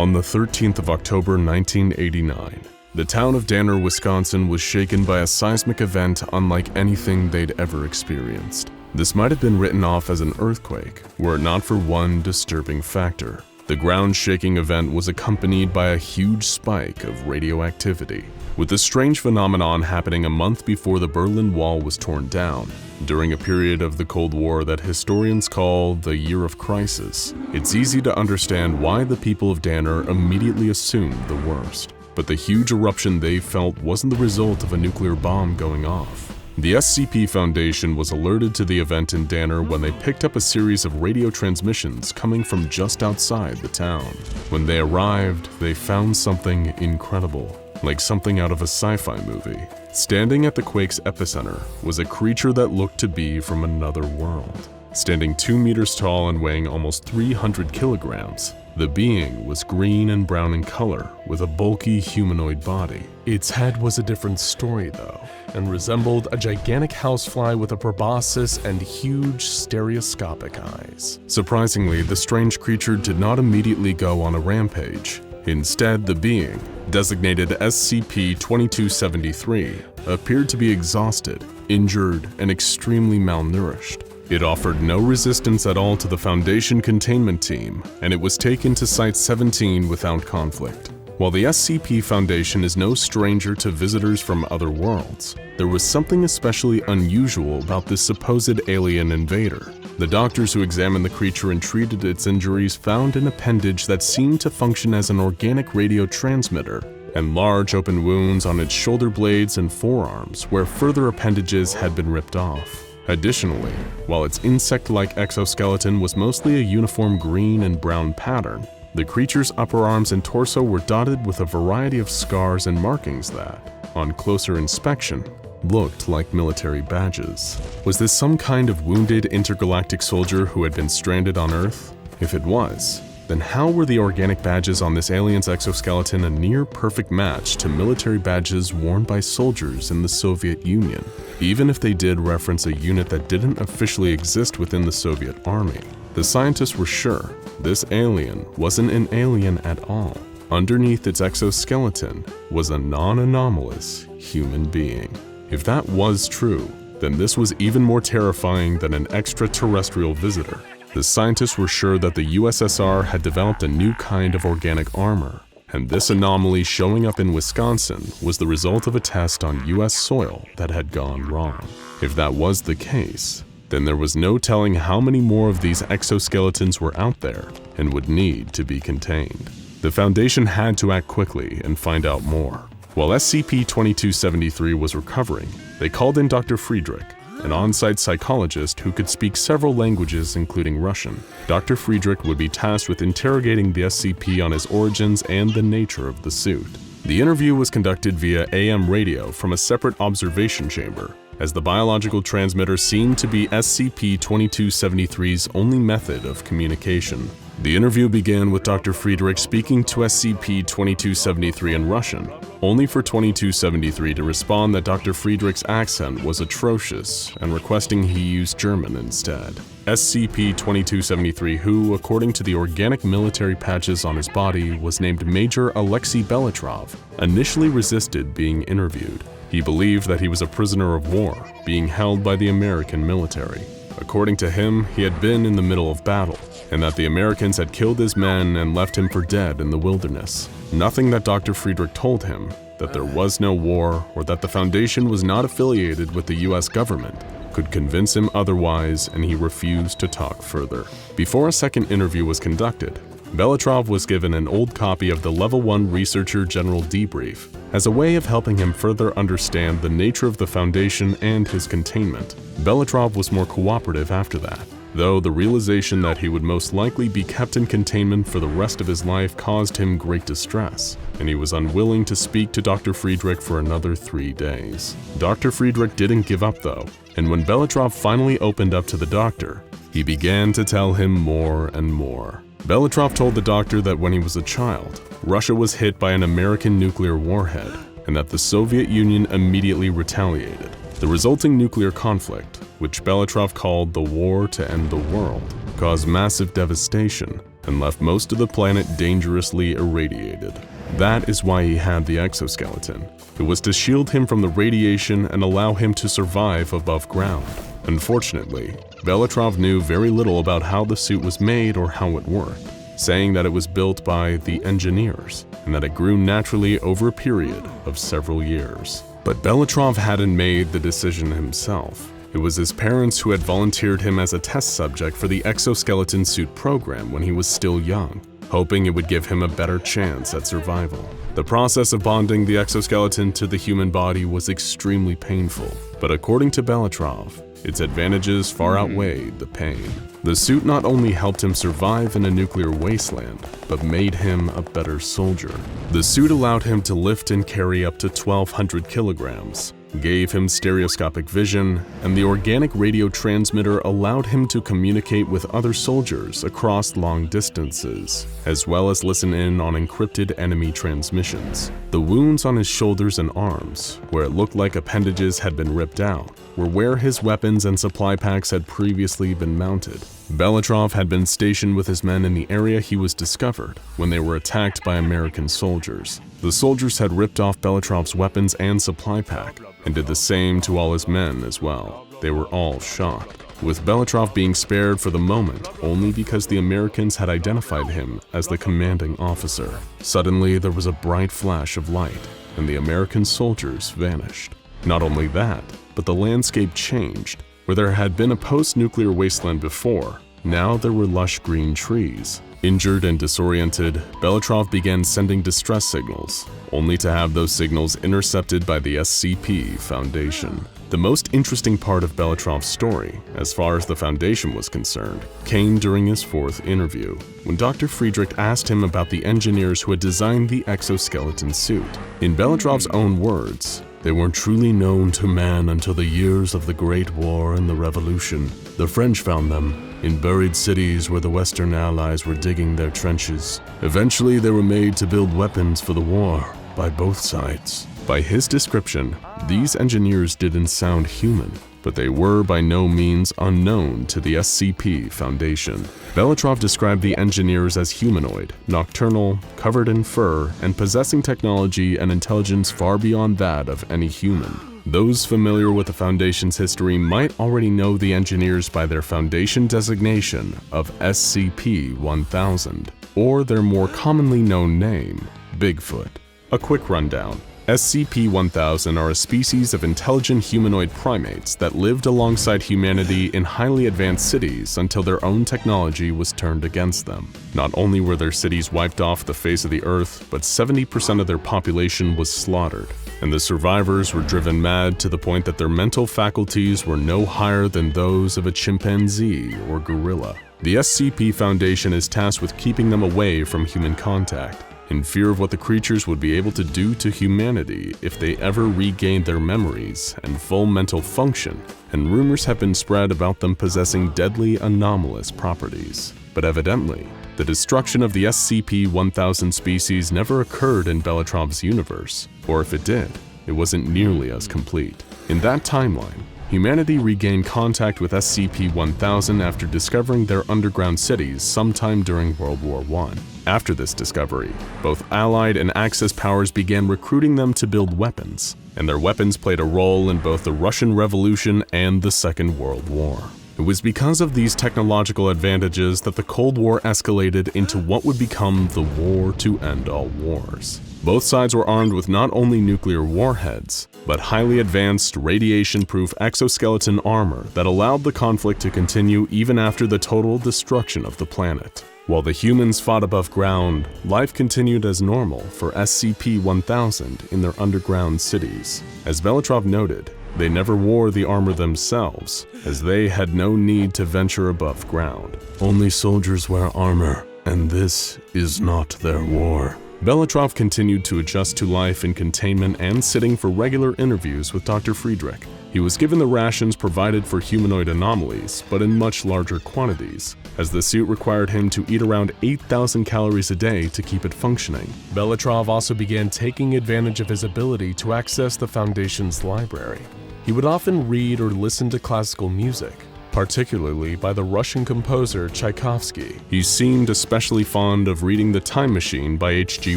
On the 13th of October 1989, the town of Danner, Wisconsin was shaken by a seismic event unlike anything they'd ever experienced. This might have been written off as an earthquake, were it not for one disturbing factor. The ground-shaking event was accompanied by a huge spike of radioactivity, with this strange phenomenon happening a month before the Berlin Wall was torn down, during a period of the Cold War that historians call the Year of Crisis. It's easy to understand why the people of Danner immediately assumed the worst. But the huge eruption they felt wasn't the result of a nuclear bomb going off. The SCP Foundation was alerted to the event in Danner when they picked up a series of radio transmissions coming from just outside the town. When they arrived, they found something incredible, like something out of a sci-fi movie. Standing at the quake's epicenter was a creature that looked to be from another world. Standing 2 meters tall and weighing almost 300 kilograms, the being was green and brown in color with a bulky humanoid body. Its head was a different story though, and resembled a gigantic housefly with a proboscis and huge stereoscopic eyes. Surprisingly, the strange creature did not immediately go on a rampage. Instead, the being, designated SCP-2273, appeared to be exhausted, injured, and extremely malnourished. It offered no resistance at all to the Foundation containment team, and it was taken to Site-17 without conflict. While the SCP Foundation is no stranger to visitors from other worlds, there was something especially unusual about this supposed alien invader. The doctors who examined the creature and treated its injuries found an appendage that seemed to function as an organic radio transmitter, and large open wounds on its shoulder blades and forearms where further appendages had been ripped off. Additionally, while its insect-like exoskeleton was mostly a uniform green and brown pattern, the creature's upper arms and torso were dotted with a variety of scars and markings that, on closer inspection, looked like military badges. Was this some kind of wounded intergalactic soldier who had been stranded on Earth? If it was, then how were the organic badges on this alien's exoskeleton a near-perfect match to military badges worn by soldiers in the Soviet Union? Even if they did reference a unit that didn't officially exist within the Soviet Army, the scientists were sure this alien wasn't an alien at all. Underneath its exoskeleton was a non-anomalous human being. If that was true, then this was even more terrifying than an extraterrestrial visitor. The scientists were sure that the USSR had developed a new kind of organic armor, and this anomaly showing up in Wisconsin was the result of a test on US soil that had gone wrong. If that was the case, then there was no telling how many more of these exoskeletons were out there and would need to be contained. The Foundation had to act quickly and find out more. While SCP-2273 was recovering, they called in Dr. Friedrich, an on-site psychologist who could speak several languages including Russian. Dr. Friedrich would be tasked with interrogating the SCP on his origins and the nature of the suit. The interview was conducted via AM radio from a separate observation chamber, as the biological transmitter seemed to be SCP-2273's only method of communication. The interview began with Dr. Friedrich speaking to SCP-2273 in Russian, only for 2273 to respond that Dr. Friedrich's accent was atrocious and requesting he use German instead. SCP-2273, who, according to the organic military patches on his body, was named Major Alexei Belitrov, initially resisted being interviewed. He believed that he was a prisoner of war, being held by the American military. According to him, he had been in the middle of battle, and that the Americans had killed his men and left him for dead in the wilderness. Nothing that Dr. Friedrich told him, that there was no war or that the Foundation was not affiliated with the US government, could convince him otherwise, and he refused to talk further. Before a second interview was conducted, Belitrov was given an old copy of the Level 1 Researcher General Debrief as a way of helping him further understand the nature of the Foundation and his containment. Belitrov was more cooperative after that, though the realization that he would most likely be kept in containment for the rest of his life caused him great distress, and he was unwilling to speak to Dr. Friedrich for another 3 days. Dr. Friedrich didn't give up though, and when Belitrov finally opened up to the doctor, he began to tell him more and more. Belitrov told the doctor that when he was a child, Russia was hit by an American nuclear warhead, and that the Soviet Union immediately retaliated. The resulting nuclear conflict, which Belitrov called the War to End the World, caused massive devastation, and left most of the planet dangerously irradiated. That is why he had the exoskeleton. It was to shield him from the radiation and allow him to survive above ground. Unfortunately, Belitrov knew very little about how the suit was made or how it worked, saying that it was built by the engineers and that it grew naturally over a period of several years. But Belitrov hadn't made the decision himself. It was his parents who had volunteered him as a test subject for the exoskeleton suit program when he was still young, hoping it would give him a better chance at survival. The process of bonding the exoskeleton to the human body was extremely painful, but according to Belitrov, its advantages far outweighed the pain. The suit not only helped him survive in a nuclear wasteland, but made him a better soldier. The suit allowed him to lift and carry up to 1,200 kilograms, gave him stereoscopic vision, and the organic radio transmitter allowed him to communicate with other soldiers across long distances, as well as listen in on encrypted enemy transmissions. The wounds on his shoulders and arms, where it looked like appendages had been ripped out, were where his weapons and supply packs had previously been mounted. Belitrov had been stationed with his men in the area he was discovered when they were attacked by American soldiers. The soldiers had ripped off Belitrov's weapons and supply pack, and did the same to all his men as well. They were all shocked, with Belitrov being spared for the moment only because the Americans had identified him as the commanding officer. Suddenly, there was a bright flash of light, and the American soldiers vanished. Not only that, but the landscape changed. Where there had been a post-nuclear wasteland before, now there were lush green trees. Injured and disoriented, Belitrov began sending distress signals, only to have those signals intercepted by the SCP Foundation. The most interesting part of Belitrov's story, as far as the Foundation was concerned, came during his fourth interview, when Dr. Friedrich asked him about the engineers who had designed the exoskeleton suit. In Belitrov's own words, "They weren't truly known to man until the years of the Great War and the Revolution. The French found them in buried cities where the Western Allies were digging their trenches. Eventually, they were made to build weapons for the war by both sides." By his description, these engineers didn't sound human, but they were by no means unknown to the SCP Foundation. Belitrov described the engineers as humanoid, nocturnal, covered in fur, and possessing technology and intelligence far beyond that of any human. Those familiar with the Foundation's history might already know the engineers by their Foundation designation of SCP-1000, or their more commonly known name, Bigfoot. A quick rundown. SCP-1000 are a species of intelligent humanoid primates that lived alongside humanity in highly advanced cities until their own technology was turned against them. Not only were their cities wiped off the face of the earth, but 70% of their population was slaughtered, and the survivors were driven mad to the point that their mental faculties were no higher than those of a chimpanzee or gorilla. The SCP Foundation is tasked with keeping them away from human contact, in fear of what the creatures would be able to do to humanity if they ever regained their memories and full mental function, and rumors have been spread about them possessing deadly anomalous properties. But evidently, the destruction of the SCP-1000 species never occurred in Belitrov's universe, or if it did, it wasn't nearly as complete. In that timeline, humanity regained contact with SCP-1000 after discovering their underground cities sometime during World War I. After this discovery, both Allied and Axis powers began recruiting them to build weapons, and their weapons played a role in both the Russian Revolution and the Second World War. It was because of these technological advantages that the Cold War escalated into what would become the war to end all wars. Both sides were armed with not only nuclear warheads, but highly advanced radiation-proof exoskeleton armor that allowed the conflict to continue even after the total destruction of the planet. While the humans fought above ground, life continued as normal for SCP-1000 in their underground cities. As Belitrov noted, they never wore the armor themselves, as they had no need to venture above ground. "Only soldiers wear armor, and this is not their war." Belitrov continued to adjust to life in containment and sitting for regular interviews with Dr. Friedrich. He was given the rations provided for humanoid anomalies, but in much larger quantities, as the suit required him to eat around 8,000 calories a day to keep it functioning. Belitrov also began taking advantage of his ability to access the Foundation's library. He would often read or listen to classical music, particularly by the Russian composer Tchaikovsky. He seemed especially fond of reading The Time Machine by H.G.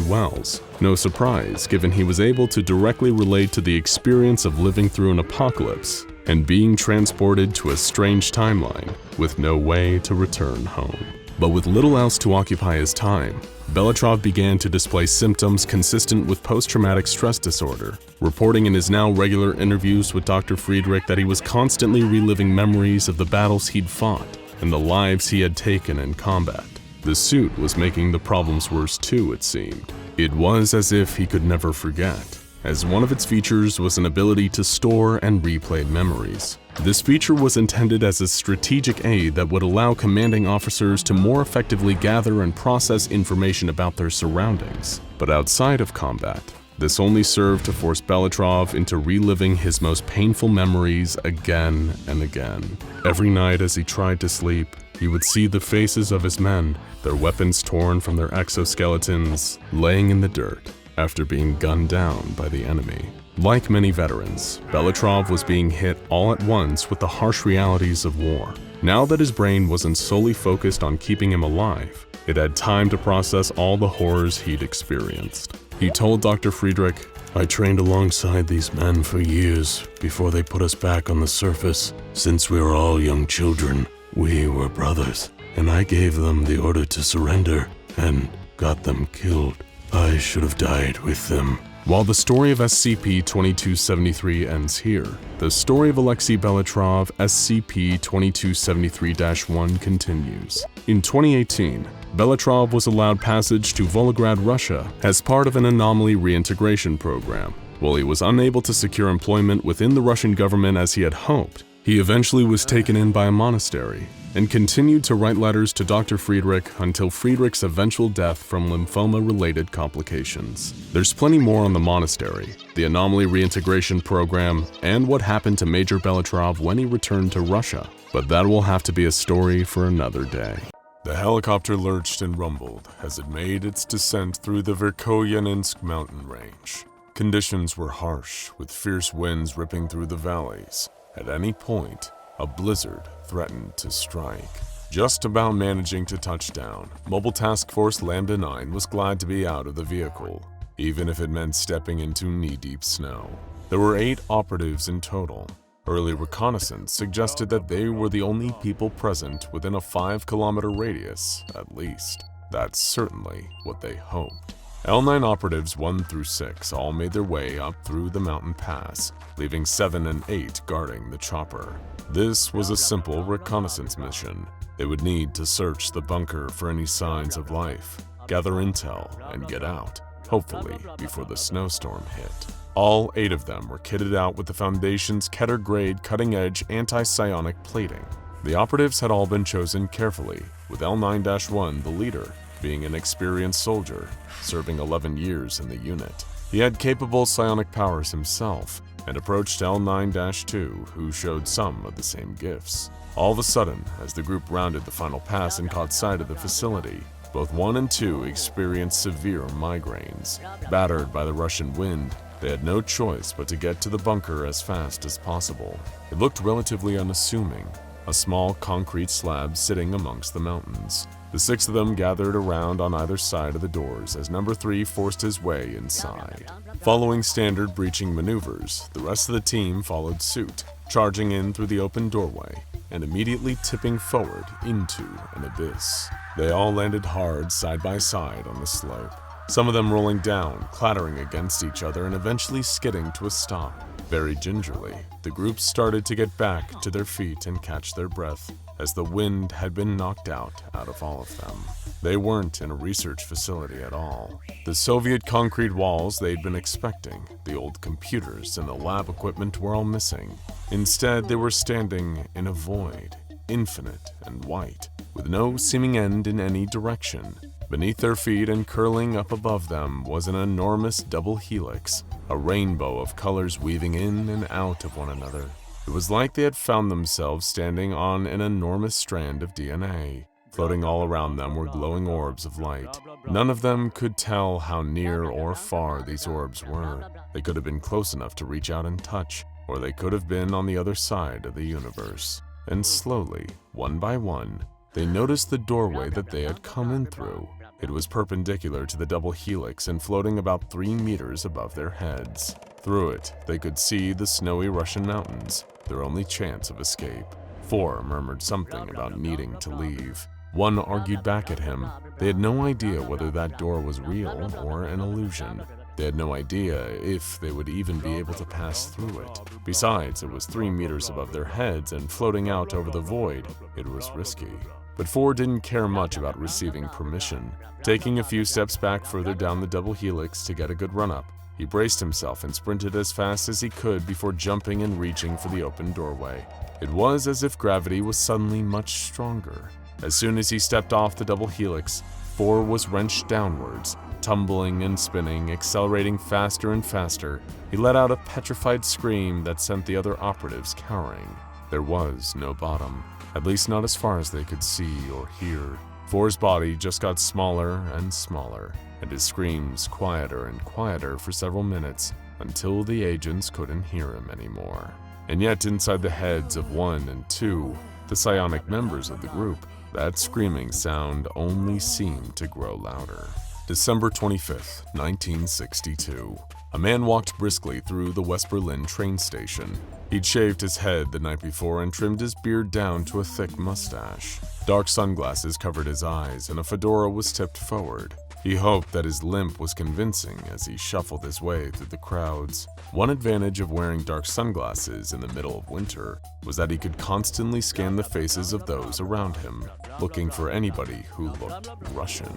Wells. No surprise, given he was able to directly relate to the experience of living through an apocalypse and being transported to a strange timeline with no way to return home. But with little else to occupy his time, Belitrov began to display symptoms consistent with post-traumatic stress disorder, reporting in his now regular interviews with Dr. Friedrich that he was constantly reliving memories of the battles he'd fought and the lives he had taken in combat. The suit was making the problems worse too, it seemed. It was as if he could never forget, as one of its features was an ability to store and replay memories. This feature was intended as a strategic aid that would allow commanding officers to more effectively gather and process information about their surroundings. But outside of combat, this only served to force Belitrov into reliving his most painful memories again and again. Every night as he tried to sleep, he would see the faces of his men, their weapons torn from their exoskeletons, laying in the dirt after being gunned down by the enemy. Like many veterans, Belitrov was being hit all at once with the harsh realities of war. Now that his brain wasn't solely focused on keeping him alive, it had time to process all the horrors he'd experienced. He told Dr. Friedrich, "I trained alongside these men for years before they put us back on the surface. Since we were all young children, we were brothers, and I gave them the order to surrender and got them killed. I should have died with them." While the story of SCP-2273 ends here, the story of Alexei Belitrov, SCP-2273-1 continues. In 2018, Belitrov was allowed passage to Volgograd, Russia, as part of an anomaly reintegration program. While he was unable to secure employment within the Russian government as he had hoped, he eventually was taken in by a monastery and continued to write letters to Dr. Friedrich until Friedrich's eventual death from lymphoma-related complications. There's plenty more on the monastery, the anomaly reintegration program, and what happened to Major Belitrov when he returned to Russia, but that will have to be a story for another day. The helicopter lurched and rumbled as it made its descent through the Verkhoyansk mountain range. Conditions were harsh, with fierce winds ripping through the valleys. At any point, a blizzard threatened to strike. Just about managing to touch down, Mobile Task Force Lambda 9 was glad to be out of the vehicle, even if it meant stepping into knee-deep snow. There were 8 operatives in total. Early reconnaissance suggested that they were the only people present within a 5-kilometer radius, at least. That's certainly what they hoped. L9 operatives 1 through 6 all made their way up through the mountain pass, leaving 7 and 8 guarding the chopper. This was a simple reconnaissance mission. They would need to search the bunker for any signs of life, gather intel, and get out, hopefully before the snowstorm hit. All 8 of them were kitted out with the Foundation's Keter-grade cutting-edge anti-psionic plating. The operatives had all been chosen carefully, with L9-1 the leader, being an experienced soldier, serving 11 years in the unit. He had capable psionic powers himself, and approached L9-2, who showed some of the same gifts. All of a sudden, as the group rounded the final pass and caught sight of the facility, both 1 and 2 experienced severe migraines. Battered by the Russian wind, they had no choice but to get to the bunker as fast as possible. It looked relatively unassuming, a small concrete slab sitting amongst the mountains. The 6 of them gathered around on either side of the doors as Number 3 forced his way inside. Following standard breaching maneuvers, the rest of the team followed suit, charging in through the open doorway and immediately tipping forward into an abyss. They all landed hard side by side on the slope, some of them rolling down, clattering against each other, and eventually skidding to a stop. Very gingerly, the group started to get back to their feet and catch their breath, as the wind had been knocked out of all of them. They weren't in a research facility at all. The Soviet concrete walls they'd been expecting, the old computers and the lab equipment were all missing. Instead, they were standing in a void, infinite and white, with no seeming end in any direction. Beneath their feet and curling up above them was an enormous double helix, a rainbow of colors weaving in and out of one another. It was like they had found themselves standing on an enormous strand of DNA. Floating all around them were glowing orbs of light. None of them could tell how near or far these orbs were. They could have been close enough to reach out and touch, or they could have been on the other side of the universe. and slowly, one by one, they noticed the doorway that they had come in through. It was perpendicular to the double helix and floating about 3 meters above their heads. Through it, they could see the snowy Russian mountains, their only chance of escape. 4 murmured something about needing to leave. 1 argued back at him. They had no idea whether that door was real or an illusion. They had no idea if they would even be able to pass through it. Besides, it was 3 meters above their heads and floating out over the void. It was risky. But 4 didn't care much about receiving permission. Taking a few steps back further down the double helix to get a good run-up, he braced himself and sprinted as fast as he could before jumping and reaching for the open doorway. It was as if gravity was suddenly much stronger. As soon as he stepped off the double helix, 4 was wrenched downwards, tumbling and spinning, accelerating faster and faster. He let out a petrified scream that sent the other operatives cowering. There was no bottom, at least not as far as they could see or hear. 4's body just got smaller and smaller, and his screams quieter and quieter for several minutes until the agents couldn't hear him anymore. And yet inside the heads of 1 and 2, the psionic members of the group, that screaming sound only seemed to grow louder. December 25th, 1962. A man walked briskly through the West Berlin train station. He'd shaved his head the night before and trimmed his beard down to a thick mustache. Dark sunglasses covered his eyes and a fedora was tipped forward. He hoped that his limp was convincing as he shuffled his way through the crowds. One advantage of wearing dark sunglasses in the middle of winter was that he could constantly scan the faces of those around him, looking for anybody who looked Russian.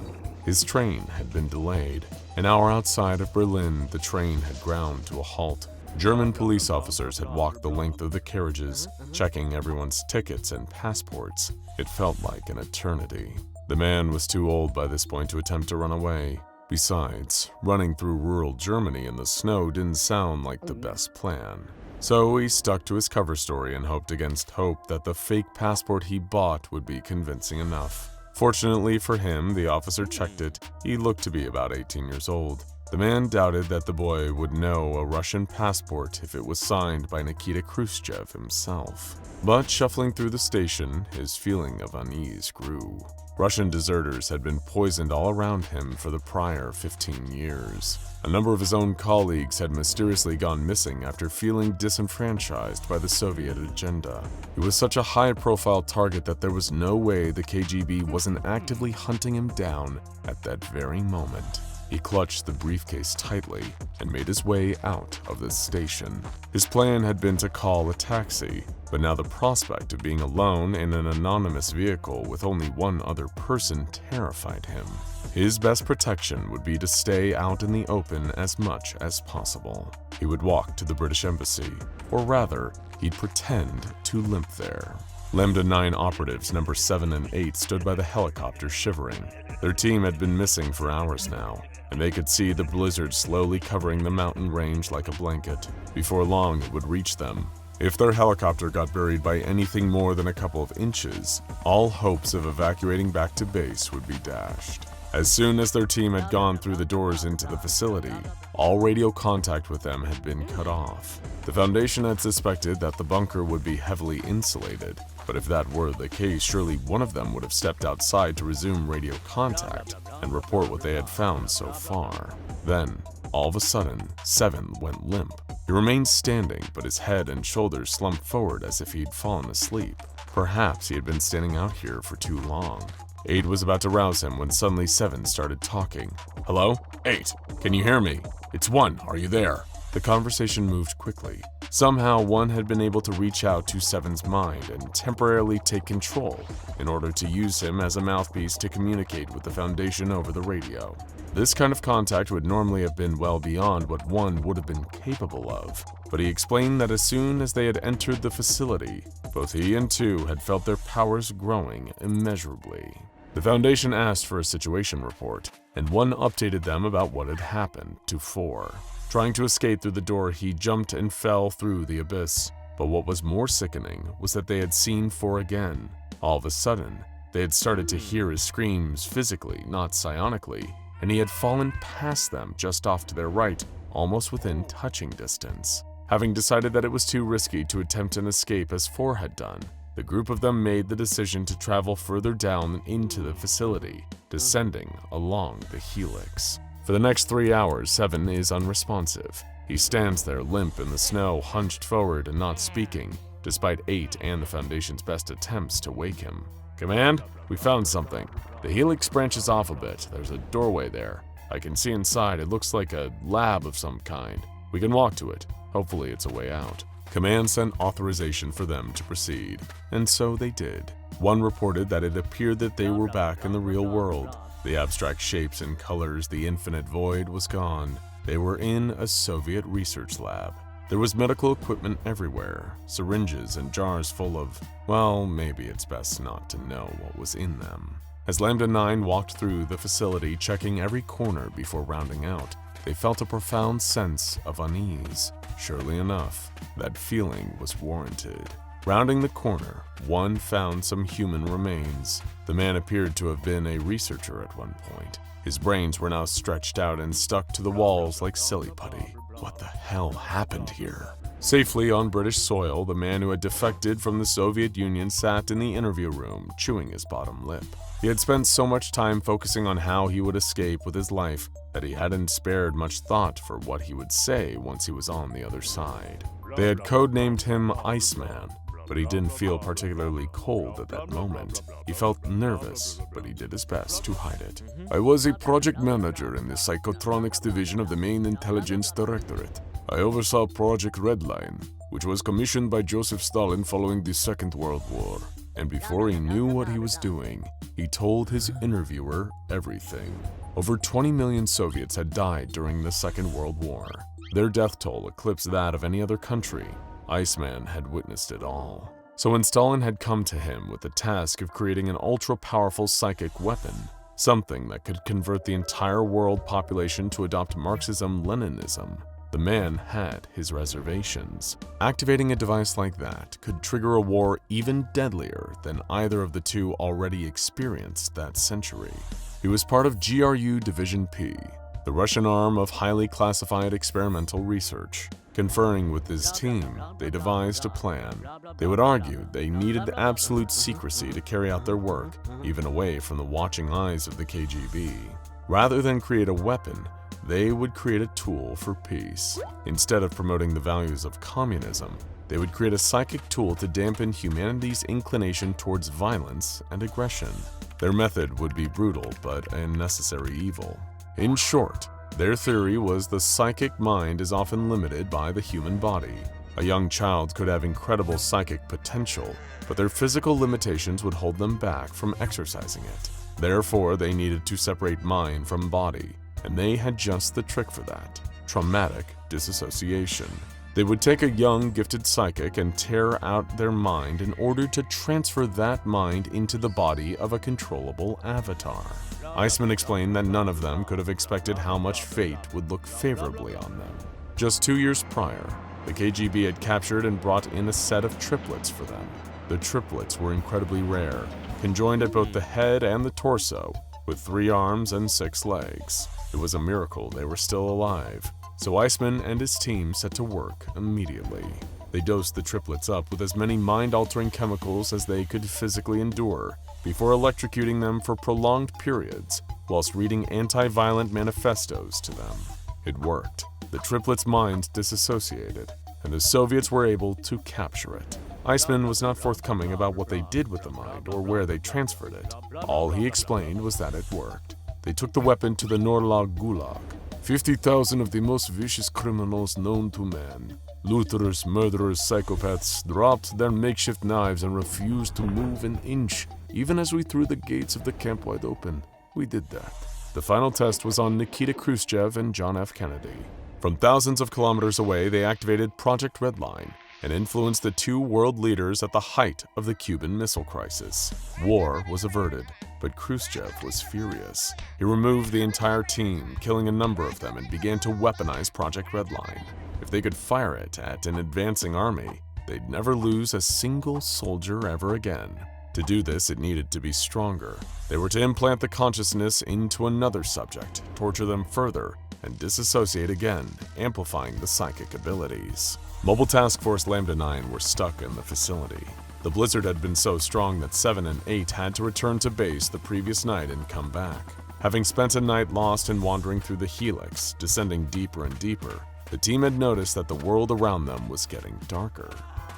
His train had been delayed. An hour outside of Berlin, the train had ground to a halt. German police officers had walked the length of the carriages, checking everyone's tickets and passports. It felt like an eternity. The man was too old by this point to attempt to run away. Besides, running through rural Germany in the snow didn't sound like the best plan. So he stuck to his cover story and hoped against hope that the fake passport he bought would be convincing enough. Fortunately for him, the officer checked it. He looked to be about 18 years old. The man doubted that the boy would know a Russian passport if it was signed by Nikita Khrushchev himself. But shuffling through the station, his feeling of unease grew. Russian deserters had been poisoned all around him for the prior 15 years. A number of his own colleagues had mysteriously gone missing after feeling disenfranchised by the Soviet agenda. He was such a high-profile target that there was no way the KGB wasn't actively hunting him down at that very moment. He clutched the briefcase tightly and made his way out of the station. His plan had been to call a taxi, but now the prospect of being alone in an anonymous vehicle with only one other person terrified him. His best protection would be to stay out in the open as much as possible. He would walk to the British embassy, or rather, he'd pretend to limp there. Lambda 9 operatives number 7 and 8 stood by the helicopter shivering. Their team had been missing for hours now, and they could see the blizzard slowly covering the mountain range like a blanket. Before long, it would reach them. If their helicopter got buried by anything more than a couple of inches, all hopes of evacuating back to base would be dashed. As soon as their team had gone through the doors into the facility, all radio contact with them had been cut off. The Foundation had suspected that the bunker would be heavily insulated, but if that were the case, surely one of them would have stepped outside to resume radio contact and report what they had found so far. Then, all of a sudden, 7 went limp. He remained standing, but his head and shoulders slumped forward as if he'd fallen asleep. Perhaps he had been standing out here for too long. 8 was about to rouse him when suddenly 7 started talking. "Hello? 8, can you hear me? It's 1, are you there?" The conversation moved quickly. Somehow 1 had been able to reach out to 7's mind and temporarily take control in order to use him as a mouthpiece to communicate with the Foundation over the radio. This kind of contact would normally have been well beyond what 1 would have been capable of, but he explained that as soon as they had entered the facility, both he and 2 had felt their powers growing immeasurably. The Foundation asked for a situation report, and 1 updated them about what had happened to 4. Trying to escape through the door, he jumped and fell through the abyss. But what was more sickening was that they had seen 4 again. All of a sudden, they had started to hear his screams physically, not psionically, and he had fallen past them just off to their right, almost within touching distance. Having decided that it was too risky to attempt an escape as 4 had done, the group of them made the decision to travel further down into the facility, descending along the helix. For the next 3 hours, 7 is unresponsive. He stands there limp in the snow, hunched forward and not speaking, despite 8 and the Foundation's best attempts to wake him. "Command, we found something. The helix branches off a bit. There's a doorway there. I can see inside. It looks like a lab of some kind. We can walk to it. Hopefully it's a way out." Command sent authorization for them to proceed, and so they did. One reported that it appeared that they were back in the real world. The abstract shapes and colors, the infinite void was gone. They were in a Soviet research lab. There was medical equipment everywhere, syringes and jars full of, well, maybe it's best not to know what was in them. As Lambda 9 walked through the facility, checking every corner before rounding out, they felt a profound sense of unease. Surely enough, that feeling was warranted. Rounding the corner, one found some human remains. The man appeared to have been a researcher at one point. His brains were now stretched out and stuck to the walls like silly putty. What the hell happened here? Safely on British soil, the man who had defected from the Soviet Union sat in the interview room, chewing his bottom lip. He had spent so much time focusing on how he would escape with his life that he hadn't spared much thought for what he would say once he was on the other side. They had codenamed him Iceman, but he didn't feel particularly cold at that moment. He felt nervous, but he did his best to hide it. "I was a project manager in the Psychotronics division of the main intelligence directorate. I oversaw Project Redline, which was commissioned by Joseph Stalin following the Second World War. And before he knew what he was doing, he told his interviewer everything. Over 20 million Soviets had died during the Second World War. Their death toll eclipsed that of any other country. Iceman had witnessed it all. So when Stalin had come to him with the task of creating an ultra-powerful psychic weapon, something that could convert the entire world population to adopt Marxism-Leninism, the man had his reservations. Activating a device like that could trigger a war even deadlier than either of the two already experienced that century. He was part of GRU Division P, the Russian arm of highly classified experimental research. Conferring with his team, they devised a plan. They would argue they needed absolute secrecy to carry out their work, even away from the watching eyes of the KGB. Rather than create a weapon, they would create a tool for peace. Instead of promoting the values of communism, they would create a psychic tool to dampen humanity's inclination towards violence and aggression. Their method would be brutal but a necessary evil. In short, their theory was the psychic mind is often limited by the human body. A young child could have incredible psychic potential, but their physical limitations would hold them back from exercising it. Therefore, they needed to separate mind from body, and they had just the trick for that: traumatic disassociation. They would take a young, gifted psychic and tear out their mind in order to transfer that mind into the body of a controllable avatar. Iceman explained that none of them could have expected how much fate would look favorably on them. Just 2 years prior, the KGB had captured and brought in a set of triplets for them. The triplets were incredibly rare, conjoined at both the head and the torso, with 3 arms and 6 legs. It was a miracle they were still alive, so Iceman and his team set to work immediately. They dosed the triplets up with as many mind-altering chemicals as they could physically endure, before electrocuting them for prolonged periods, whilst reading anti-violent manifestos to them. It worked. The triplets' minds disassociated, and the Soviets were able to capture it. Iceman was not forthcoming about what they did with the mind or where they transferred it. All he explained was that it worked. They took the weapon to the Norlag Gulag. 50,000 of the most vicious criminals known to man, looters, murderers, psychopaths, dropped their makeshift knives and refused to move an inch, even as we threw the gates of the camp wide open. We did that. The final test was on Nikita Khrushchev and John F. Kennedy. From thousands of kilometers away, they activated Project Redline and influenced the 2 world leaders at the height of the Cuban Missile Crisis. War was averted, but Khrushchev was furious. He removed the entire team, killing a number of them, and began to weaponize Project Redline. If they could fire it at an advancing army, they'd never lose a single soldier ever again. To do this, it needed to be stronger. They were to implant the consciousness into another subject, torture them further, and disassociate again, amplifying the psychic abilities. Mobile Task Force Lambda 9 were stuck in the facility. The blizzard had been so strong that 7 and 8 had to return to base the previous night and come back. Having spent a night lost and wandering through the helix, descending deeper and deeper, the team had noticed that the world around them was getting darker.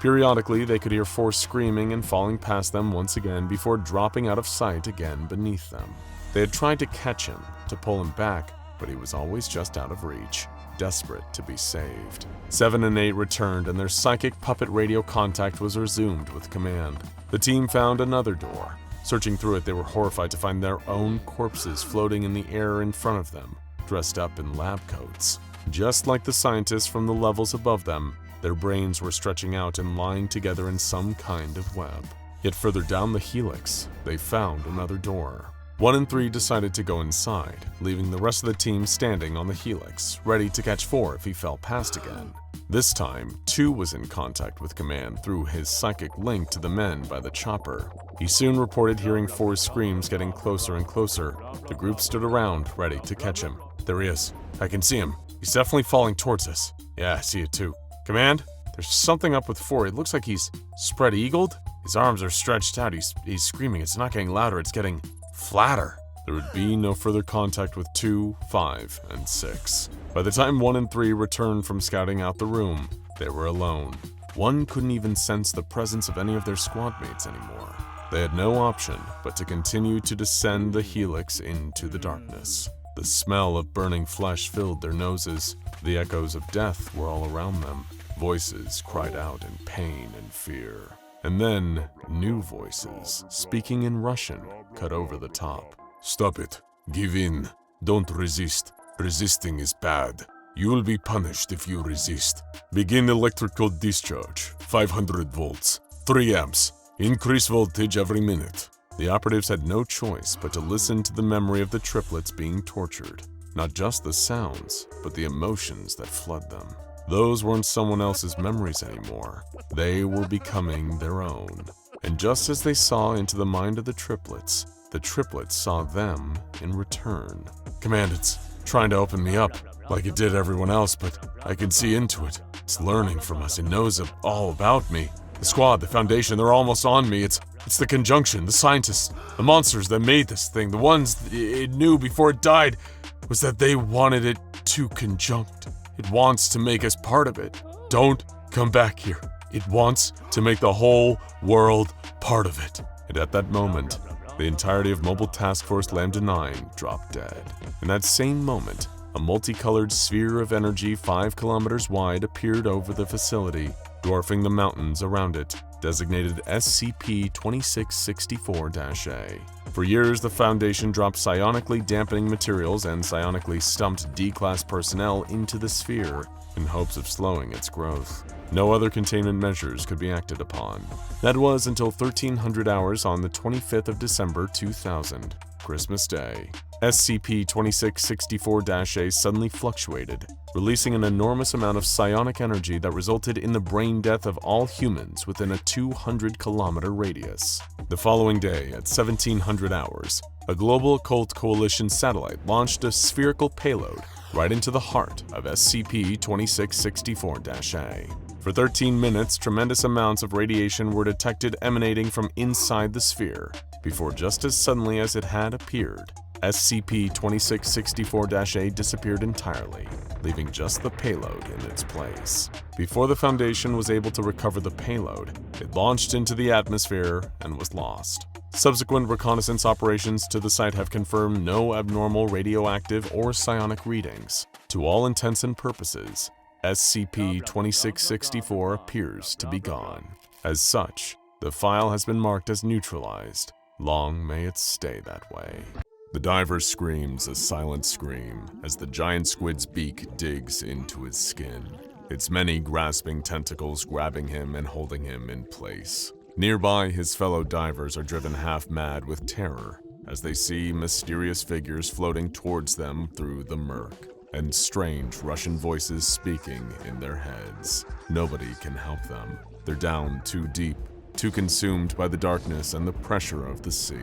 Periodically, they could hear Force screaming and falling past them once again before dropping out of sight again beneath them. They had tried to catch him, to pull him back, but he was always just out of reach, desperate to be saved. 7 and 8 returned and their psychic puppet radio contact was resumed with command. The team found another door. Searching through it, they were horrified to find their own corpses floating in the air in front of them, dressed up in lab coats. Just like the scientists from the levels above them, their brains were stretching out and lying together in some kind of web. Yet further down the helix, they found another door. 1 and 3 decided to go inside, leaving the rest of the team standing on the helix, ready to catch 4 if he fell past again. This time, 2 was in contact with command through his psychic link to the men by the chopper. He soon reported hearing 4's screams getting closer and closer. The group stood around, ready to catch him. There he is. I can see him. He's definitely falling towards us. Yeah, I see it too. Command, there's something up with 4. It looks like he's spread-eagled. His arms are stretched out. He's screaming. It's not getting louder. It's getting flatter. There would be no further contact with 2, 5, and 6. By the time 1 and 3 returned from scouting out the room, they were alone. 1 couldn't even sense the presence of any of their squad mates anymore. They had no option but to continue to descend the helix into the darkness. The smell of burning flesh filled their noses. The echoes of death were all around them. Voices cried out in pain and fear. And then, new voices, speaking in Russian, cut over the top. Stop it. Give in. Don't resist. Resisting is bad. You will be punished if you resist. Begin electrical discharge. 500 volts. 3 amps. Increase voltage every minute. The operatives had no choice but to listen to the memory of the triplets being tortured. Not just the sounds, but the emotions that flood them. Those weren't someone else's memories anymore. They were becoming their own. And just as they saw into the mind of the triplets saw them in return. Command, it's trying to open me up, like it did everyone else, but I can see into it. It's learning from us. It knows all about me. The squad, the Foundation, they're almost on me. It's the Conjunction, the scientists, the monsters that made this thing. The ones it knew before it died was that they wanted it to conjunct. It wants to make us part of it. Don't come back here. It wants to make the whole world part of it. And at that moment, the entirety of Mobile Task Force Lambda 9 dropped dead. In that same moment, a multicolored sphere of energy 5 kilometers wide appeared over the facility, dwarfing the mountains around it, designated SCP-2664-A. For years, the Foundation dropped psionically dampening materials and psionically stumped D-Class personnel into the sphere in hopes of slowing its growth. No other containment measures could be acted upon. That was until 1300 hours on the 25th of December 2000, Christmas Day. SCP-2664-A suddenly fluctuated, releasing an enormous amount of psionic energy that resulted in the brain death of all humans within a 200-kilometer radius. The following day, at 1700 hours, a global occult coalition satellite launched a spherical payload right into the heart of SCP-2664-A. For 13 minutes, tremendous amounts of radiation were detected emanating from inside the sphere, before just as suddenly as it had appeared, SCP-2664-A disappeared entirely, leaving just the payload in its place. Before the Foundation was able to recover the payload, it launched into the atmosphere and was lost. Subsequent reconnaissance operations to the site have confirmed no abnormal radioactive or psionic readings. To all intents and purposes, SCP-2664 appears to be gone. As such, the file has been marked as neutralized. Long may it stay that way. The diver screams a silent scream as the giant squid's beak digs into his skin, its many grasping tentacles grabbing him and holding him in place. Nearby, his fellow divers are driven half-mad with terror as they see mysterious figures floating towards them through the murk, and strange Russian voices speaking in their heads. Nobody can help them. They're down too deep, too consumed by the darkness and the pressure of the sea.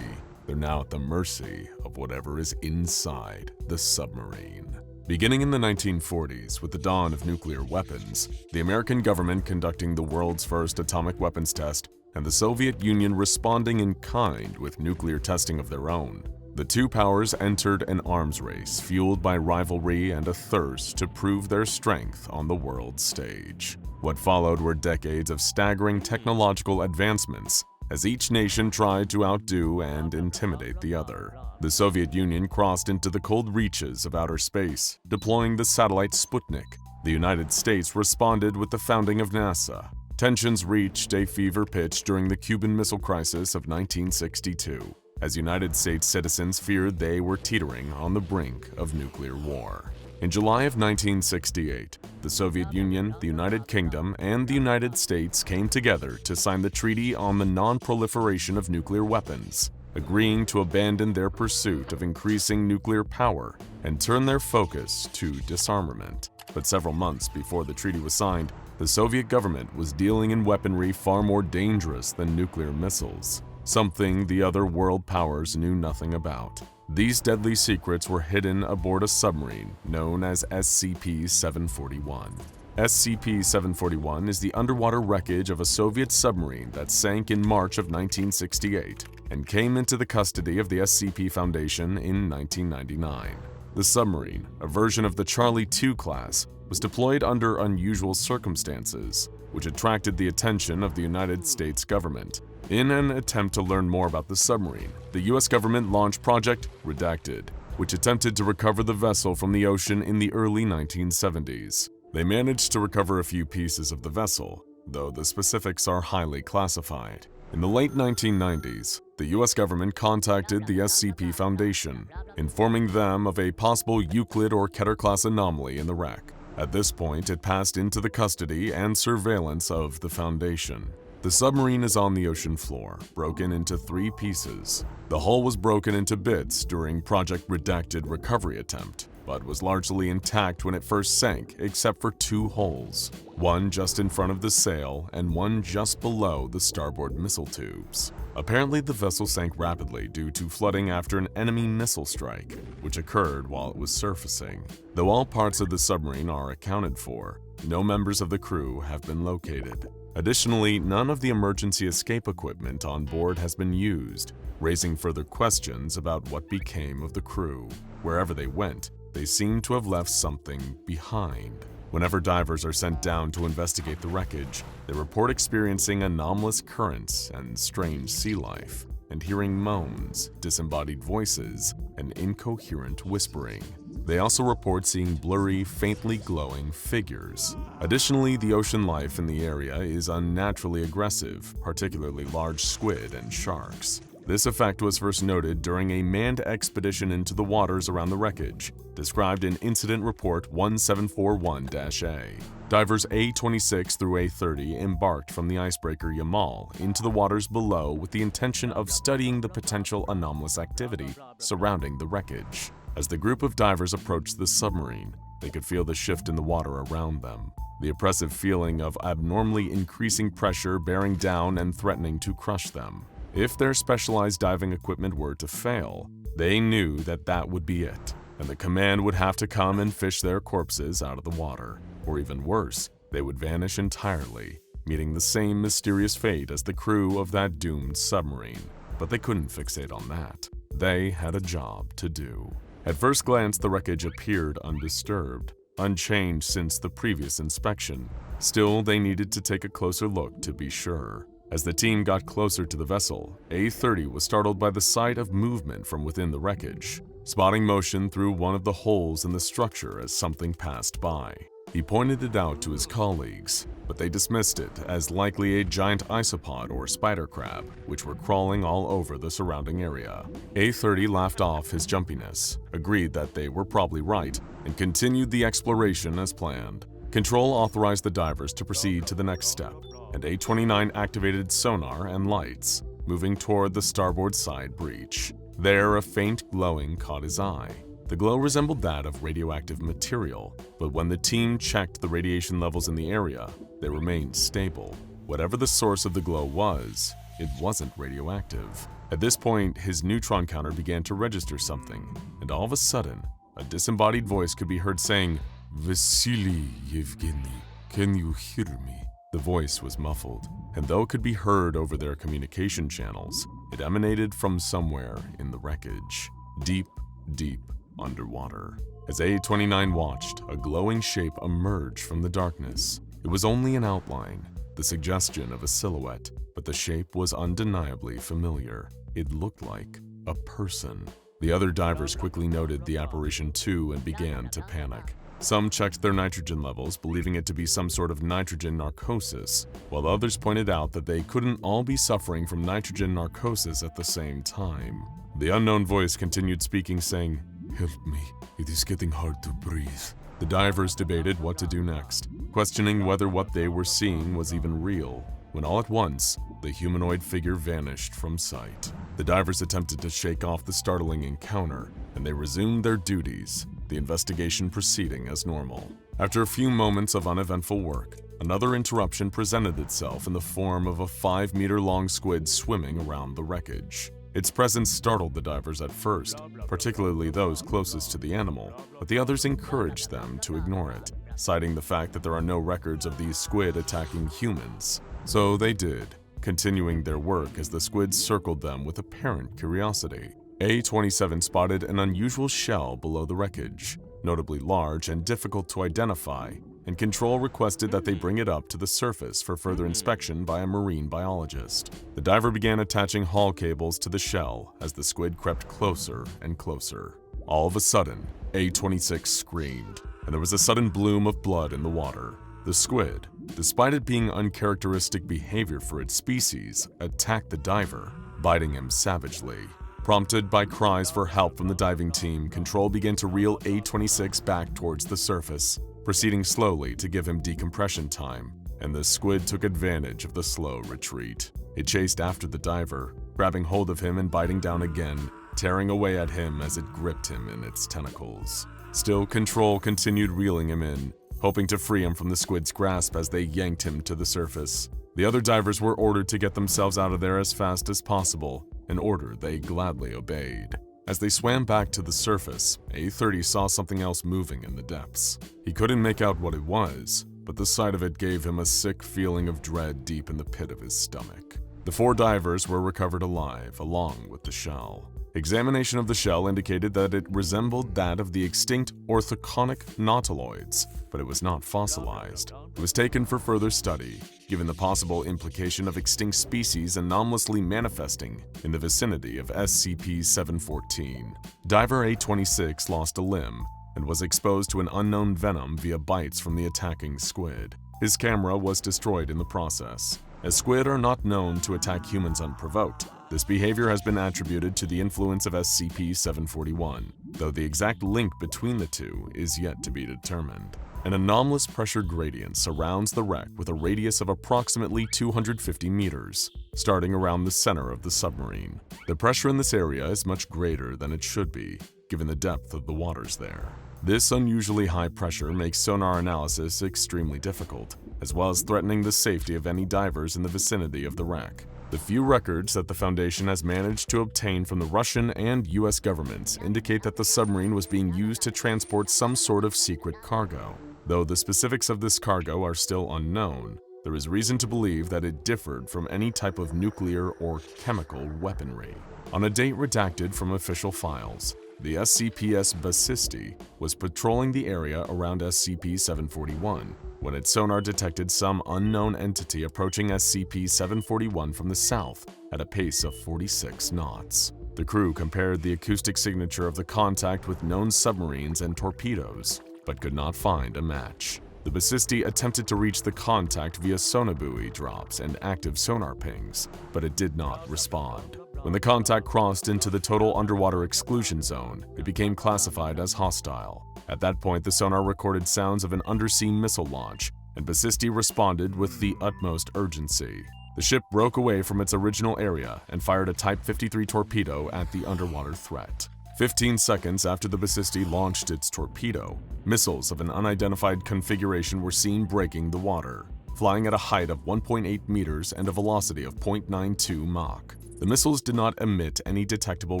They're now at the mercy of whatever is inside the submarine. Beginning in the 1940s, with the dawn of nuclear weapons, the American government conducting the world's first atomic weapons test and the Soviet Union responding in kind with nuclear testing of their own. The two powers entered an arms race fueled by rivalry and a thirst to prove their strength on the world stage. What followed were decades of staggering technological advancements as each nation tried to outdo and intimidate the other. The Soviet Union crossed into the cold reaches of outer space, deploying the satellite Sputnik. The United States responded with the founding of NASA. Tensions reached a fever pitch during the Cuban Missile Crisis of 1962, as United States citizens feared they were teetering on the brink of nuclear war. In July of 1968, the Soviet Union, the United Kingdom, and the United States came together to sign the Treaty on the Non-Proliferation of Nuclear Weapons, agreeing to abandon their pursuit of increasing nuclear power and turn their focus to disarmament. But several months before the treaty was signed, the Soviet government was dealing in weaponry far more dangerous than nuclear missiles, something the other world powers knew nothing about. These deadly secrets were hidden aboard a submarine known as SCP-741. SCP-741 is the underwater wreckage of a Soviet submarine that sank in March of 1968 and came into the custody of the SCP Foundation in 1999. The submarine, a version of the Charlie II class, was deployed under unusual circumstances, which attracted the attention of the United States government. In an attempt to learn more about the submarine, the US government launched Project Redacted, which attempted to recover the vessel from the ocean in the early 1970s. They managed to recover a few pieces of the vessel, though the specifics are highly classified. In the late 1990s, the US government contacted the SCP Foundation, informing them of a possible Euclid or Keter-class anomaly in the wreck. At this point, it passed into the custody and surveillance of the Foundation. The submarine is on the ocean floor, broken into 3 pieces. The hull was broken into bits during Project Redacted recovery attempt, but was largely intact when it first sank except for 2 holes, one just in front of the sail and one just below the starboard missile tubes. Apparently, the vessel sank rapidly due to flooding after an enemy missile strike, which occurred while it was surfacing. Though all parts of the submarine are accounted for, no members of the crew have been located. Additionally, none of the emergency escape equipment on board has been used, raising further questions about what became of the crew. Wherever they went, they seem to have left something behind. Whenever divers are sent down to investigate the wreckage, they report experiencing anomalous currents and strange sea life, and hearing moans, disembodied voices, and incoherent whispering. They also report seeing blurry, faintly glowing figures. Additionally, the ocean life in the area is unnaturally aggressive, particularly large squid and sharks. This effect was first noted during a manned expedition into the waters around the wreckage, described in Incident Report 1741-A. Divers A-26 through A-30 embarked from the icebreaker Yamal into the waters below with the intention of studying the potential anomalous activity surrounding the wreckage. As the group of divers approached the submarine, they could feel the shift in the water around them, the oppressive feeling of abnormally increasing pressure bearing down and threatening to crush them. If their specialized diving equipment were to fail, they knew that that would be it, and the command would have to come and fish their corpses out of the water. Or even worse, they would vanish entirely, meeting the same mysterious fate as the crew of that doomed submarine. But they couldn't fixate on that. They had a job to do. At first glance, the wreckage appeared undisturbed, unchanged since the previous inspection. Still, they needed to take a closer look to be sure. As the team got closer to the vessel, A-30 was startled by the sight of movement from within the wreckage, spotting motion through one of the holes in the structure as something passed by. He pointed it out to his colleagues, but they dismissed it as likely a giant isopod or spider crab, which were crawling all over the surrounding area. A-30 laughed off his jumpiness, agreed that they were probably right, and continued the exploration as planned. Control authorized the divers to proceed to the next step, and A-29 activated sonar and lights, moving toward the starboard side breach. There, a faint glowing caught his eye. The glow resembled that of radioactive material, but when the team checked the radiation levels in the area, they remained stable. Whatever the source of the glow was, it wasn't radioactive. At this point, his neutron counter began to register something, and all of a sudden, a disembodied voice could be heard saying, "Vasily Yevgeny, can you hear me?" The voice was muffled, and though it could be heard over their communication channels, it emanated from somewhere in the wreckage, deep, deep underwater. As A-29 watched, a glowing shape emerge from the darkness. It was only an outline, the suggestion of a silhouette, but the shape was undeniably familiar. It looked like a person. The other divers quickly noted the apparition too and began to panic. Some checked their nitrogen levels, believing it to be some sort of nitrogen narcosis, while others pointed out that they couldn't all be suffering from nitrogen narcosis at the same time. The unknown voice continued speaking, saying, "Help me, it is getting hard to breathe." The divers debated what to do next, questioning whether what they were seeing was even real, when all at once, the humanoid figure vanished from sight. The divers attempted to shake off the startling encounter, and they resumed their duties, the investigation proceeding as normal. After a few moments of uneventful work, another interruption presented itself in the form of a 5-meter-long squid swimming around the wreckage. Its presence startled the divers at first, particularly those closest to the animal, but the others encouraged them to ignore it, citing the fact that there are no records of these squid attacking humans. So they did, continuing their work as the squids circled them with apparent curiosity. A-27 spotted an unusual shell below the wreckage, notably large and difficult to identify, and Control requested that they bring it up to the surface for further inspection by a marine biologist. The diver began attaching haul cables to the shell as the squid crept closer and closer. All of a sudden, A-26 screamed, and there was a sudden bloom of blood in the water. The squid, despite it being uncharacteristic behavior for its species, attacked the diver, biting him savagely. Prompted by cries for help from the diving team, Control began to reel A-26 back towards the surface, proceeding slowly to give him decompression time, and the squid took advantage of the slow retreat. It chased after the diver, grabbing hold of him and biting down again, tearing away at him as it gripped him in its tentacles. Still, Control continued reeling him in, hoping to free him from the squid's grasp as they yanked him to the surface. The other divers were ordered to get themselves out of there as fast as possible, an order they gladly obeyed. As they swam back to the surface, A-30 saw something else moving in the depths. He couldn't make out what it was, but the sight of it gave him a sick feeling of dread deep in the pit of his stomach. The 4 divers were recovered alive, along with the shell. Examination of the shell indicated that it resembled that of the extinct orthoconic nautiloids, but it was not fossilized. It was taken for further study, given the possible implication of extinct species anomalously manifesting in the vicinity of SCP-714. Diver A-26 lost a limb and was exposed to an unknown venom via bites from the attacking squid. His camera was destroyed in the process. As squid are not known to attack humans unprovoked, this behavior has been attributed to the influence of SCP-741, though the exact link between the two is yet to be determined. An anomalous pressure gradient surrounds the wreck with a radius of approximately 250 meters, starting around the center of the submarine. The pressure in this area is much greater than it should be, given the depth of the waters there. This unusually high pressure makes sonar analysis extremely difficult, as well as threatening the safety of any divers in the vicinity of the wreck. The few records that the Foundation has managed to obtain from the Russian and US governments indicate that the submarine was being used to transport some sort of secret cargo. Though the specifics of this cargo are still unknown, there is reason to believe that it differed from any type of nuclear or chemical weaponry. On a date redacted from official files, the SCPS Basisti was patrolling the area around SCP-741 when its sonar detected some unknown entity approaching SCP-741 from the south at a pace of 46 knots. The crew compared the acoustic signature of the contact with known submarines and torpedoes, but could not find a match. The Basisti attempted to reach the contact via sonobuoy drops and active sonar pings, but it did not respond. When the contact crossed into the total underwater exclusion zone, it became classified as hostile. At that point, the sonar recorded sounds of an undersea missile launch, and Basisti responded with the utmost urgency. The ship broke away from its original area and fired a Type 53 torpedo at the underwater threat. 15 seconds after the Basisti launched its torpedo, missiles of an unidentified configuration were seen breaking the water, flying at a height of 1.8 meters and a velocity of 0.92 Mach. The missiles did not emit any detectable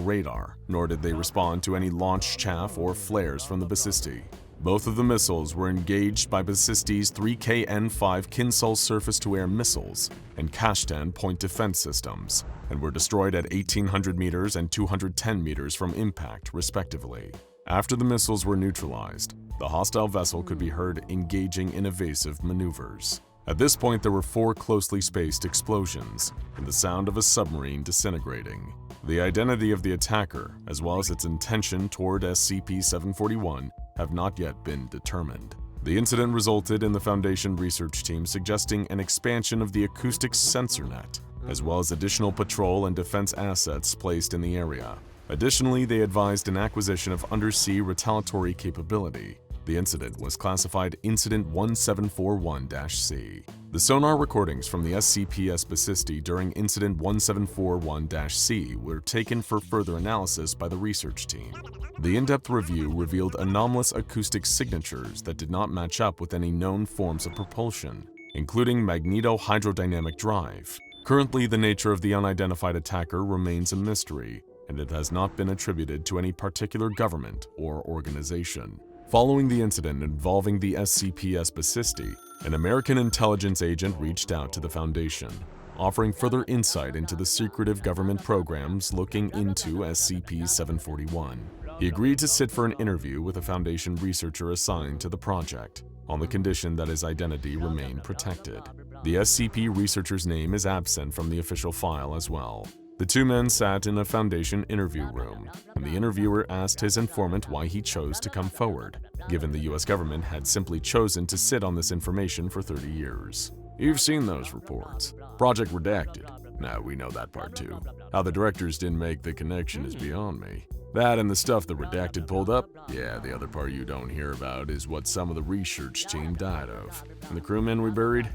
radar, nor did they respond to any launch chaff or flares from the Basisti. Both of the missiles were engaged by Basisti's 3KN-5 Kinsol surface-to-air missiles and Kashtan point defense systems, and were destroyed at 1,800 meters and 210 meters from impact, respectively. After the missiles were neutralized, the hostile vessel could be heard engaging in evasive maneuvers. At this point, there were 4 closely spaced explosions and the sound of a submarine disintegrating. The identity of the attacker, as well as its intention toward SCP-741, have not yet been determined. The incident resulted in the Foundation research team suggesting an expansion of the acoustic sensor net, as well as additional patrol and defense assets placed in the area. Additionally, they advised an acquisition of undersea retaliatory capability. The incident was classified Incident 1741-C. The sonar recordings from the SCP-S Basisti during Incident 1741-C were taken for further analysis by the research team. The in-depth review revealed anomalous acoustic signatures that did not match up with any known forms of propulsion, including magneto-hydrodynamic drive. Currently, the nature of the unidentified attacker remains a mystery, and it has not been attributed to any particular government or organization. Following the incident involving the SCP-S Basisti, an American intelligence agent reached out to the Foundation, offering further insight into the secretive government programs looking into SCP-741. He agreed to sit for an interview with a Foundation researcher assigned to the project, on the condition that his identity remain protected. The SCP researcher's name is absent from the official file as well. The two men sat in a Foundation interview room, and the interviewer asked his informant why he chose to come forward, given the US government had simply chosen to sit on this information for 30 years. You've seen those reports. Project Redacted. Now, we know that part too. How the directors didn't make the connection is beyond me. That and the stuff the Redacted pulled up? Yeah, the other part you don't hear about is what some of the research team died of. And the crewmen we buried?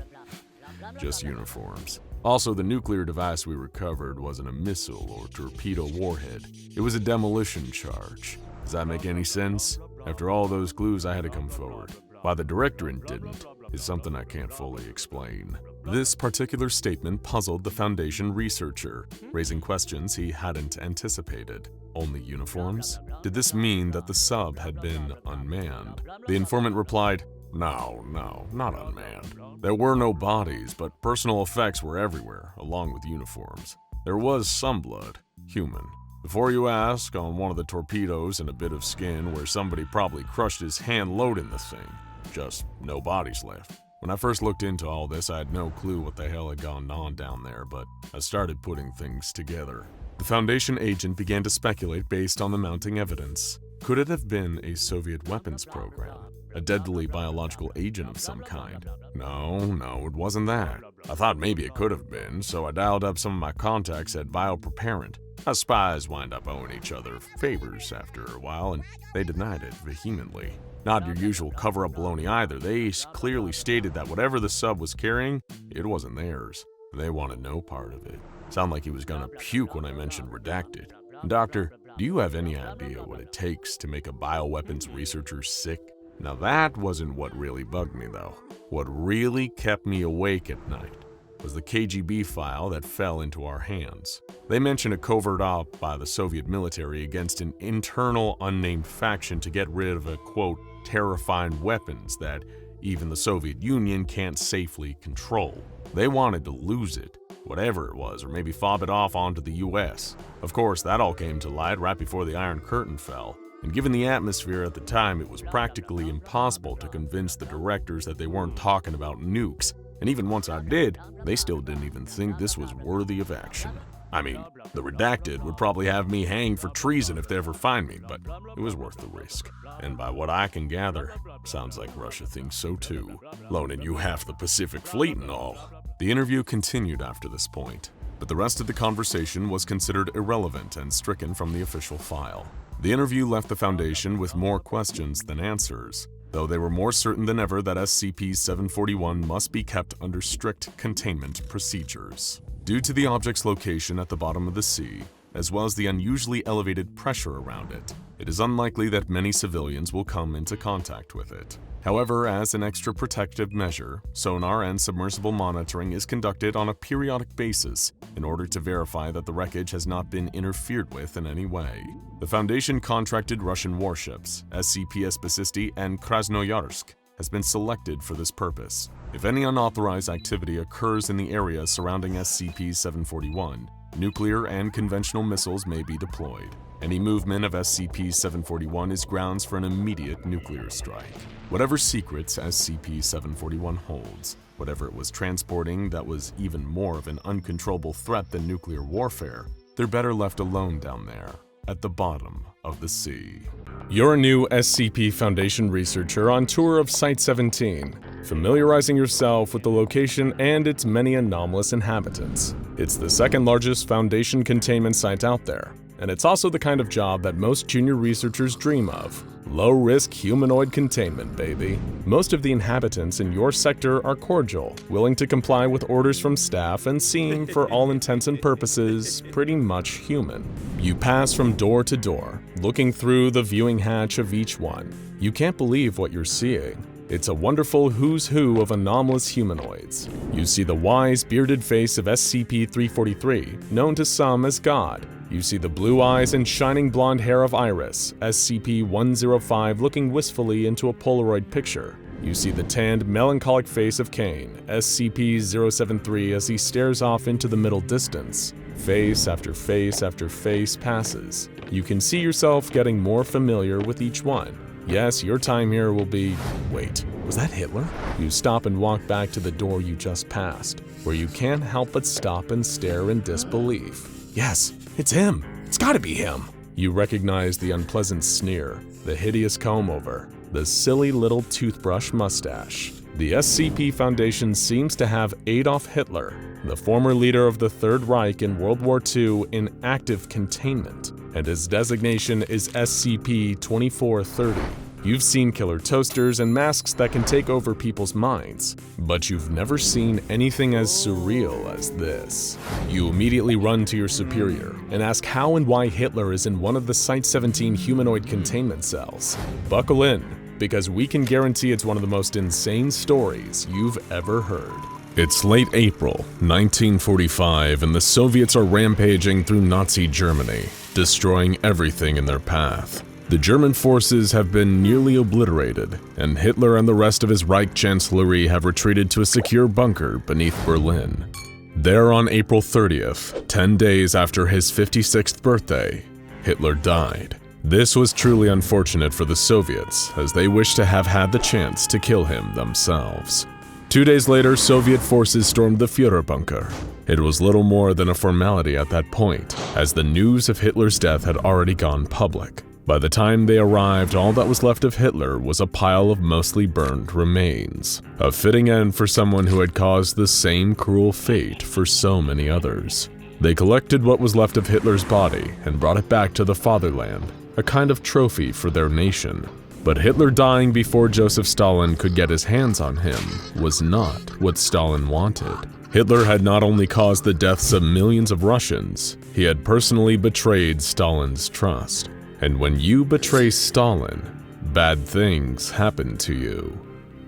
Just uniforms. Also, the nuclear device we recovered wasn't a missile or torpedo warhead. It was a demolition charge. Does that make any sense? After all those clues, I had to come forward. Why the directorate didn't is something I can't fully explain. This particular statement puzzled the Foundation researcher, raising questions he hadn't anticipated. Only uniforms? Did this mean that the sub had been unmanned? The informant replied, No, not unmanned. There were no bodies, but personal effects were everywhere, along with uniforms. There was some blood, human. Before you ask, on one of the torpedoes and a bit of skin where somebody probably crushed his hand loading the thing. Just no bodies left. When I first looked into all this, I had no clue what the hell had gone on down there, but I started putting things together. The Foundation agent began to speculate based on the mounting evidence. Could it have been a Soviet weapons program? A deadly biological agent of some kind? No, it wasn't that. I thought maybe it could have been, so I dialed up some of my contacts at Biopreparant. Us spies wind up owing each other favors after a while, and they denied it vehemently. Not your usual cover-up baloney either. They clearly stated that whatever the sub was carrying, it wasn't theirs. They wanted no part of it. Sounded like he was gonna puke when I mentioned redacted. Doctor, do you have any idea what it takes to make a bioweapons researcher sick? Now that wasn't what really bugged me though. What really kept me awake at night was the KGB file that fell into our hands. They mentioned a covert op by the Soviet military against an internal unnamed faction to get rid of a, quote, terrifying weapons that even the Soviet Union can't safely control. They wanted to lose it, whatever it was, or maybe fob it off onto the US. Of course, that all came to light right before the Iron Curtain fell, and given the atmosphere at the time, it was practically impossible to convince the directors that they weren't talking about nukes. And even once I did, they still didn't even think this was worthy of action. I mean, the redacted would probably have me hanged for treason if they ever find me, but it was worth the risk. And by what I can gather, sounds like Russia thinks so too, loaning you half the Pacific Fleet and all. The interview continued after this point, but the rest of the conversation was considered irrelevant and stricken from the official file. The interview left the Foundation with more questions than answers, though they were more certain than ever that SCP-741 must be kept under strict containment procedures. Due to the object's location at the bottom of the sea, as well as the unusually elevated pressure around it, it is unlikely that many civilians will come into contact with it. However, as an extra protective measure, sonar and submersible monitoring is conducted on a periodic basis in order to verify that the wreckage has not been interfered with in any way. The Foundation contracted Russian warships, SCP-Spasisty and Krasnoyarsk, has been selected for this purpose. If any unauthorized activity occurs in the area surrounding SCP-741, nuclear and conventional missiles may be deployed. Any movement of SCP-741 is grounds for an immediate nuclear strike. Whatever secrets SCP-741 holds, whatever it was transporting that was even more of an uncontrollable threat than nuclear warfare, they're better left alone down there, at the bottom of the sea. You're a new SCP Foundation researcher on tour of Site-17, familiarizing yourself with the location and its many anomalous inhabitants. It's the second largest Foundation containment site out there, and it's also the kind of job that most junior researchers dream of. Low-risk humanoid containment, baby. Most of the inhabitants in your sector are cordial, willing to comply with orders from staff, and seem, for all intents and purposes, pretty much human. You pass from door to door, looking through the viewing hatch of each one. You can't believe what you're seeing. It's a wonderful who's who of anomalous humanoids. You see the wise, bearded face of SCP-343, known to some as God. You see the blue eyes and shining blonde hair of Iris, SCP-105 looking wistfully into a Polaroid picture. You see the tanned, melancholic face of Kane, SCP-073, as he stares off into the middle distance. Face after face after face passes. You can see yourself getting more familiar with each one. Yes, your time here will be… Wait, was that Hitler? You stop and walk back to the door you just passed, where you can't help but stop and stare in disbelief. Yes, it's him. It's gotta be him. You recognize the unpleasant sneer, the hideous comb-over, the silly little toothbrush mustache. The SCP Foundation seems to have Adolf Hitler, the former leader of the Third Reich in World War II, in active containment, and his designation is SCP-2430. You've seen killer toasters and masks that can take over people's minds, but you've never seen anything as surreal as this. You immediately run to your superior and ask how and why Hitler is in one of the Site-17 humanoid containment cells. Buckle in, because we can guarantee it's one of the most insane stories you've ever heard. It's late April, 1945, and the Soviets are rampaging through Nazi Germany, destroying everything in their path. The German forces have been nearly obliterated, and Hitler and the rest of his Reich Chancellery have retreated to a secure bunker beneath Berlin. There on April 30th, 10 days after his 56th birthday, Hitler died. This was truly unfortunate for the Soviets, as they wished to have had the chance to kill him themselves. 2 days later, Soviet forces stormed the Führer bunker. It was little more than a formality at that point, as the news of Hitler's death had already gone public. By the time they arrived, all that was left of Hitler was a pile of mostly burned remains. A fitting end for someone who had caused the same cruel fate for so many others. They collected what was left of Hitler's body and brought it back to the fatherland, a kind of trophy for their nation. But Hitler dying before Joseph Stalin could get his hands on him was not what Stalin wanted. Hitler had not only caused the deaths of millions of Russians, he had personally betrayed Stalin's trust. And when you betray Stalin, bad things happen to you.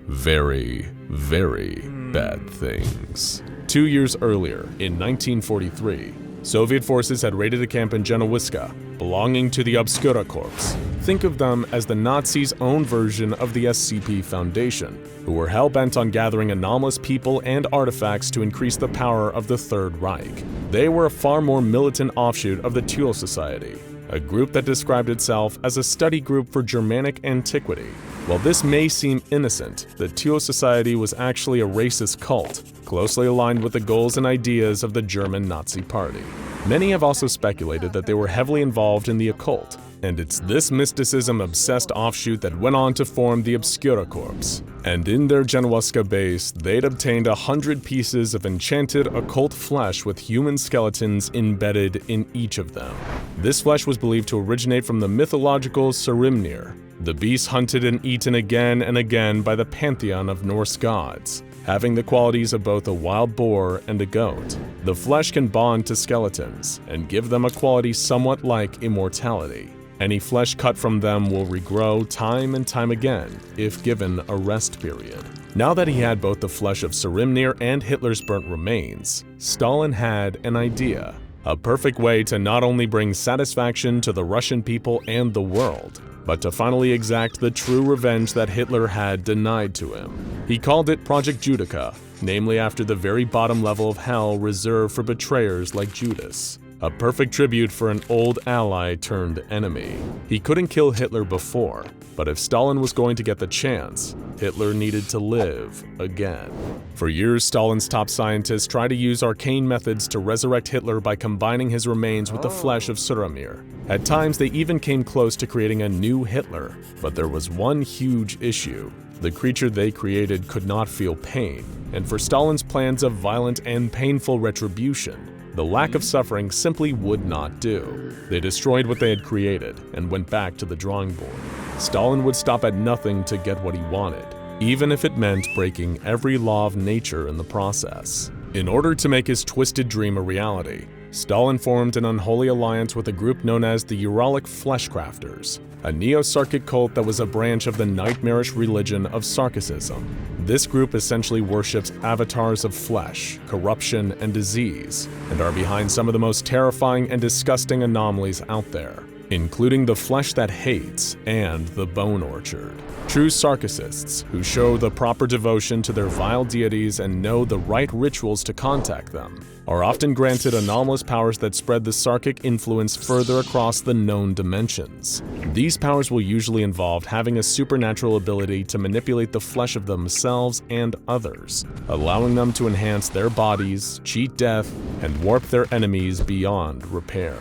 Very, very bad things. 2 years earlier, in 1943, Soviet forces had raided a camp in Genowiska, belonging to the Obscura Corps. Think of them as the Nazis' own version of the SCP Foundation, who were hell-bent on gathering anomalous people and artifacts to increase the power of the Third Reich. They were a far more militant offshoot of the Thule Society, a group that described itself as a study group for Germanic antiquity. While this may seem innocent, the Thule Society was actually a racist cult, closely aligned with the goals and ideas of the German Nazi Party. Many have also speculated that they were heavily involved in the occult, and it's this mysticism-obsessed offshoot that went on to form the Obscura Corps. And in their Genowiska base, they'd obtained 100 pieces of enchanted occult flesh with human skeletons embedded in each of them. This flesh was believed to originate from the mythological Sarimnir, the beast hunted and eaten again and again by the pantheon of Norse gods, having the qualities of both a wild boar and a goat. The flesh can bond to skeletons and give them a quality somewhat like immortality. Any flesh cut from them will regrow time and time again if given a rest period. Now that he had both the flesh of Sarimnir and Hitler's burnt remains, Stalin had an idea. A perfect way to not only bring satisfaction to the Russian people and the world, but to finally exact the true revenge that Hitler had denied to him. He called it Project Judica, namely after the very bottom level of hell reserved for betrayers like Judas. A perfect tribute for an old ally turned enemy. He couldn't kill Hitler before, but if Stalin was going to get the chance, Hitler needed to live again. For years, Stalin's top scientists tried to use arcane methods to resurrect Hitler by combining his remains with the flesh of Sarimnir. At times, they even came close to creating a new Hitler, but there was one huge issue. The creature they created could not feel pain, and for Stalin's plans of violent and painful retribution, the lack of suffering simply would not do. They destroyed what they had created and went back to the drawing board. Stalin would stop at nothing to get what he wanted, even if it meant breaking every law of nature in the process. In order to make his twisted dream a reality, Stalin formed an unholy alliance with a group known as the Uralic Fleshcrafters, a neo-Sarkic cult that was a branch of the nightmarish religion of Sarkicism. This group essentially worships avatars of flesh, corruption, and disease, and are behind some of the most terrifying and disgusting anomalies out there, including the flesh that hates and the bone orchard. True Sarkicists, who show the proper devotion to their vile deities and know the right rituals to contact them, are often granted anomalous powers that spread the Sarkic influence further across the known dimensions. These powers will usually involve having a supernatural ability to manipulate the flesh of themselves and others, allowing them to enhance their bodies, cheat death, and warp their enemies beyond repair.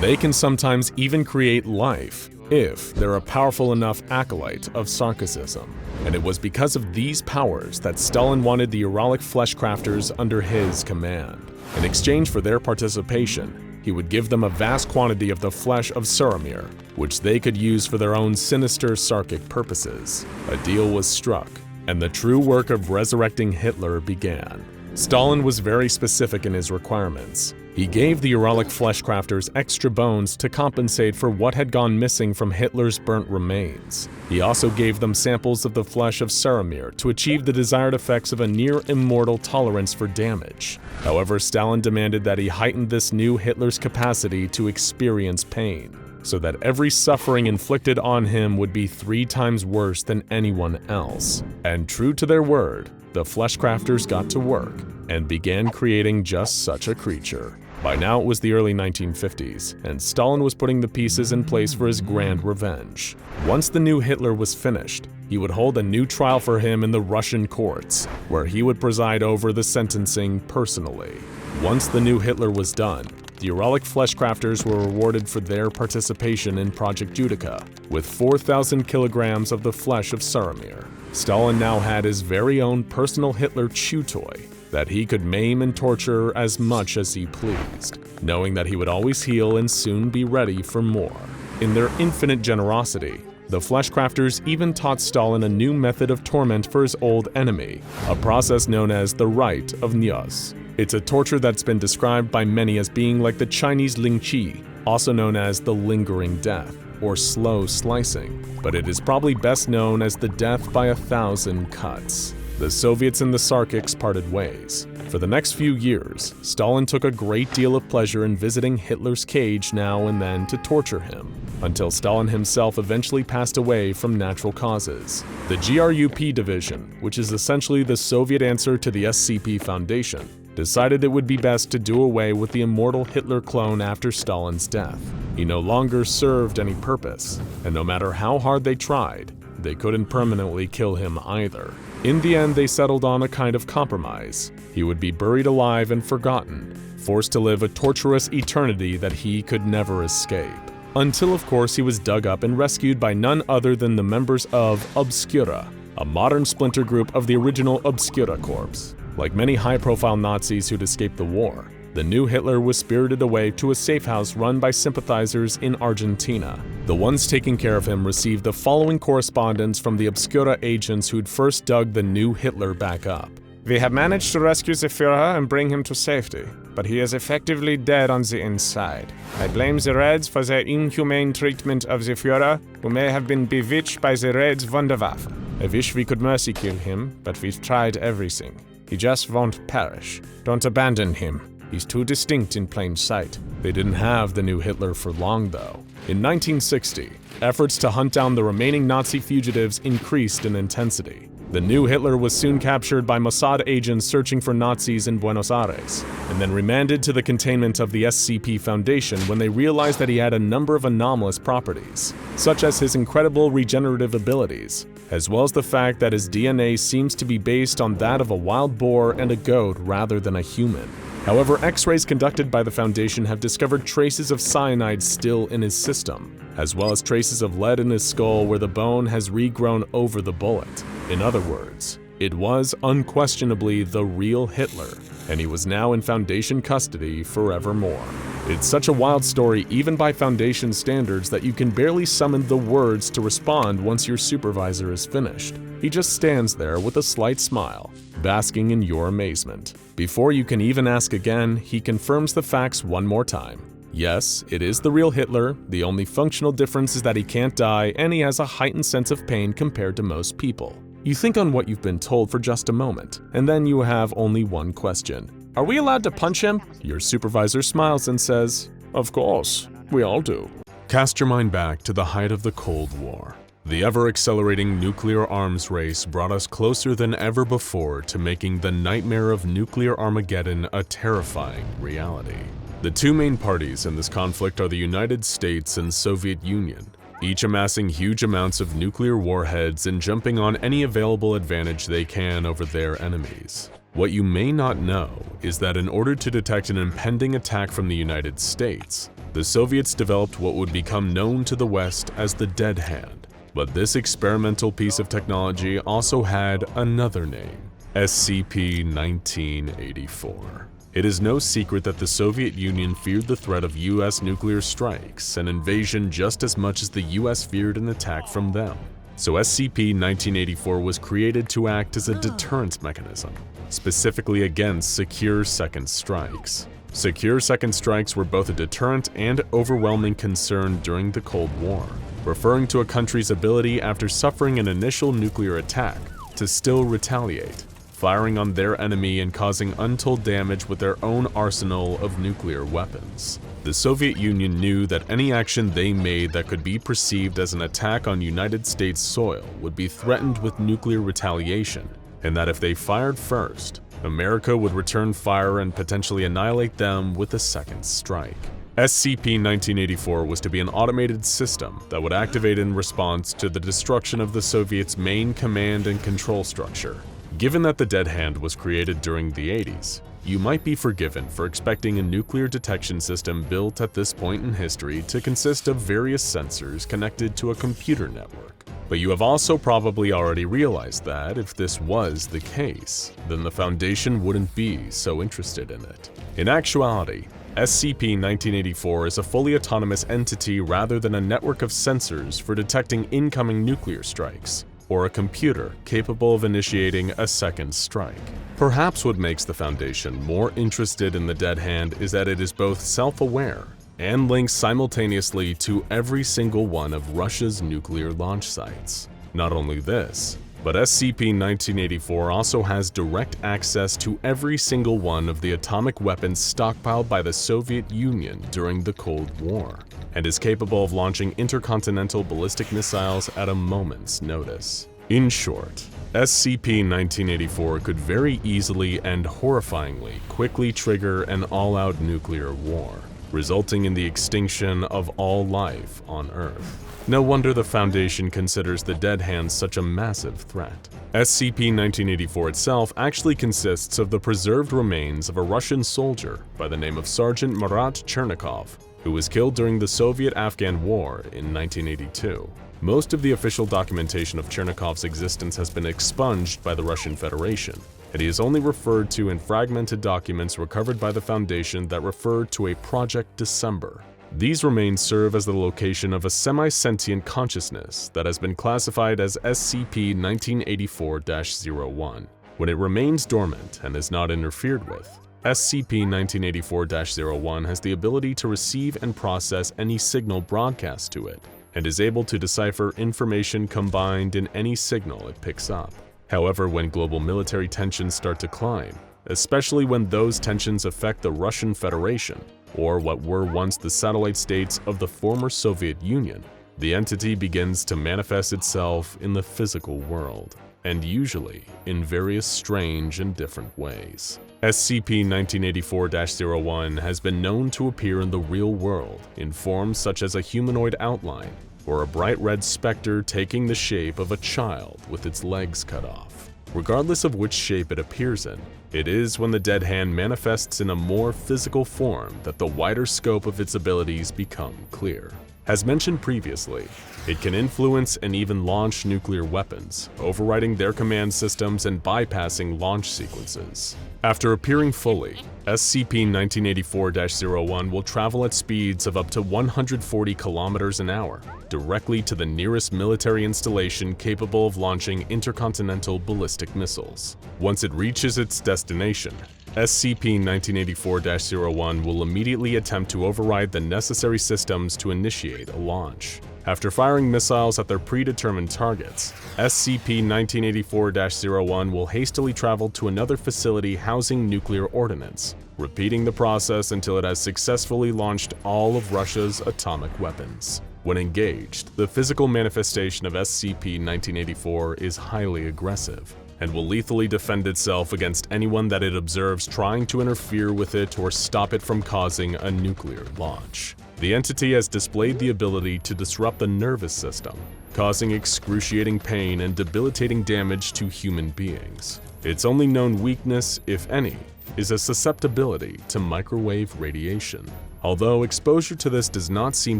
They can sometimes even create life, if they're a powerful enough acolyte of Sarkicism. And it was because of these powers that Stalin wanted the Uralic Fleshcrafters under his command. In exchange for their participation, he would give them a vast quantity of the flesh of Sarimnir, which they could use for their own sinister Sarkic purposes. A deal was struck, and the true work of resurrecting Hitler began. Stalin was very specific in his requirements. He gave the Uralic Fleshcrafters extra bones to compensate for what had gone missing from Hitler's burnt remains. He also gave them samples of the flesh of Sarimnir to achieve the desired effects of a near-immortal tolerance for damage. However, Stalin demanded that he heighten this new Hitler's capacity to experience pain, so that every suffering inflicted on him would be 3 times worse than anyone else. And true to their word, the Fleshcrafters got to work and began creating just such a creature. By now it was the early 1950s, and Stalin was putting the pieces in place for his grand revenge. Once the new Hitler was finished, he would hold a new trial for him in the Russian courts, where he would preside over the sentencing personally. Once the new Hitler was done, the Uralic Fleshcrafters were rewarded for their participation in Project Judica, with 4,000 kilograms of the flesh of Sarimnir. Stalin now had his very own personal Hitler chew toy that he could maim and torture as much as he pleased, knowing that he would always heal and soon be ready for more. In their infinite generosity, the Fleshcrafters even taught Stalin a new method of torment for his old enemy, a process known as the Rite of Nyos. It's a torture that's been described by many as being like the Chinese Ling Chi, also known as the lingering death, or slow slicing, but it is probably best known as the death by 1,000 cuts. The Soviets and the Sarkics parted ways. For the next few years, Stalin took a great deal of pleasure in visiting Hitler's cage now and then to torture him, until Stalin himself eventually passed away from natural causes. The GRUP division, which is essentially the Soviet answer to the SCP Foundation, decided it would be best to do away with the immortal Hitler clone after Stalin's death. He no longer served any purpose, and no matter how hard they tried, they couldn't permanently kill him either. In the end, they settled on a kind of compromise. He would be buried alive and forgotten, forced to live a torturous eternity that he could never escape. Until, of course, he was dug up and rescued by none other than the members of Obscura, a modern splinter group of the original Obscura Corps. Like many high-profile Nazis who'd escaped the war, the new Hitler was spirited away to a safe house run by sympathizers in Argentina. The ones taking care of him received the following correspondence from the Obscura agents who'd first dug the new Hitler back up. We have managed to rescue the Führer and bring him to safety, but he is effectively dead on the inside. I blame the Reds for their inhumane treatment of the Führer, who may have been bewitched by the Reds' Wunderwaffe. I wish we could mercy kill him, but we've tried everything. He just won't perish. Don't abandon him. He's too distinct in plain sight. They didn't have the new Hitler for long, though. In 1960, efforts to hunt down the remaining Nazi fugitives increased in intensity. The new Hitler was soon captured by Mossad agents searching for Nazis in Buenos Aires, and then remanded to the containment of the SCP Foundation when they realized that he had a number of anomalous properties, such as his incredible regenerative abilities, as well as the fact that his DNA seems to be based on that of a wild boar and a goat rather than a human. However, X-rays conducted by the Foundation have discovered traces of cyanide still in his system, as well as traces of lead in his skull where the bone has regrown over the bullet. In other words, it was unquestionably the real Hitler, and he was now in Foundation custody forevermore. It's such a wild story even by Foundation standards that you can barely summon the words to respond once your supervisor is finished. He just stands there with a slight smile, basking in your amazement. Before you can even ask again, he confirms the facts one more time. Yes, it is the real Hitler. The only functional difference is that he can't die and he has a heightened sense of pain compared to most people. You think on what you've been told for just a moment, and then you have only one question. Are we allowed to punch him? Your supervisor smiles and says, "Of course, we all do." Cast your mind back to the height of the Cold War. The ever-accelerating nuclear arms race brought us closer than ever before to making the nightmare of nuclear Armageddon a terrifying reality. The two main parties in this conflict are the United States and Soviet Union, each amassing huge amounts of nuclear warheads and jumping on any available advantage they can over their enemies. What you may not know is that in order to detect an impending attack from the United States, the Soviets developed what would become known to the West as the Dead Hand. But this experimental piece of technology also had another name, SCP-1984. It is no secret that the Soviet Union feared the threat of US nuclear strikes and invasion just as much as the US feared an attack from them. So SCP-1984 was created to act as a deterrent mechanism, specifically against secure second strikes. Secure second strikes were both a deterrent and overwhelming concern during the Cold War, referring to a country's ability after suffering an initial nuclear attack to still retaliate, firing on their enemy and causing untold damage with their own arsenal of nuclear weapons. The Soviet Union knew that any action they made that could be perceived as an attack on United States soil would be threatened with nuclear retaliation, and that if they fired first, America would return fire and potentially annihilate them with a second strike. SCP-1984 was to be an automated system that would activate in response to the destruction of the Soviets' main command and control structure. Given that the Dead Hand was created during the 80s, you might be forgiven for expecting a nuclear detection system built at this point in history to consist of various sensors connected to a computer network. But you have also probably already realized that if this was the case, then the Foundation wouldn't be so interested in it. In actuality, SCP-1984 is a fully autonomous entity rather than a network of sensors for detecting incoming nuclear strikes, or a computer capable of initiating a second strike. Perhaps what makes the Foundation more interested in the Dead Hand is that it is both self-aware and links simultaneously to every single one of Russia's nuclear launch sites. Not only this, but SCP-1984 also has direct access to every single one of the atomic weapons stockpiled by the Soviet Union during the Cold War, and is capable of launching intercontinental ballistic missiles at a moment's notice. In short, SCP-1984 could very easily and horrifyingly quickly trigger an all-out nuclear war, resulting in the extinction of all life on Earth. No wonder the Foundation considers the Dead Hand such a massive threat. SCP-1984 itself actually consists of the preserved remains of a Russian soldier by the name of Sergeant Marat Chernikov, who was killed during the Soviet-Afghan War in 1982. Most of the official documentation of Chernikov's existence has been expunged by the Russian Federation, and he is only referred to in fragmented documents recovered by the Foundation that refer to a Project December. These remains serve as the location of a semi-sentient consciousness that has been classified as SCP-1984-01. When it remains dormant and is not interfered with, SCP-1984-01 has the ability to receive and process any signal broadcast to it, and is able to decipher information combined in any signal it picks up. However, when global military tensions start to climb, especially when those tensions affect the Russian Federation, or what were once the satellite states of the former Soviet Union, the entity begins to manifest itself in the physical world, and usually in various strange and different ways. SCP-1984-01 has been known to appear in the real world in forms such as a humanoid outline, or a bright red specter taking the shape of a child with its legs cut off. Regardless of which shape it appears in, it is when the dead hand manifests in a more physical form that the wider scope of its abilities become clear. As mentioned previously, it can influence and even launch nuclear weapons, overriding their command systems and bypassing launch sequences. After appearing fully, SCP-1984-01 will travel at speeds of up to 140 kilometers an hour, directly to the nearest military installation capable of launching intercontinental ballistic missiles. Once it reaches its destination, SCP-1984-01 will immediately attempt to override the necessary systems to initiate a launch. After firing missiles at their predetermined targets, SCP-1984-01 will hastily travel to another facility housing nuclear ordnance, repeating the process until it has successfully launched all of Russia's atomic weapons. When engaged, the physical manifestation of SCP-1984 is highly aggressive, and will lethally defend itself against anyone that it observes trying to interfere with it or stop it from causing a nuclear launch. The entity has displayed the ability to disrupt the nervous system, causing excruciating pain and debilitating damage to human beings. Its only known weakness, if any, is a susceptibility to microwave radiation. Although exposure to this does not seem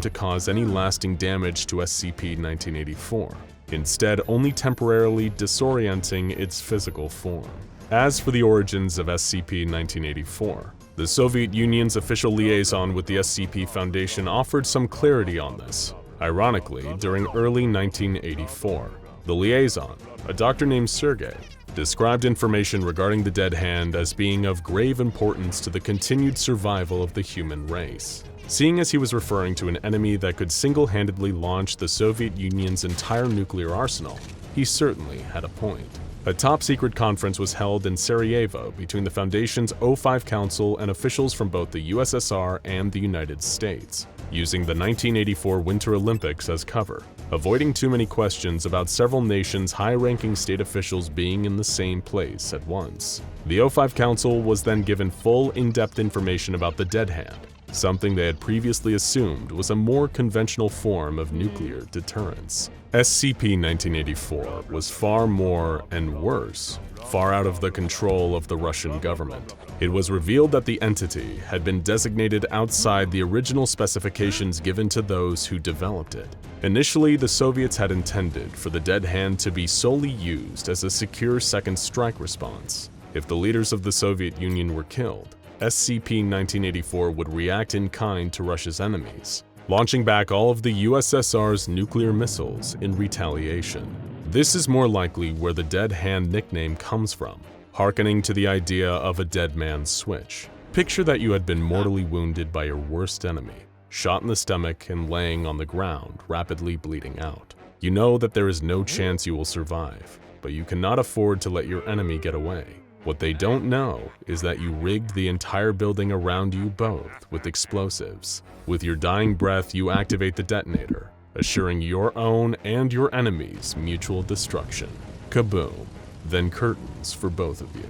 to cause any lasting damage to SCP-1984, instead only temporarily disorienting its physical form. As for the origins of SCP-1984, the Soviet Union's official liaison with the SCP Foundation offered some clarity on this. Ironically, during early 1984, the liaison, a doctor named Sergei, described information regarding the dead hand as being of grave importance to the continued survival of the human race. Seeing as he was referring to an enemy that could single-handedly launch the Soviet Union's entire nuclear arsenal, he certainly had a point. A top-secret conference was held in Sarajevo between the Foundation's O5 Council and officials from both the USSR and the United States, using the 1984 Winter Olympics as cover, avoiding too many questions about several nations' high-ranking state officials being in the same place at once. The O5 Council was then given full, in-depth information about the dead hand, something they had previously assumed was a more conventional form of nuclear deterrence. SCP-1984 was far more, and worse, far out of the control of the Russian government. It was revealed that the entity had been designated outside the original specifications given to those who developed it. Initially, the Soviets had intended for the dead hand to be solely used as a secure second strike response. If the leaders of the Soviet Union were killed, SCP-1984 would react in kind to Russia's enemies, launching back all of the USSR's nuclear missiles in retaliation. This is more likely where the Dead Hand nickname comes from, hearkening to the idea of a dead man's switch. Picture that you had been mortally wounded by your worst enemy, shot in the stomach and laying on the ground, rapidly bleeding out. You know that there is no chance you will survive, but you cannot afford to let your enemy get away. What they don't know is that you rigged the entire building around you both with explosives. With your dying breath, you activate the detonator, assuring your own and your enemy's mutual destruction. Kaboom. Then curtains for both of you.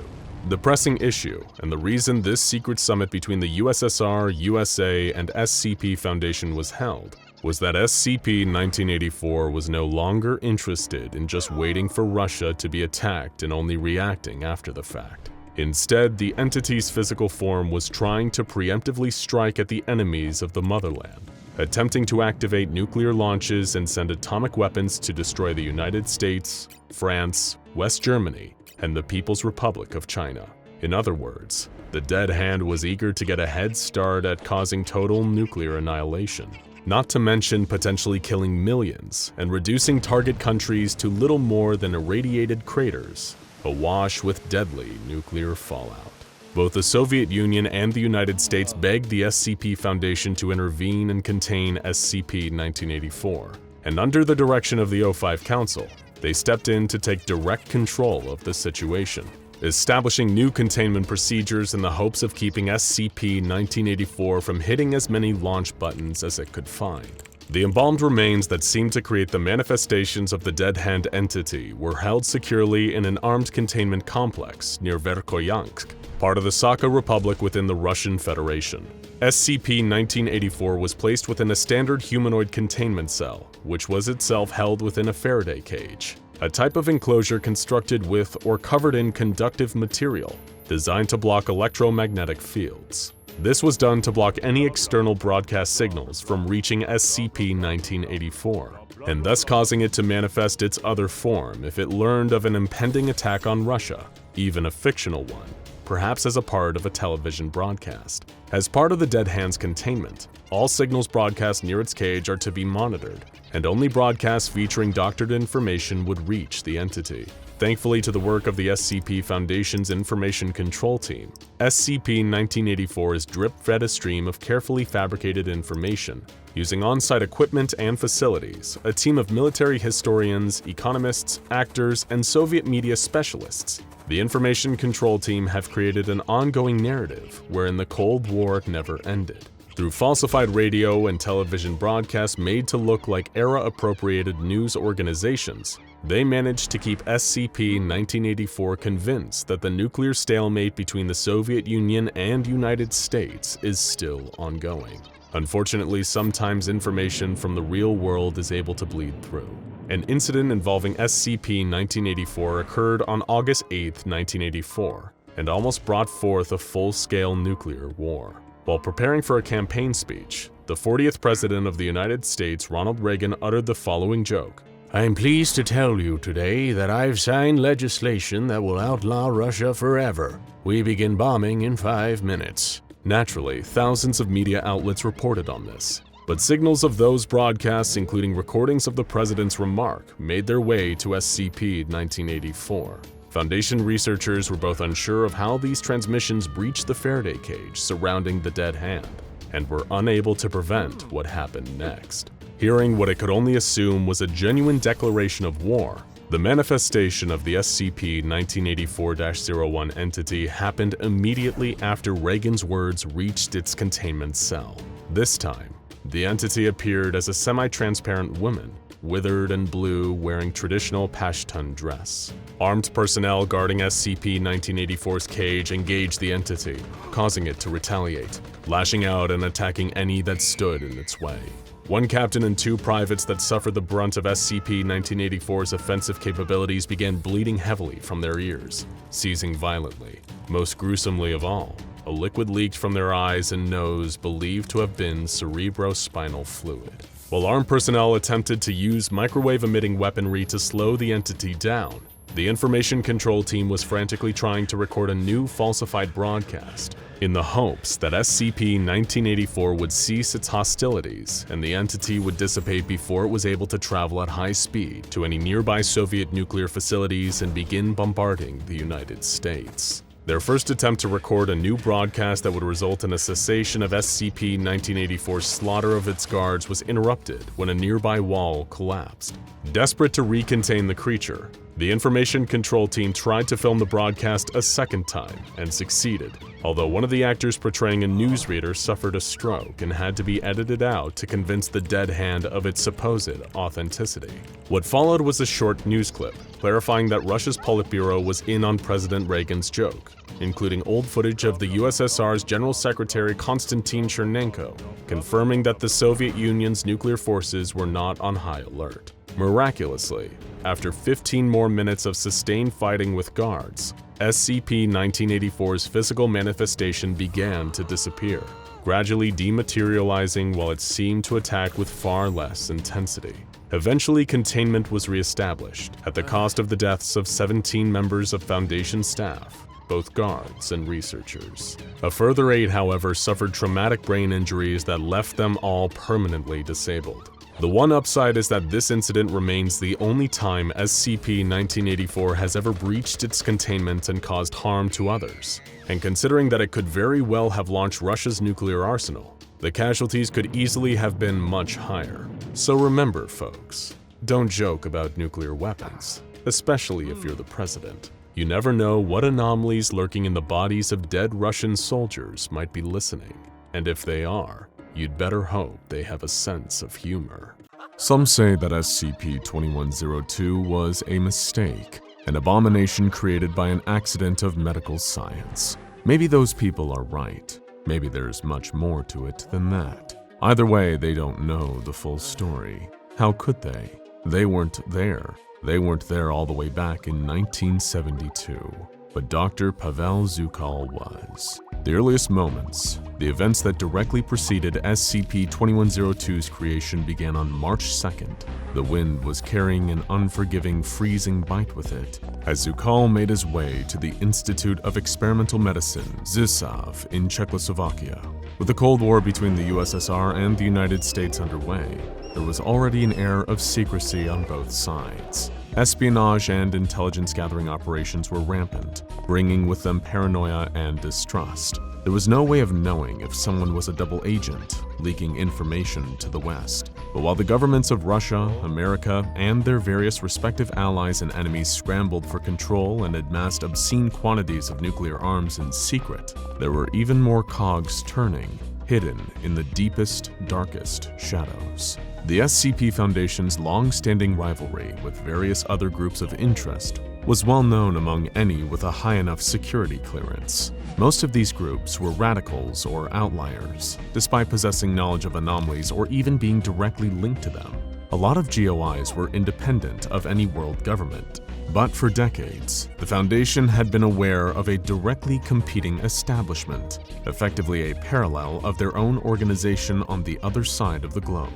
The pressing issue, and the reason this secret summit between the USSR, USA, and SCP Foundation was held, was that SCP-1984 was no longer interested in just waiting for Russia to be attacked and only reacting after the fact. Instead, the entity's physical form was trying to preemptively strike at the enemies of the motherland, attempting to activate nuclear launches and send atomic weapons to destroy the United States, France, West Germany, and the People's Republic of China. In other words, the Dead Hand was eager to get a head start at causing total nuclear annihilation, not to mention potentially killing millions and reducing target countries to little more than irradiated craters, awash with deadly nuclear fallout. Both the Soviet Union and the United States begged the SCP Foundation to intervene and contain SCP-1984, and under the direction of the O5 Council, they stepped in to take direct control of the situation, establishing new containment procedures in the hopes of keeping SCP-1984 from hitting as many launch buttons as it could find. The embalmed remains that seemed to create the manifestations of the Dead Hand entity were held securely in an armed containment complex near Verkhoyansk, part of the Sakha Republic within the Russian Federation. SCP-1984 was placed within a standard humanoid containment cell, which was itself held within a Faraday cage, a type of enclosure constructed with or covered in conductive material designed to block electromagnetic fields. This was done to block any external broadcast signals from reaching SCP-1984, and thus causing it to manifest its other form if it learned of an impending attack on Russia, even a fictional one, perhaps as a part of a television broadcast. As part of the Dead Hand's containment, all signals broadcast near its cage are to be monitored, and only broadcasts featuring doctored information would reach the entity. Thankfully to the work of the SCP Foundation's Information Control Team, SCP-1984 is drip-fed a stream of carefully fabricated information. Using on-site equipment and facilities, a team of military historians, economists, actors, and Soviet media specialists, the Information Control Team have created an ongoing narrative wherein the Cold War never ended. Through falsified radio and television broadcasts made to look like era-appropriated news organizations, they managed to keep SCP-1984 convinced that the nuclear stalemate between the Soviet Union and United States is still ongoing. Unfortunately, sometimes information from the real world is able to bleed through. An incident involving SCP-1984 occurred on August 8, 1984, and almost brought forth a full-scale nuclear war. While preparing for a campaign speech, the 40th President of the United States, Ronald Reagan, uttered the following joke. "I am pleased to tell you today that I've signed legislation that will outlaw Russia forever. We begin bombing in 5 minutes." Naturally, thousands of media outlets reported on this, but signals of those broadcasts, including recordings of the president's remark, made their way to SCP-1984. Foundation researchers were both unsure of how these transmissions breached the Faraday cage surrounding the Dead Hand, and were unable to prevent what happened next. Hearing what it could only assume was a genuine declaration of war, the manifestation of the SCP-1984-01 entity happened immediately after Reagan's words reached its containment cell. This time, the entity appeared as a semi-transparent woman, withered and blue, wearing traditional Pashtun dress. Armed personnel guarding SCP-1984's cage engaged the entity, causing it to retaliate, lashing out and attacking any that stood in its way. One captain and 2 privates that suffered the brunt of SCP-1984's offensive capabilities began bleeding heavily from their ears, seizing violently. Most gruesomely of all, a liquid leaked from their eyes and nose believed to have been cerebrospinal fluid. While armed personnel attempted to use microwave-emitting weaponry to slow the entity down, the Information Control Team was frantically trying to record a new falsified broadcast, in the hopes that SCP-1984 would cease its hostilities and the entity would dissipate before it was able to travel at high speed to any nearby Soviet nuclear facilities and begin bombarding the United States. Their first attempt to record a new broadcast that would result in a cessation of SCP-1984's slaughter of its guards was interrupted when a nearby wall collapsed. Desperate to recontain the creature, the Information Control Team tried to film the broadcast a second time and succeeded, although one of the actors portraying a newsreader suffered a stroke and had to be edited out to convince the Dead Hand of its supposed authenticity. What followed was a short news clip clarifying that Russia's Politburo was in on President Reagan's joke, including old footage of the USSR's General Secretary Konstantin Chernenko, confirming that the Soviet Union's nuclear forces were not on high alert. Miraculously, after 15 more minutes of sustained fighting with guards, SCP-1984's physical manifestation began to disappear, gradually dematerializing while it seemed to attack with far less intensity. Eventually, containment was reestablished, at the cost of the deaths of 17 members of Foundation staff, both guards and researchers. A further 8, however, suffered traumatic brain injuries that left them all permanently disabled. The one upside is that this incident remains the only time SCP-1984 has ever breached its containment and caused harm to others. And considering that it could very well have launched Russia's nuclear arsenal, the casualties could easily have been much higher. So remember, folks, don't joke about nuclear weapons, especially if you're the president. You never know what anomalies lurking in the bodies of dead Russian soldiers might be listening, and if they are, you'd better hope they have a sense of humor. Some say that SCP-2102 was a mistake, an abomination created by an accident of medical science. Maybe those people are right. Maybe there's much more to it than that. Either way, they don't know the full story. How could they? They weren't there. They weren't there all the way back in 1972. But Dr. Pavel Zukal was. The earliest moments, the events that directly preceded SCP-2102's creation began on March 2nd. The wind was carrying an unforgiving, freezing bite with it as Zukal made his way to the Institute of Experimental Medicine, ZISAV, in Czechoslovakia. With the Cold War between the USSR and the United States underway, there was already an air of secrecy on both sides. Espionage and intelligence-gathering operations were rampant, bringing with them paranoia and distrust. There was no way of knowing if someone was a double agent, leaking information to the West. But while the governments of Russia, America, and their various respective allies and enemies scrambled for control and amassed obscene quantities of nuclear arms in secret, there were even more cogs turning, hidden in the deepest, darkest shadows. The SCP Foundation's long-standing rivalry with various other groups of interest was well known among any with a high enough security clearance. Most of these groups were radicals or outliers, despite possessing knowledge of anomalies or even being directly linked to them. A lot of GOIs were independent of any world government. But for decades, the Foundation had been aware of a directly competing establishment, effectively a parallel of their own organization on the other side of the globe.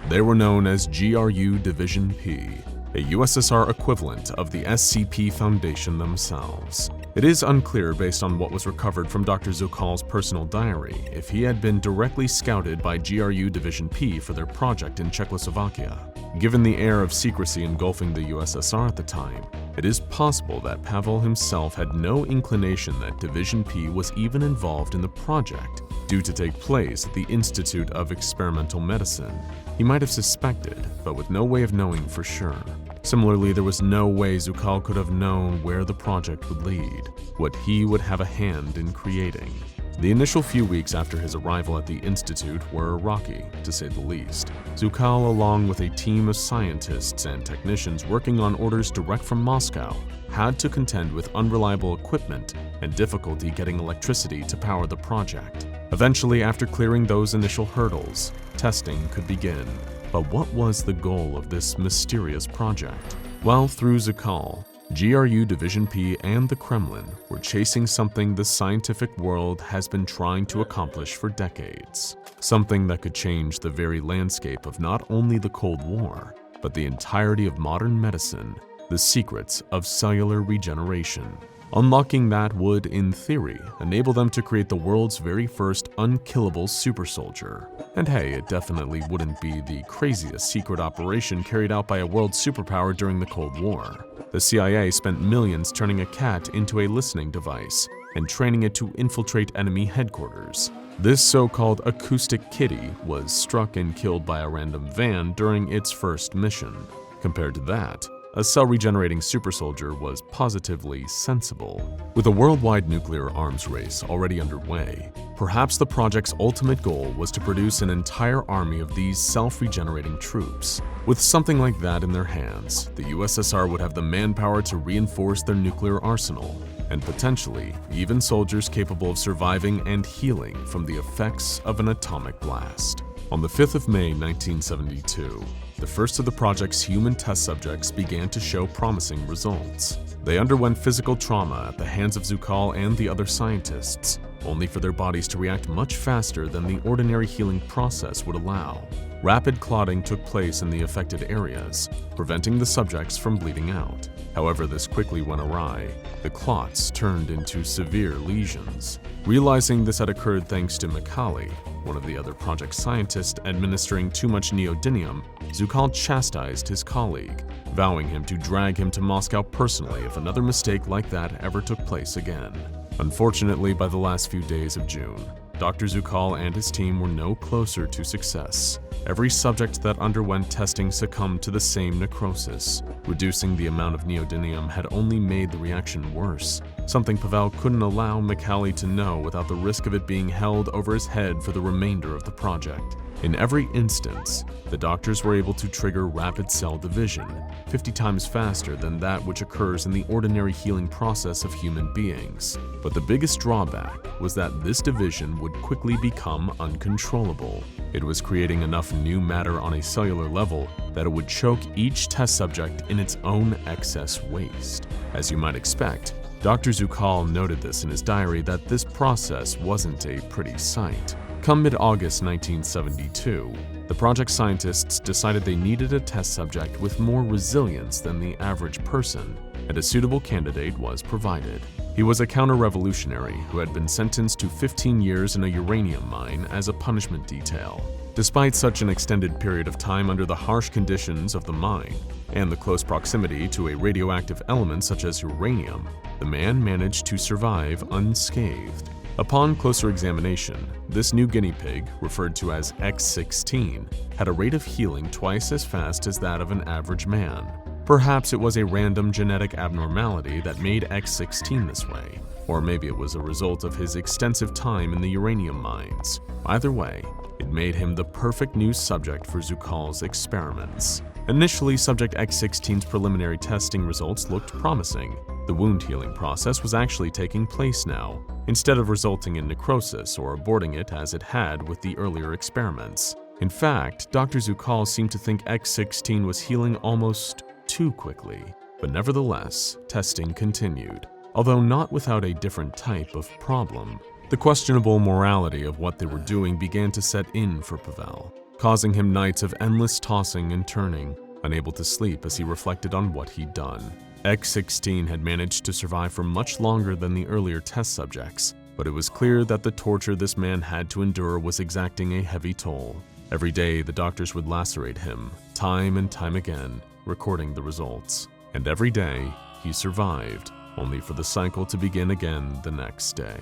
They were known as GRU Division P, a USSR equivalent of the SCP Foundation themselves. It is unclear based on what was recovered from Dr. Zukal's personal diary if he had been directly scouted by GRU Division P for their project in Czechoslovakia. Given the air of secrecy engulfing the USSR at the time, it is possible that Pavel himself had no inclination that Division P was even involved in the project, due to take place at the Institute of Experimental Medicine. He might have suspected, but with no way of knowing for sure. Similarly, there was no way Zukal could have known where the project would lead, what he would have a hand in creating. The initial few weeks after his arrival at the Institute were rocky, to say the least. Zukal, along with a team of scientists and technicians working on orders direct from Moscow, had to contend with unreliable equipment and difficulty getting electricity to power the project. Eventually, after clearing those initial hurdles, testing could begin. But what was the goal of this mysterious project? Well, through Zukal, GRU Division P and the Kremlin were chasing something the scientific world has been trying to accomplish for decades. Something that could change the very landscape of not only the Cold War, but the entirety of modern medicine, the secrets of cellular regeneration. Unlocking that would, in theory, enable them to create the world's very first unkillable super soldier. And hey, it definitely wouldn't be the craziest secret operation carried out by a world superpower during the Cold War. The CIA spent millions turning a cat into a listening device and training it to infiltrate enemy headquarters. This so-called acoustic kitty was struck and killed by a random van during its first mission. Compared to that, a cell-regenerating super soldier was positively sensible. With a worldwide nuclear arms race already underway, perhaps the project's ultimate goal was to produce an entire army of these self-regenerating troops. With something like that in their hands, the USSR would have the manpower to reinforce their nuclear arsenal, and potentially even soldiers capable of surviving and healing from the effects of an atomic blast. On the 5th of May 1972, the first of the project's human test subjects began to show promising results. They underwent physical trauma at the hands of Zukal and the other scientists, only for their bodies to react much faster than the ordinary healing process would allow. Rapid clotting took place in the affected areas, preventing the subjects from bleeding out. However, this quickly went awry. The clots turned into severe lesions. Realizing this had occurred thanks to Mikhaili, one of the other project scientists administering too much neodymium, Zukal chastised his colleague, vowing him to drag him to Moscow personally if another mistake like that ever took place again. Unfortunately, by the last few days of June, Dr. Zukal and his team were no closer to success. Every subject that underwent testing succumbed to the same necrosis. Reducing the amount of neodymium had only made the reaction worse, something Pavel couldn't allow Mikhaili to know without the risk of it being held over his head for the remainder of the project. In every instance, the doctors were able to trigger rapid cell division, 50 times faster than that which occurs in the ordinary healing process of human beings. But the biggest drawback was that this division would quickly become uncontrollable. It was creating enough new matter on a cellular level that it would choke each test subject in its own excess waste. As you might expect, Dr. Zukal noted this in his diary that this process wasn't a pretty sight. Come mid-August 1972, the project scientists decided they needed a test subject with more resilience than the average person, and a suitable candidate was provided. He was a counter-revolutionary who had been sentenced to 15 years in a uranium mine as a punishment detail. Despite such an extended period of time under the harsh conditions of the mine and the close proximity to a radioactive element such as uranium, the man managed to survive unscathed. Upon closer examination, this new guinea pig, referred to as X16, had a rate of healing twice as fast as that of an average man. Perhaps it was a random genetic abnormality that made X16 this way, or maybe it was a result of his extensive time in the uranium mines. Either way, it made him the perfect new subject for Zukal's experiments. Initially, subject X16's preliminary testing results looked promising. The wound healing process was actually taking place now, instead of resulting in necrosis or aborting it as it had with the earlier experiments. In fact, Dr. Zukal seemed to think X16 was healing almost too quickly. But nevertheless, testing continued, although not without a different type of problem. The questionable morality of what they were doing began to set in for Pavel, causing him nights of endless tossing and turning, unable to sleep as he reflected on what he'd done. X16 had managed to survive for much longer than the earlier test subjects, but it was clear that the torture this man had to endure was exacting a heavy toll. Every day, the doctors would lacerate him, time and time again, recording the results. And every day, he survived, only for the cycle to begin again the next day.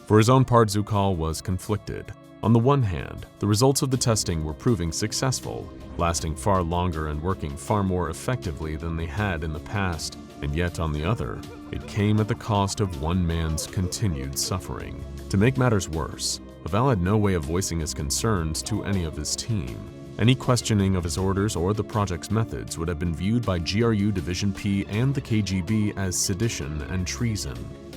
For his own part, Zukal was conflicted. On the one hand, the results of the testing were proving successful, lasting far longer and working far more effectively than they had in the past, and yet on the other, it came at the cost of one man's continued suffering. To make matters worse, Pavel had no way of voicing his concerns to any of his team. Any questioning of his orders or the project's methods would have been viewed by GRU Division P and the KGB as sedition and treason,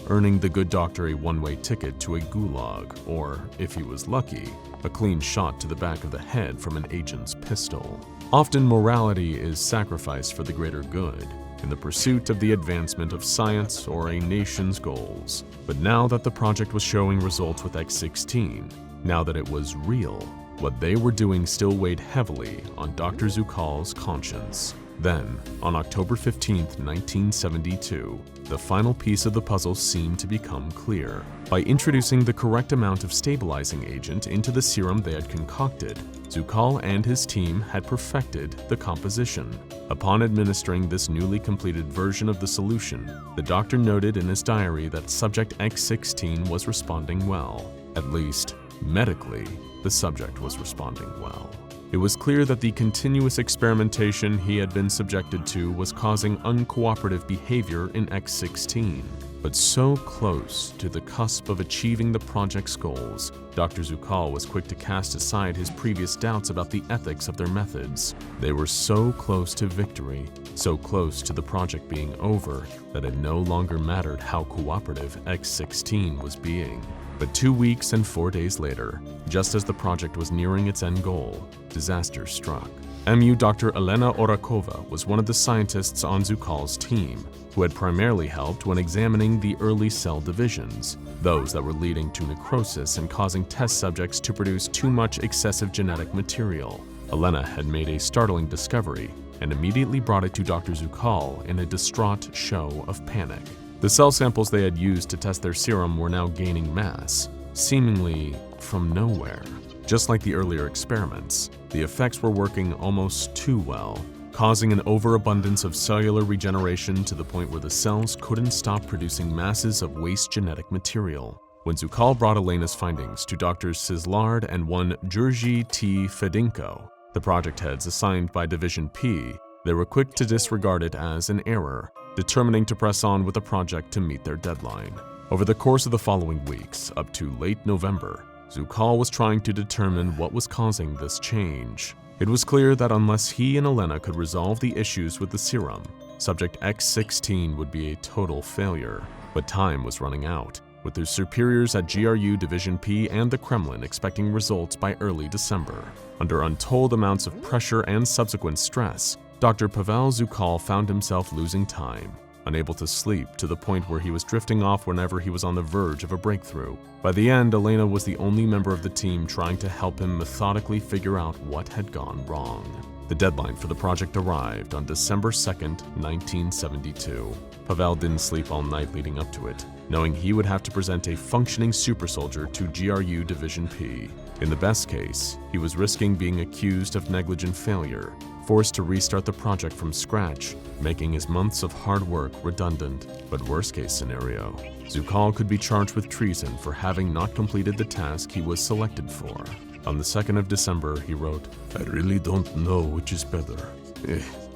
earning the good doctor a one-way ticket to a gulag, or, if he was lucky, a clean shot to the back of the head from an agent's pistol. Often morality is sacrificed for the greater good, in the pursuit of the advancement of science or a nation's goals. But now that the project was showing results with X16, now that it was real, what they were doing still weighed heavily on Dr. Zukal's conscience. Then, on October 15, 1972, the final piece of the puzzle seemed to become clear. By introducing the correct amount of stabilizing agent into the serum they had concocted, Zukal and his team had perfected the composition. Upon administering this newly completed version of the solution, the doctor noted in his diary that subject X16 was responding well. At least, medically, the subject was responding well. It was clear that the continuous experimentation he had been subjected to was causing uncooperative behavior in X16. But so close to the cusp of achieving the project's goals, Dr. Zukal was quick to cast aside his previous doubts about the ethics of their methods. They were so close to victory, so close to the project being over, that it no longer mattered how cooperative X16 was being. But 2 weeks and 4 days later, just as the project was nearing its end goal, disaster struck. MU Dr. Elena Orakova was one of the scientists on Zukal's team, who had primarily helped when examining the early cell divisions, those that were leading to necrosis and causing test subjects to produce too much excessive genetic material. Elena had made a startling discovery and immediately brought it to Dr. Zukal in a distraught show of panic. The cell samples they had used to test their serum were now gaining mass, seemingly from nowhere. Just like the earlier experiments, the effects were working almost too well, causing an overabundance of cellular regeneration to the point where the cells couldn't stop producing masses of waste genetic material. When Zukal brought Elena's findings to Drs. Sislard and one Georgy T. Fedinko, the project heads assigned by Division P, they were quick to disregard it as an error, determining to press on with the project to meet their deadline. Over the course of the following weeks, up to late November, Zukal was trying to determine what was causing this change. It was clear that unless he and Elena could resolve the issues with the serum, Subject X-16 would be a total failure. But time was running out, with their superiors at GRU Division P and the Kremlin expecting results by early December. Under untold amounts of pressure and subsequent stress, Dr. Pavel Zukal found himself losing time, unable to sleep to the point where he was drifting off whenever he was on the verge of a breakthrough. By the end, Elena was the only member of the team trying to help him methodically figure out what had gone wrong. The deadline for the project arrived on December 2nd, 1972. Pavel didn't sleep all night leading up to it, knowing he would have to present a functioning super soldier to GRU Division P. In the best case, he was risking being accused of negligent failure, forced to restart the project from scratch, making his months of hard work redundant. But worst case scenario, Zukal could be charged with treason for having not completed the task he was selected for. On the 2nd of December, he wrote, "I really don't know which is better.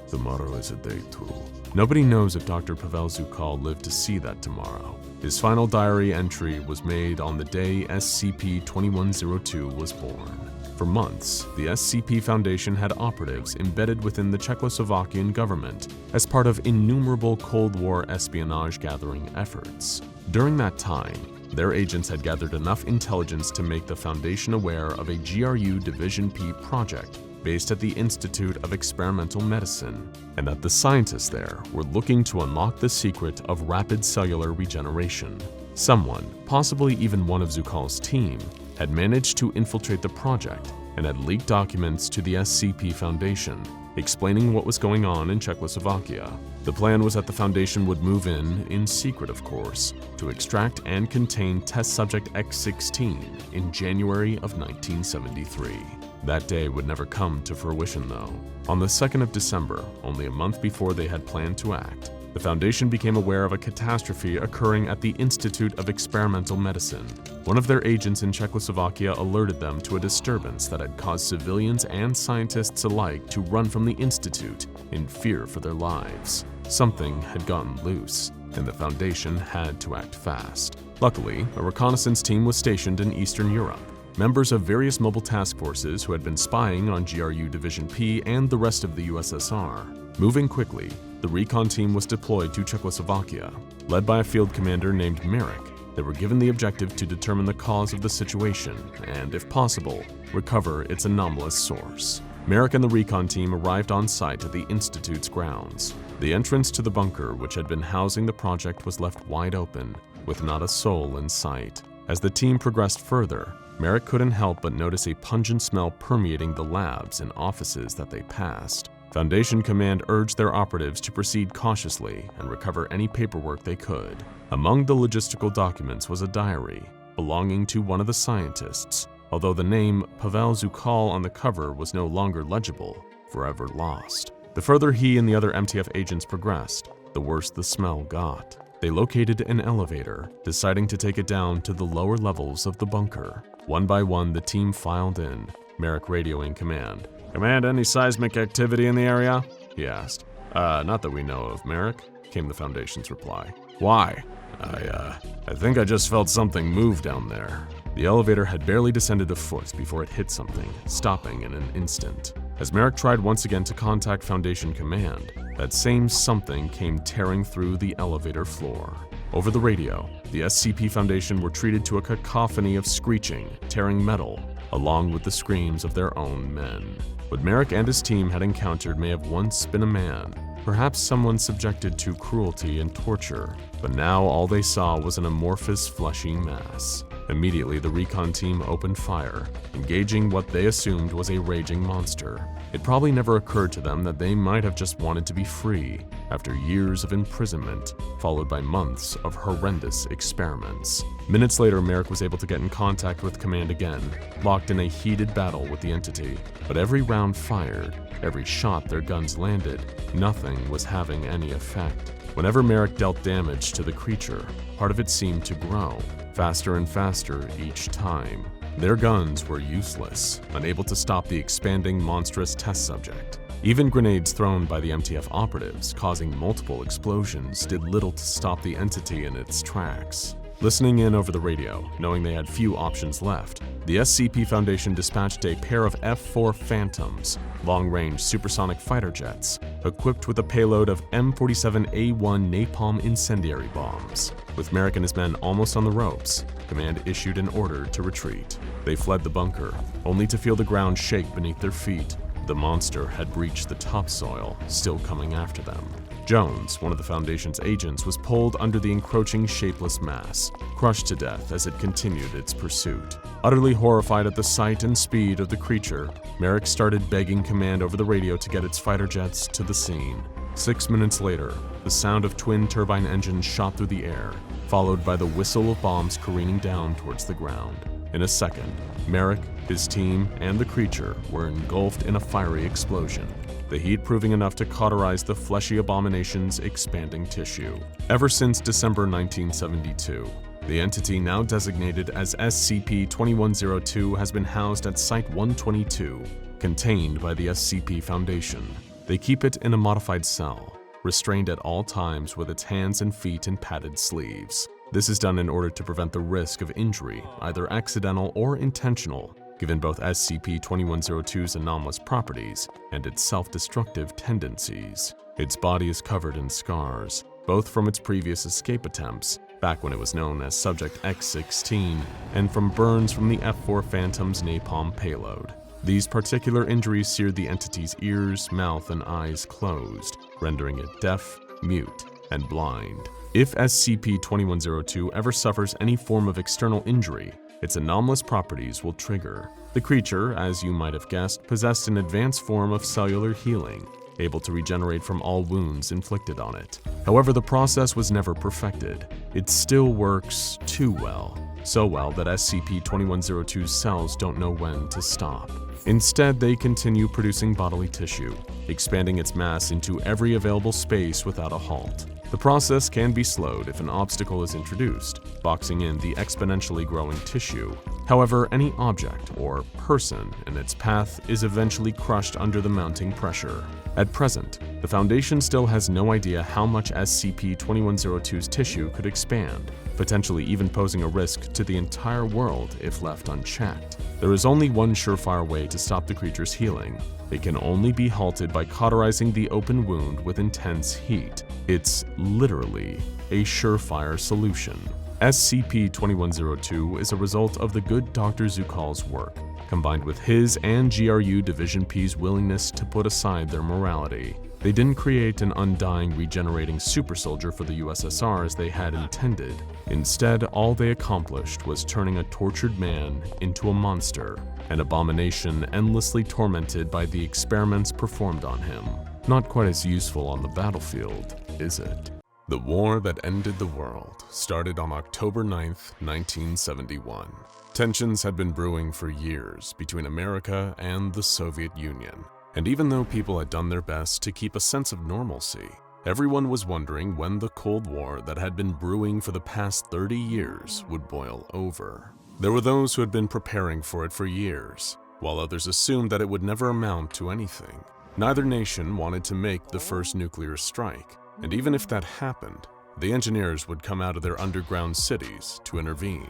Tomorrow is a day too." Nobody knows if Dr. Pavel Zukal lived to see that tomorrow. His final diary entry was made on the day SCP-2102 was born. For months, the SCP Foundation had operatives embedded within the Czechoslovakian government as part of innumerable Cold War espionage gathering efforts. During that time, their agents had gathered enough intelligence to make the Foundation aware of a GRU Division P project based at the Institute of Experimental Medicine, and that the scientists there were looking to unlock the secret of rapid cellular regeneration. Someone, possibly even one of Zukal's team, had managed to infiltrate the project and had leaked documents to the SCP Foundation, explaining what was going on in Czechoslovakia. The plan was that the Foundation would move in secret of course, to extract and contain test subject X-16 in January of 1973. That day would never come to fruition though. On the 2nd of December, only a month before they had planned to act, the Foundation became aware of a catastrophe occurring at the Institute of Experimental Medicine. One of their agents in Czechoslovakia alerted them to a disturbance that had caused civilians and scientists alike to run from the institute in fear for their lives. Something had gotten loose, and the Foundation had to act fast. Luckily, a reconnaissance team was stationed in Eastern Europe. Members of various mobile task forces who had been spying on GRU Division P and the rest of the USSR. Moving quickly, the recon team was deployed to Czechoslovakia. Led by a field commander named Merrick, they were given the objective to determine the cause of the situation and, if possible, recover its anomalous source. Merrick and the recon team arrived on site at the Institute's grounds. The entrance to the bunker which had been housing the project was left wide open, with not a soul in sight. As the team progressed further, Merrick couldn't help but notice a pungent smell permeating the labs and offices that they passed. Foundation Command urged their operatives to proceed cautiously and recover any paperwork they could. Among the logistical documents was a diary belonging to one of the scientists, although the name Pavel Zukal on the cover was no longer legible, forever lost. The further he and the other MTF agents progressed, the worse the smell got. They located an elevator, deciding to take it down to the lower levels of the bunker. One by one, the team filed in, Merrick radioing command. "Command, any seismic activity in the area?" he asked. Not that we know of, Merrick," came the Foundation's reply. "Why?" I think I just felt something move down there." The elevator had barely descended a foot before it hit something, stopping in an instant. As Merrick tried once again to contact Foundation Command, that same something came tearing through the elevator floor. Over the radio, the SCP Foundation were treated to a cacophony of screeching, tearing metal, along with the screams of their own men. What Merrick and his team had encountered may have once been a man, perhaps someone subjected to cruelty and torture, but now all they saw was an amorphous, fleshy mass. Immediately, the recon team opened fire, engaging what they assumed was a raging monster. It probably never occurred to them that they might have just wanted to be free after years of imprisonment, followed by months of horrendous experiments. Minutes later, Merrick was able to get in contact with Command again, locked in a heated battle with the entity. But every round fired, every shot their guns landed, nothing was having any effect. Whenever Merrick dealt damage to the creature, part of it seemed to grow, faster and faster each time. Their guns were useless, unable to stop the expanding, monstrous test subject. Even grenades thrown by the MTF operatives, causing multiple explosions, did little to stop the entity in its tracks. Listening in over the radio, knowing they had few options left, the SCP Foundation dispatched a pair of F-4 Phantoms, long-range supersonic fighter jets, equipped with a payload of M47A1 napalm incendiary bombs. With Merrick and his men almost on the ropes, Command issued an order to retreat. They fled the bunker, only to feel the ground shake beneath their feet. The monster had breached the topsoil, still coming after them. Jones, one of the Foundation's agents, was pulled under the encroaching shapeless mass, crushed to death as it continued its pursuit. Utterly horrified at the sight and speed of the creature, Merrick started begging Command over the radio to get its fighter jets to the scene. 6 minutes later, the sound of twin turbine engines shot through the air, followed by the whistle of bombs careening down towards the ground. In a second, Merrick, his team, and the creature were engulfed in a fiery explosion, the heat proving enough to cauterize the fleshy abomination's expanding tissue. Ever since December 1972, the entity now designated as SCP-2102 has been housed at Site-122, contained by the SCP Foundation. They keep it in a modified cell, restrained at all times with its hands and feet in padded sleeves. This is done in order to prevent the risk of injury, either accidental or intentional, given both SCP-2102's anomalous properties and its self-destructive tendencies. Its body is covered in scars, both from its previous escape attempts, back when it was known as Subject X-16, and from burns from the F-4 Phantom's napalm payload. These particular injuries seared the entity's ears, mouth, and eyes closed, rendering it deaf, mute, and blind. If SCP-2102 ever suffers any form of external injury, its anomalous properties will trigger. The creature, as you might have guessed, possessed an advanced form of cellular healing, able to regenerate from all wounds inflicted on it. However, the process was never perfected. It still works too well, so well that SCP-2102's cells don't know when to stop. Instead, they continue producing bodily tissue, expanding its mass into every available space without a halt. The process can be slowed if an obstacle is introduced, boxing in the exponentially growing tissue. However, any object or person in its path is eventually crushed under the mounting pressure. At present, the Foundation still has no idea how much SCP-2102's tissue could expand, potentially even posing a risk to the entire world if left unchecked. There is only one surefire way to stop the creature's healing. It can only be halted by cauterizing the open wound with intense heat. It's literally a surefire solution. SCP-2102 is a result of the good Dr. Zukal's work, combined with his and GRU Division P's willingness to put aside their morality. They didn't create an undying, regenerating super soldier for the USSR as they had intended. Instead, all they accomplished was turning a tortured man into a monster, an abomination endlessly tormented by the experiments performed on him. Not quite as useful on the battlefield, is it? The war that ended the world started on October 9th, 1971. Tensions had been brewing for years between America and the Soviet Union. And even though people had done their best to keep a sense of normalcy, everyone was wondering when the Cold War that had been brewing for the past 30 years would boil over. There were those who had been preparing for it for years, while others assumed that it would never amount to anything. Neither nation wanted to make the first nuclear strike, and even if that happened, the engineers would come out of their underground cities to intervene.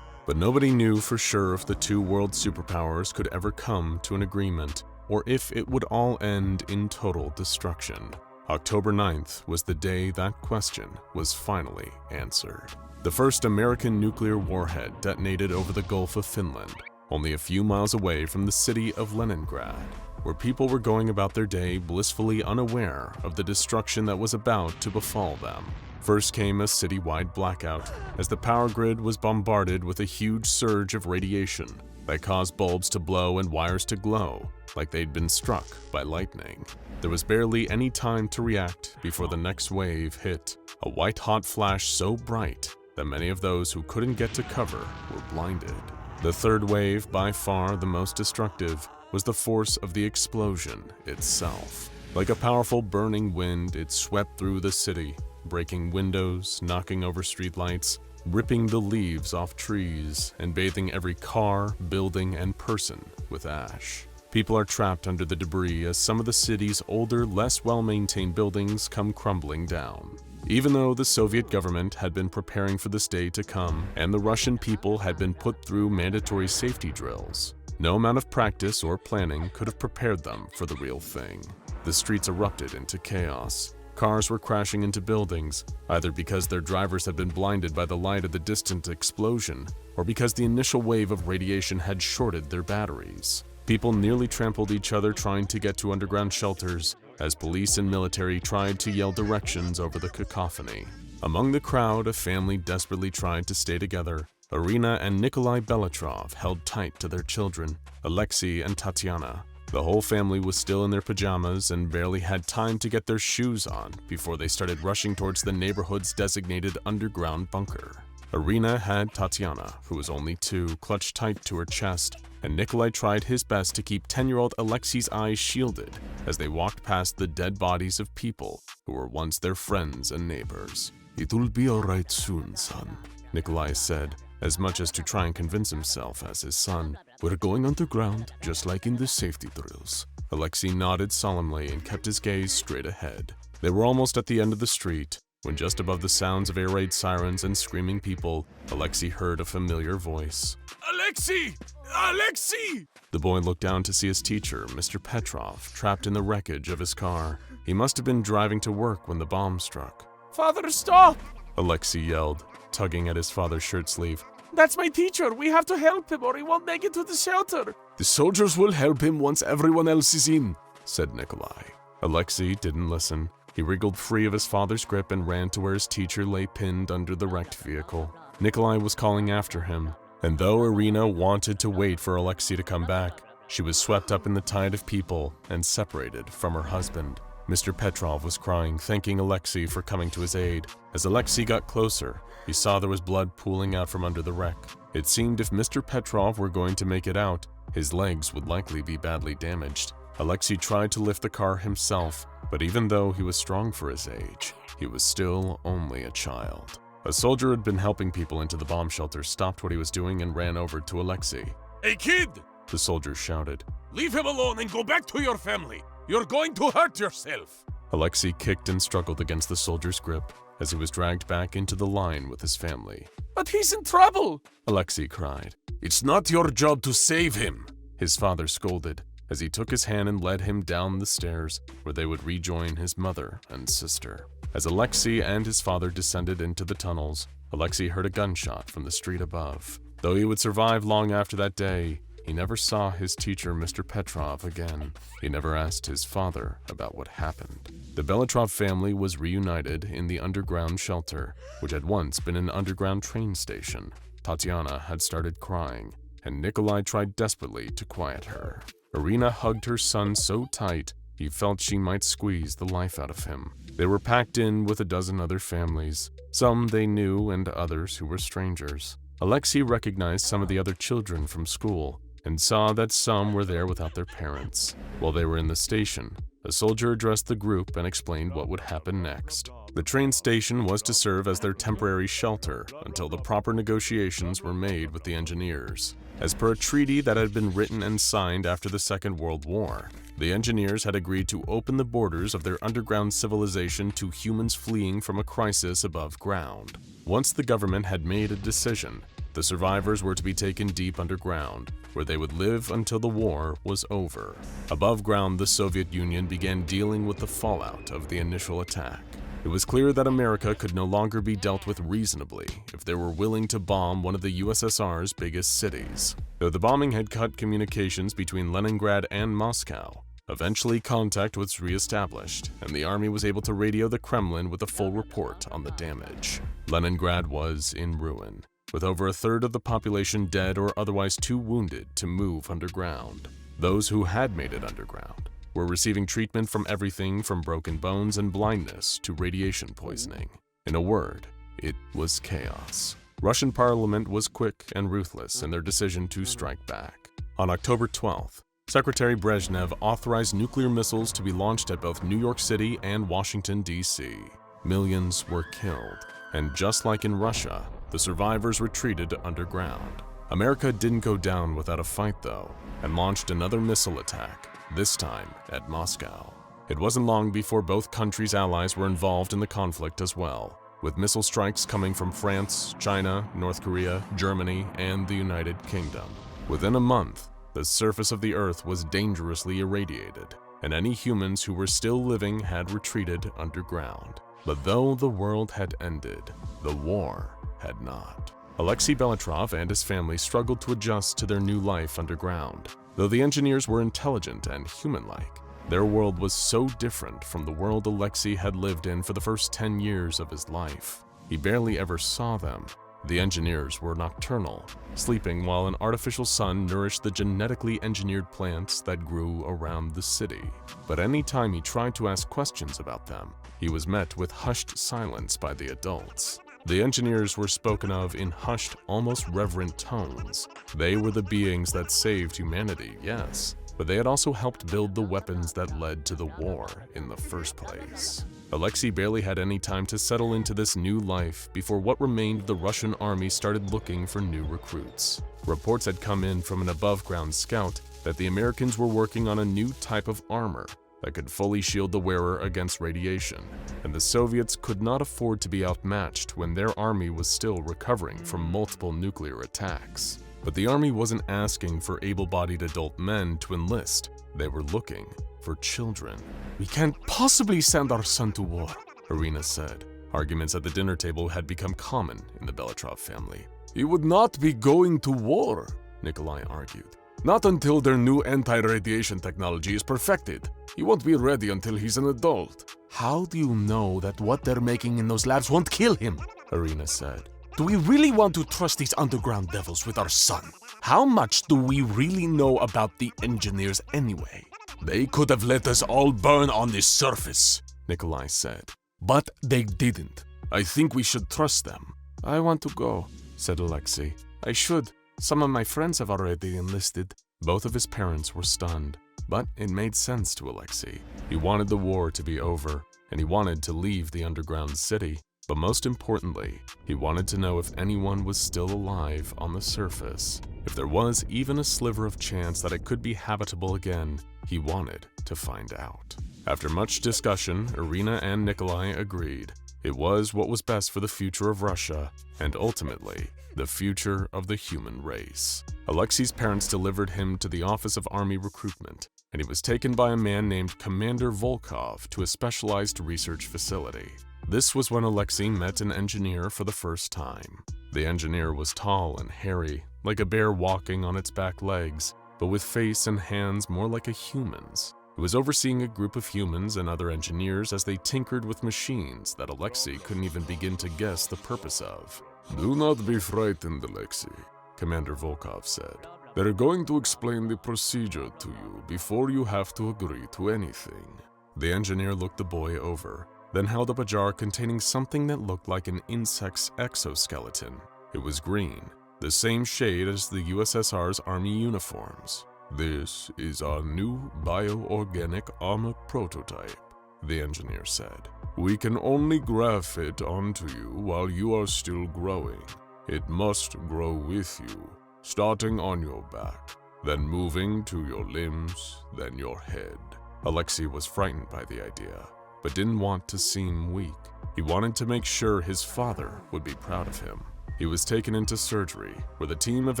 But nobody knew for sure if the two world superpowers could ever come to an agreement, or if it would all end in total destruction. October 9th was the day that question was finally answered. The first American nuclear warhead detonated over the Gulf of Finland, only a few miles away from the city of Leningrad. where people were going about their day blissfully unaware of the destruction that was about to befall them. First came a citywide blackout, as the power grid was bombarded with a huge surge of radiation that caused bulbs to blow and wires to glow like they'd been struck by lightning. There was barely any time to react before the next wave hit, a white-hot flash so bright that many of those who couldn't get to cover were blinded. The third wave, by far the most destructive, was the force of the explosion itself. Like a powerful burning wind, it swept through the city, breaking windows, knocking over streetlights, ripping the leaves off trees, and bathing every car, building, and person with ash. People are trapped under the debris as some of the city's older, less well-maintained buildings come crumbling down. Even though the Soviet government had been preparing for this day to come, and the Russian people had been put through mandatory safety drills, no amount of practice or planning could have prepared them for the real thing. The streets erupted into chaos. Cars were crashing into buildings, either because their drivers had been blinded by the light of the distant explosion, or because the initial wave of radiation had shorted their batteries. People nearly trampled each other trying to get to underground shelters, as police and military tried to yell directions over the cacophony. Among the crowd, a family desperately tried to stay together. Irina and Nikolai Belitrov held tight to their children, Alexei and Tatiana. The whole family was still in their pajamas and barely had time to get their shoes on before they started rushing towards the neighborhood's designated underground bunker. Irina had Tatiana, who was only 2, clutched tight to her chest, and Nikolai tried his best to keep 10-year-old Alexei's eyes shielded as they walked past the dead bodies of people who were once their friends and neighbors. "It will be all right soon, son," Nikolai said, as much as to try and convince himself as his son. "We're going underground, just like in the safety drills." Alexei nodded solemnly and kept his gaze straight ahead. They were almost at the end of the street, when just above the sounds of air raid sirens and screaming people, Alexei heard a familiar voice. "Alexei! Alexei!" The boy looked down to see his teacher, Mr. Petrov, trapped in the wreckage of his car. He must have been driving to work when the bomb struck. "Father, stop!" Alexei yelled, tugging at his father's shirt sleeve. "That's my teacher. We have to help him or he won't make it to the shelter." "The soldiers will help him once everyone else is in," said Nikolai. Alexei didn't listen. He wriggled free of his father's grip and ran to where his teacher lay pinned under the wrecked vehicle. Nikolai was calling after him, and though Irina wanted to wait for Alexei to come back, she was swept up in the tide of people and separated from her husband. Mr. Petrov was crying, thanking Alexei for coming to his aid. As Alexei got closer, he saw there was blood pooling out from under the wreck. It seemed if Mr. Petrov were going to make it out, his legs would likely be badly damaged. Alexei tried to lift the car himself, but even though he was strong for his age, he was still only a child. A soldier who had been helping people into the bomb shelter stopped what he was doing and ran over to Alexei. "Hey kid!" The soldier shouted. "Leave him alone and go back to your family. You're going to hurt yourself." Alexei kicked and struggled against the soldier's grip as he was dragged back into the line with his family. "But he's in trouble!" Alexei cried. "It's not your job to save him." His father scolded as he took his hand and led him down the stairs where they would rejoin his mother and sister. As Alexei and his father descended into the tunnels, Alexei heard a gunshot from the street above. Though he would survive long after that day, he never saw his teacher, Mr. Petrov, again. He never asked his father about what happened. The Belitrov family was reunited in the underground shelter, which had once been an underground train station. Tatiana had started crying, and Nikolai tried desperately to quiet her. Irina hugged her son so tight, he felt she might squeeze the life out of him. They were packed in with a dozen other families, some they knew and others who were strangers. Alexei recognized some of the other children from school, and saw that some were there without their parents. While they were in the station, a soldier addressed the group and explained what would happen next. The train station was to serve as their temporary shelter until the proper negotiations were made with the engineers. As per a treaty that had been written and signed after the Second World War, the engineers had agreed to open the borders of their underground civilization to humans fleeing from a crisis above ground. Once the government had made a decision, the survivors were to be taken deep underground, where they would live until the war was over. Above ground, the Soviet Union began dealing with the fallout of the initial attack. It was clear that America could no longer be dealt with reasonably if they were willing to bomb one of the USSR's biggest cities. Though the bombing had cut communications between Leningrad and Moscow, Eventually, contact was re-established, and the army was able to radio the Kremlin with a full report on the damage. Leningrad was in ruin, with over a third of the population dead or otherwise too wounded to move underground. Those who had made it underground were receiving treatment from everything from broken bones and blindness to radiation poisoning. In a word, it was chaos. Russian parliament was quick and ruthless in their decision to strike back. On October 12th, Secretary Brezhnev authorized nuclear missiles to be launched at both New York City and Washington, D.C. Millions were killed, and just like in Russia, the survivors retreated underground. America didn't go down without a fight, though, and launched another missile attack, this time at Moscow. It wasn't long before both countries' allies were involved in the conflict as well, with missile strikes coming from France, China, North Korea, Germany, and the United Kingdom. Within a month, the surface of the Earth was dangerously irradiated, and any humans who were still living had retreated underground. But though the world had ended, the war had not. Alexei Belitrov and his family struggled to adjust to their new life underground. Though the engineers were intelligent and human-like, their world was so different from the world Alexei had lived in for the first 10 years of his life. He barely ever saw them. The engineers were nocturnal, sleeping while an artificial sun nourished the genetically engineered plants that grew around the city. But any time he tried to ask questions about them, he was met with hushed silence by the adults. The engineers were spoken of in hushed, almost reverent tones. They were the beings that saved humanity, yes, but they had also helped build the weapons that led to the war in the first place. Alexei barely had any time to settle into this new life before what remained of the Russian army started looking for new recruits. Reports had come in from an above-ground scout that the Americans were working on a new type of armor that could fully shield the wearer against radiation, and the Soviets could not afford to be outmatched when their army was still recovering from multiple nuclear attacks. But the army wasn't asking for able-bodied adult men to enlist. They were looking for children. "We can't possibly send our son to war," Irina said. Arguments at the dinner table had become common in the Belitrov family. "He would not be going to war," Nikolai argued. "Not until their new anti-radiation technology is perfected. He won't be ready until he's an adult." "How do you know that what they're making in those labs won't kill him?" Irina said. "Do we really want to trust these underground devils with our son? How much do we really know about the engineers anyway?" "They could have let us all burn on the surface," Nikolai said. "But they didn't. I think we should trust them." "I want to go," said Alexei. "I should. Some of my friends have already enlisted." Both of his parents were stunned, but it made sense to Alexei. He wanted the war to be over, and he wanted to leave the underground city. But most importantly, he wanted to know if anyone was still alive on the surface. If there was even a sliver of chance that it could be habitable again, he wanted to find out. After much discussion, Irina and Nikolai agreed. It was what was best for the future of Russia, and ultimately, the future of the human race. Alexei's parents delivered him to the Office of Army Recruitment, and he was taken by a man named Commander Volkov to a specialized research facility. This was when Alexei met an engineer for the first time. The engineer was tall and hairy, like a bear walking on its back legs, but with face and hands more like a human's. He was overseeing a group of humans and other engineers as they tinkered with machines that Alexei couldn't even begin to guess the purpose of. "Do not be frightened, Alexei," Commander Volkov said. "They're going to explain the procedure to you before you have to agree to anything." The engineer looked the boy over, then held up a jar containing something that looked like an insect's exoskeleton. It was green, the same shade as the USSR's army uniforms. "This is our new bioorganic armor prototype," the engineer said. "We can only graft it onto you while you are still growing. It must grow with you, starting on your back, then moving to your limbs, then your head." Alexei was frightened by the idea, but didn't want to seem weak. He wanted to make sure his father would be proud of him. He was taken into surgery, where the team of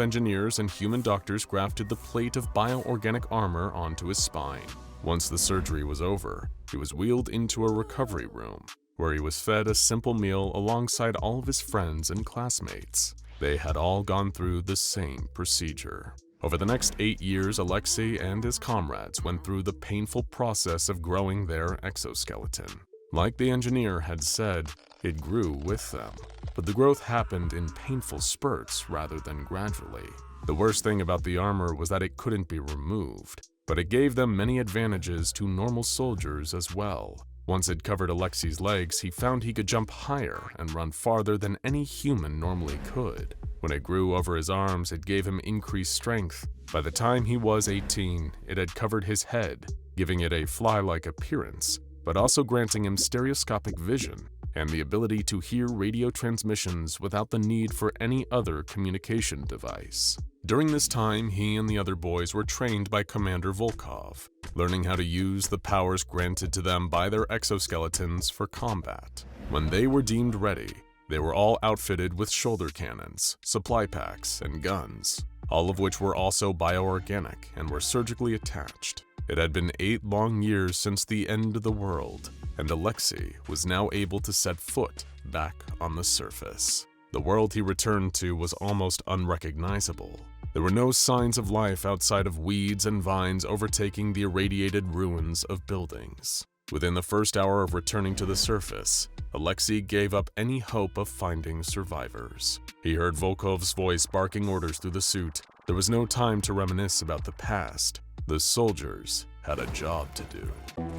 engineers and human doctors grafted the plate of bioorganic armor onto his spine. Once the surgery was over, he was wheeled into a recovery room, where he was fed a simple meal alongside all of his friends and classmates. They had all gone through the same procedure. Over the next 8 years, Alexei and his comrades went through the painful process of growing their exoskeleton. Like the engineer had said, it grew with them, but the growth happened in painful spurts rather than gradually. The worst thing about the armor was that it couldn't be removed, but it gave them many advantages to normal soldiers as well. Once it covered Alexei's legs, he found he could jump higher and run farther than any human normally could. When it grew over his arms, it gave him increased strength. By the time he was 18, it had covered his head, giving it a fly-like appearance, but also granting him stereoscopic vision and the ability to hear radio transmissions without the need for any other communication device. During this time, he and the other boys were trained by Commander Volkov, learning how to use the powers granted to them by their exoskeletons for combat. When they were deemed ready, they were all outfitted with shoulder cannons, supply packs, and guns, all of which were also bioorganic and were surgically attached. It had been 8 long years since the end of the world, and Alexei was now able to set foot back on the surface. The world he returned to was almost unrecognizable. There were no signs of life outside of weeds and vines overtaking the irradiated ruins of buildings. Within the first hour of returning to the surface, Alexei gave up any hope of finding survivors. He heard Volkov's voice barking orders through the suit. There was no time to reminisce about the past. The soldiers had a job to do.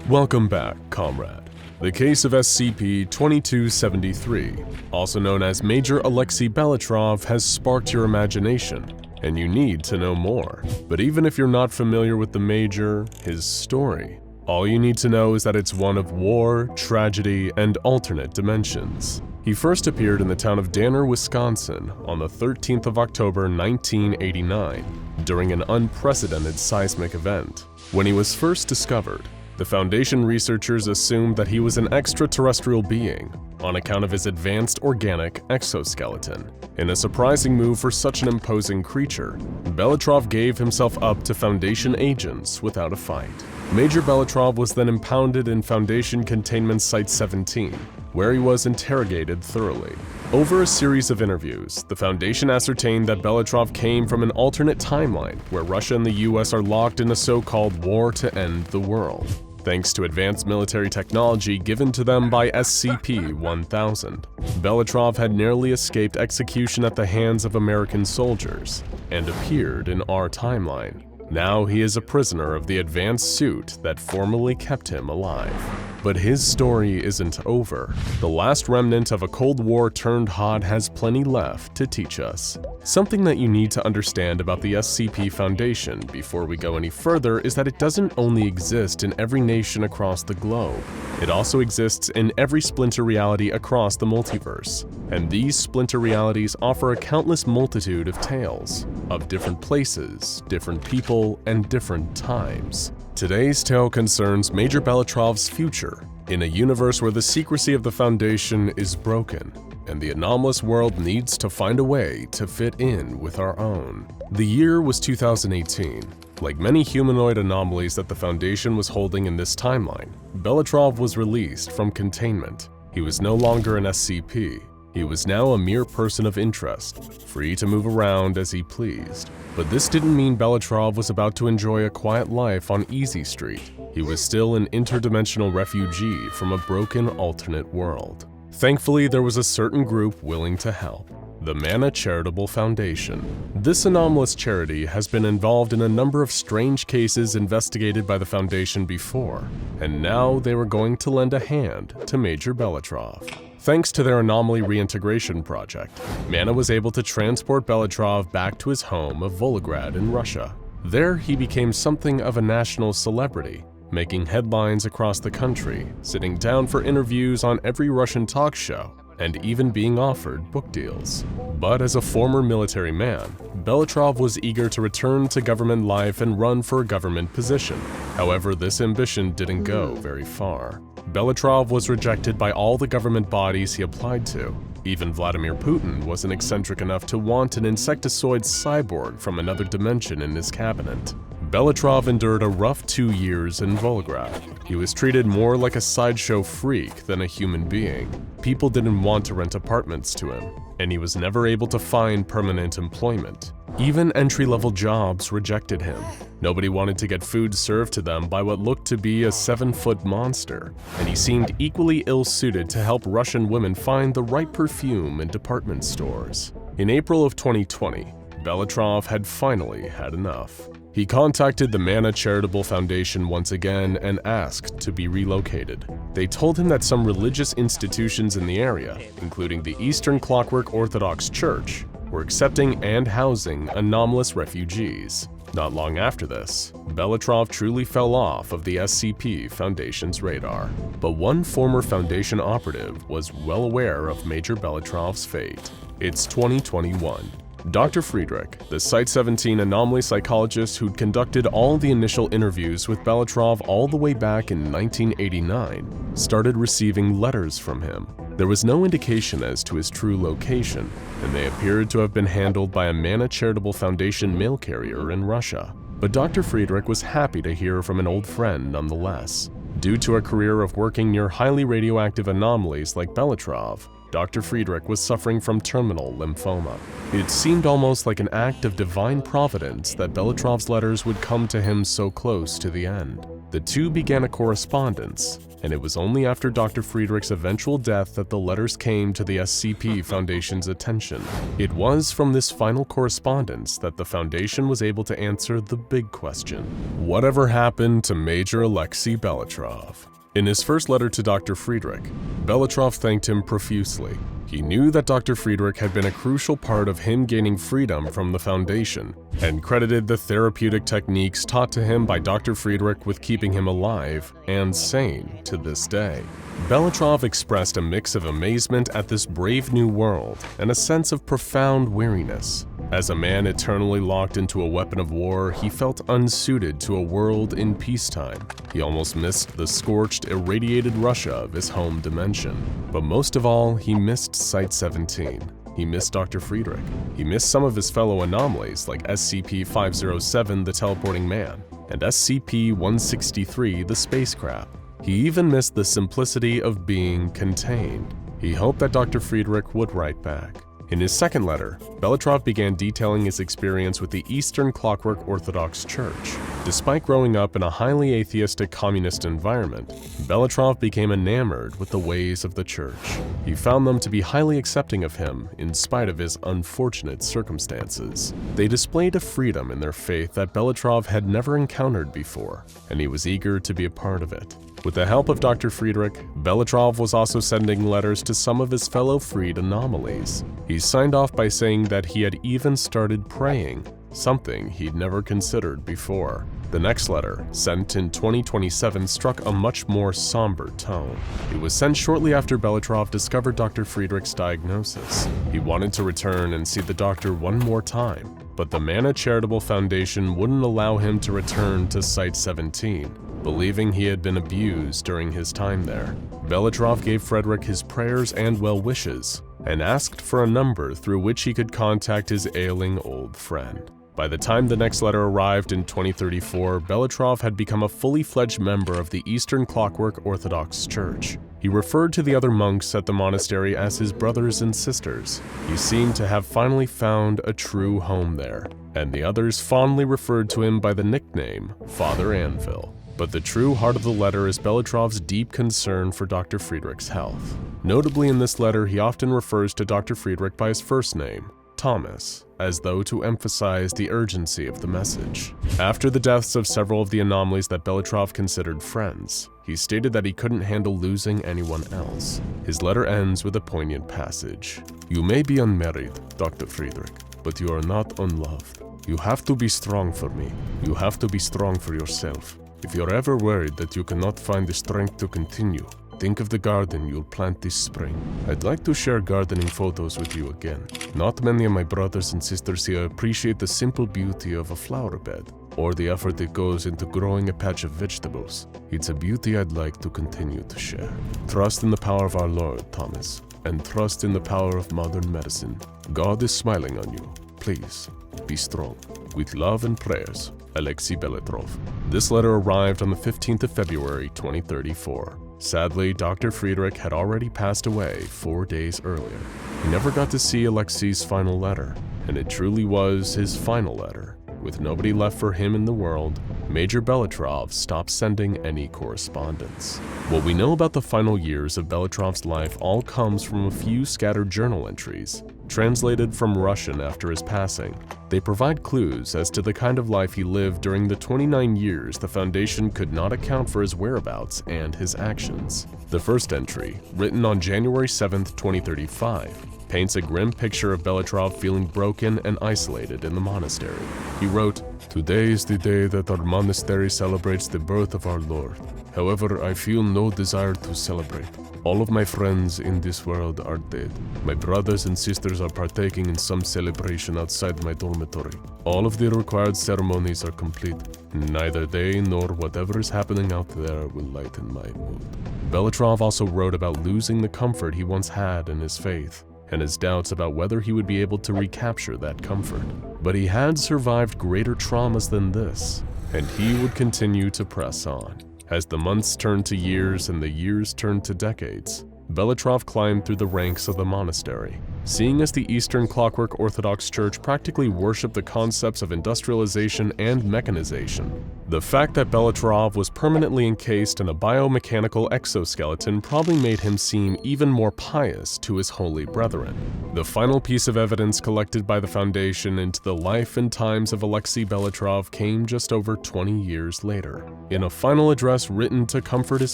Welcome back, comrade. The case of SCP-2273, also known as Major Alexei Belitrov, has sparked your imagination, and you need to know more. But even if you're not familiar with the Major, his story, all you need to know is that it's one of war, tragedy, and alternate dimensions. He first appeared in the town of Danner, Wisconsin on the 13th of October 1989 during an unprecedented seismic event. When he was first discovered, the Foundation researchers assumed that he was an extraterrestrial being on account of his advanced organic exoskeleton. In a surprising move for such an imposing creature, Belitrov gave himself up to Foundation agents without a fight. Major Belitrov was then impounded in Foundation Containment Site 17, where he was interrogated thoroughly. Over a series of interviews, the Foundation ascertained that Belitrov came from an alternate timeline where Russia and the US are locked in a so-called war to end the world, thanks to advanced military technology given to them by SCP-1000. Belitrov had narrowly escaped execution at the hands of American soldiers and appeared in our timeline. Now he is a prisoner of the advanced suit that formerly kept him alive. But his story isn't over. The last remnant of a Cold War turned hot has plenty left to teach us. Something that you need to understand about the SCP Foundation before we go any further is that it doesn't only exist in every nation across the globe. It also exists in every splinter reality across the multiverse. And these splinter realities offer a countless multitude of tales, of different places, different people, and different times. Today's tale concerns Major Belitrov's future in a universe where the secrecy of the Foundation is broken, and the anomalous world needs to find a way to fit in with our own. The year was 2018. Like many humanoid anomalies that the Foundation was holding in this timeline, Belitrov was released from containment. He was no longer an SCP. He was now a mere person of interest, free to move around as he pleased. But this didn't mean Belitrov was about to enjoy a quiet life on Easy Street. He was still an interdimensional refugee from a broken alternate world. Thankfully, there was a certain group willing to help. The Mana Charitable Foundation. This anomalous charity has been involved in a number of strange cases investigated by the Foundation before, and now they were going to lend a hand to Major Belitrov. Thanks to their anomaly reintegration project, Mana was able to transport Belitrov back to his home of Volgograd in Russia. There, he became something of a national celebrity, making headlines across the country, sitting down for interviews on every Russian talk show, and even being offered book deals. But as a former military man, Belitrov was eager to return to government life and run for a government position. However, this ambition didn't go very far. Belitrov was rejected by all the government bodies he applied to. Even Vladimir Putin wasn't eccentric enough to want an insectoid cyborg from another dimension in his cabinet. Belitrov endured a rough 2 years in Volgograd. He was treated more like a sideshow freak than a human being. People didn't want to rent apartments to him, and he was never able to find permanent employment. Even entry-level jobs rejected him. Nobody wanted to get food served to them by what looked to be a 7-foot monster, and he seemed equally ill-suited to help Russian women find the right perfume in department stores. In April of 2020, Belitrov had finally had enough. He contacted the Mana Charitable Foundation once again and asked to be relocated. They told him that some religious institutions in the area, including the Eastern Clockwork Orthodox Church, were accepting and housing anomalous refugees. Not long after this, Belitrov truly fell off of the SCP Foundation's radar. But one former Foundation operative was well aware of Major Belitrov's fate. It's 2021. Dr. Friedrich, the Site-17 anomaly psychologist who'd conducted all the initial interviews with Belitrov all the way back in 1989, started receiving letters from him. There was no indication as to his true location, and they appeared to have been handled by a Mana Charitable Foundation mail carrier in Russia. But Dr. Friedrich was happy to hear from an old friend nonetheless. Due to a career of working near highly radioactive anomalies like Belitrov, Dr. Friedrich was suffering from terminal lymphoma. It seemed almost like an act of divine providence that Belitrov's letters would come to him so close to the end. The two began a correspondence, and it was only after Dr. Friedrich's eventual death that the letters came to the SCP Foundation's attention. It was from this final correspondence that the Foundation was able to answer the big question: whatever happened to Major Alexei Belitrov? In his first letter to Dr. Friedrich, Belitrov thanked him profusely. He knew that Dr. Friedrich had been a crucial part of him gaining freedom from the Foundation, and credited the therapeutic techniques taught to him by Dr. Friedrich with keeping him alive and sane to this day. Belitrov expressed a mix of amazement at this brave new world and a sense of profound weariness. As a man eternally locked into a weapon of war, he felt unsuited to a world in peacetime. He almost missed the scorched, irradiated Russia of his home dimension. But most of all, he missed Site-17. He missed Dr. Friedrich. He missed some of his fellow anomalies like SCP-507, the Teleporting Man, and SCP-163, the Spacecraft. He even missed the simplicity of being contained. He hoped that Dr. Friedrich would write back. In his second letter, Belitrov began detailing his experience with the Eastern Clockwork Orthodox Church. Despite growing up in a highly atheistic communist environment, Belitrov became enamored with the ways of the church. He found them to be highly accepting of him in spite of his unfortunate circumstances. They displayed a freedom in their faith that Belitrov had never encountered before, and he was eager to be a part of it. With the help of Dr. Friedrich, Belitrov was also sending letters to some of his fellow freed anomalies. He signed off by saying that he had even started praying, something he'd never considered before. The next letter, sent in 2027, struck a much more somber tone. It was sent shortly after Belitrov discovered Dr. Friedrich's diagnosis. He wanted to return and see the doctor one more time, but the Mana Charitable Foundation wouldn't allow him to return to Site-17, believing he had been abused during his time there. Belitrov gave Friedrich his prayers and well wishes, and asked for a number through which he could contact his ailing old friend. By the time the next letter arrived in 2034, Belitrov had become a fully fledged member of the Eastern Clockwork Orthodox Church. He referred to the other monks at the monastery as his brothers and sisters. He seemed to have finally found a true home there, and the others fondly referred to him by the nickname Father Anvil. But the true heart of the letter is Belitrov's deep concern for Dr. Friedrich's health. Notably in this letter, he often refers to Dr. Friedrich by his first name, Thomas, as though to emphasize the urgency of the message. After the deaths of several of the anomalies that Belitrov considered friends, he stated that he couldn't handle losing anyone else. His letter ends with a poignant passage. "You may be unmarried, Dr. Friedrich, but you are not unloved. You have to be strong for me. You have to be strong for yourself. If you're ever worried that you cannot find the strength to continue, think of the garden you'll plant this spring. I'd like to share gardening photos with you again. Not many of my brothers and sisters here appreciate the simple beauty of a flower bed, or the effort that goes into growing a patch of vegetables. It's a beauty I'd like to continue to share. Trust in the power of our Lord, Thomas, and trust in the power of modern medicine. God is smiling on you. Please, be strong. With love and prayers, Alexei Belitrov." This letter arrived on the 15th of February, 2034. Sadly, Dr. Friedrich had already passed away 4 days earlier. He never got to see Alexei's final letter, and it truly was his final letter. With nobody left for him in the world, Major Belitrov stopped sending any correspondence. What we know about the final years of Belitrov's life all comes from a few scattered journal entries, translated from Russian after his passing. They provide clues as to the kind of life he lived during the 29 years the Foundation could not account for his whereabouts and his actions. The first entry, written on January 7, 2035, paints a grim picture of Belitrov feeling broken and isolated in the monastery. He wrote, "Today is the day that our monastery celebrates the birth of our Lord. However, I feel no desire to celebrate. All of my friends in this world are dead. My brothers and sisters are partaking in some celebration outside my dormitory. All of the required ceremonies are complete. Neither they nor whatever is happening out there will lighten my mood." Belitrov also wrote about losing the comfort he once had in his faith, and his doubts about whether he would be able to recapture that comfort. But he had survived greater traumas than this, and he would continue to press on. As the months turned to years and the years turned to decades, Belitrov climbed through the ranks of the monastery. Seeing as the Eastern Clockwork Orthodox Church practically worshiped the concepts of industrialization and mechanization, the fact that Belitrov was permanently encased in a biomechanical exoskeleton probably made him seem even more pious to his holy brethren. The final piece of evidence collected by the Foundation into the life and times of Alexei Belitrov came just over 20 years later, in a final address written to comfort his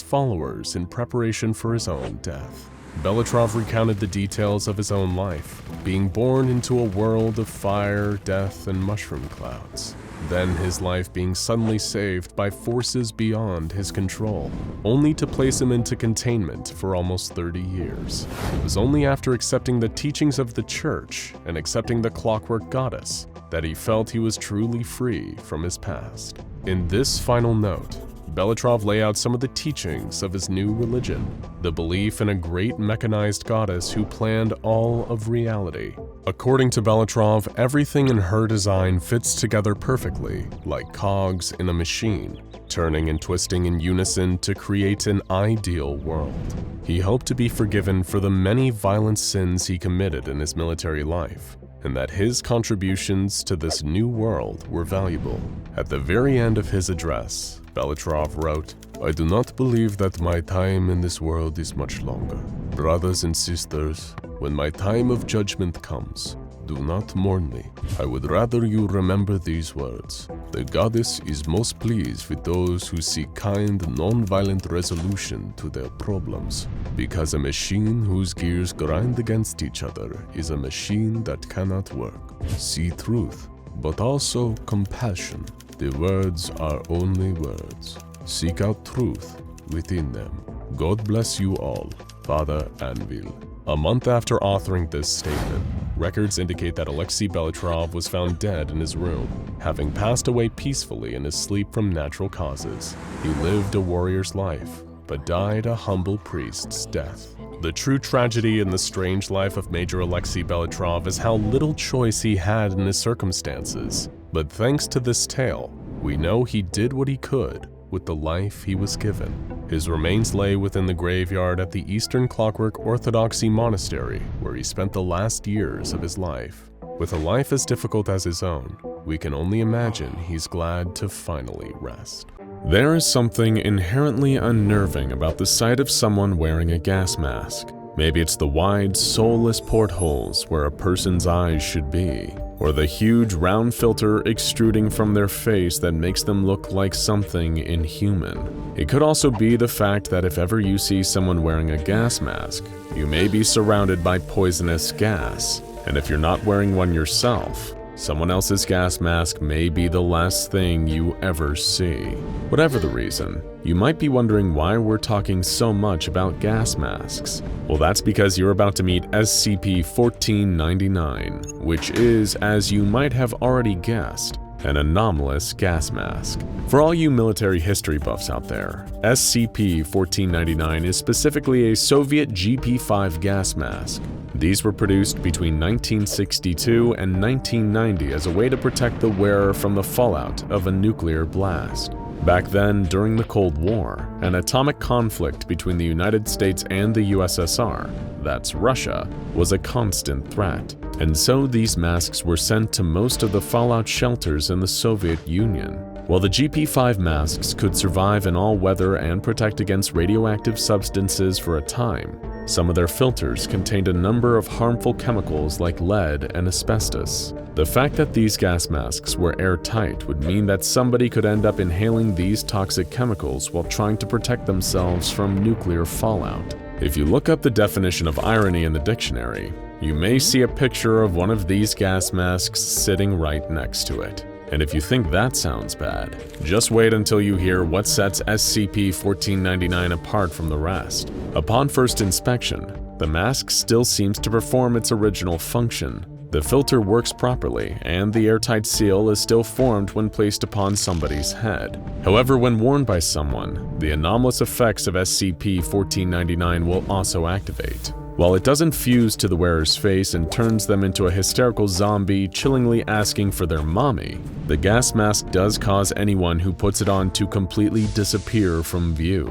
followers in preparation for his own death. Belitrov recounted the details of his own life, being born into a world of fire, death, and mushroom clouds. Then his life being suddenly saved by forces beyond his control, only to place him into containment for almost 30 years. It was only after accepting the teachings of the church and accepting the clockwork goddess that he felt he was truly free from his past. In this final note, Belitrov lay out some of the teachings of his new religion, the belief in a great mechanized goddess who planned all of reality. According to Belitrov, everything in her design fits together perfectly, like cogs in a machine, turning and twisting in unison to create an ideal world. He hoped to be forgiven for the many violent sins he committed in his military life, and that his contributions to this new world were valuable. At the very end of his address, Belitrov wrote, "I do not believe that my time in this world is much longer. Brothers and sisters, when my time of judgment comes, do not mourn me. I would rather you remember these words. The goddess is most pleased with those who seek kind, non-violent resolution to their problems, because a machine whose gears grind against each other is a machine that cannot work. See truth, but also compassion. The words are only words. Seek out truth within them. God bless you all. Father Anvil." A month after authoring this statement, records indicate that Alexei Belitrov was found dead in his room, having passed away peacefully in his sleep from natural causes. He lived a warrior's life, but died a humble priest's death. The true tragedy in the strange life of Major Alexei Belitrov is how little choice he had in his circumstances. But thanks to this tale, we know he did what he could with the life he was given. His remains lay within the graveyard at the Eastern Clockwork Orthodoxy Monastery, where he spent the last years of his life. With a life as difficult as his own, we can only imagine he's glad to finally rest. There is something inherently unnerving about the sight of someone wearing a gas mask. Maybe it's the wide, soulless portholes where a person's eyes should be, or the huge round filter extruding from their face that makes them look like something inhuman. It could also be the fact that if ever you see someone wearing a gas mask, you may be surrounded by poisonous gas, and if you're not wearing one yourself, someone else's gas mask may be the last thing you ever see. Whatever the reason, you might be wondering why we're talking so much about gas masks. Well, that's because you're about to meet SCP-1499, which is, as you might have already guessed, an anomalous gas mask. For all you military history buffs out there, SCP-1499 is specifically a Soviet GP-5 gas mask. These were produced between 1962 and 1990 as a way to protect the wearer from the fallout of a nuclear blast. Back then, during the Cold War, an atomic conflict between the United States and the USSR, that's Russia, was a constant threat. And so these masks were sent to most of the fallout shelters in the Soviet Union. While the GP5 masks could survive in all weather and protect against radioactive substances for a time, some of their filters contained a number of harmful chemicals like lead and asbestos. The fact that these gas masks were airtight would mean that somebody could end up inhaling these toxic chemicals while trying to protect themselves from nuclear fallout. If you look up the definition of irony in the dictionary, you may see a picture of one of these gas masks sitting right next to it. And if you think that sounds bad, just wait until you hear what sets SCP-1499 apart from the rest. Upon first inspection, the mask still seems to perform its original function. The filter works properly, and the airtight seal is still formed when placed upon somebody's head. However, when worn by someone, the anomalous effects of SCP-1499 will also activate. While it doesn't fuse to the wearer's face and turns them into a hysterical zombie chillingly asking for their mommy, the gas mask does cause anyone who puts it on to completely disappear from view.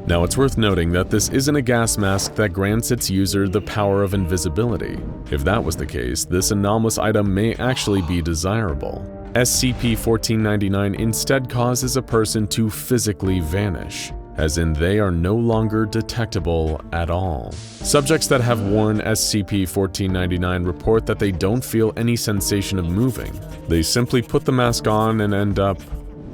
Now, it's worth noting that this isn't a gas mask that grants its user the power of invisibility. If that was the case, this anomalous item may actually be desirable. SCP-1499 instead causes a person to physically vanish, as in they are no longer detectable at all. Subjects that have worn SCP-1499 report that they don't feel any sensation of moving. They simply put the mask on and end up,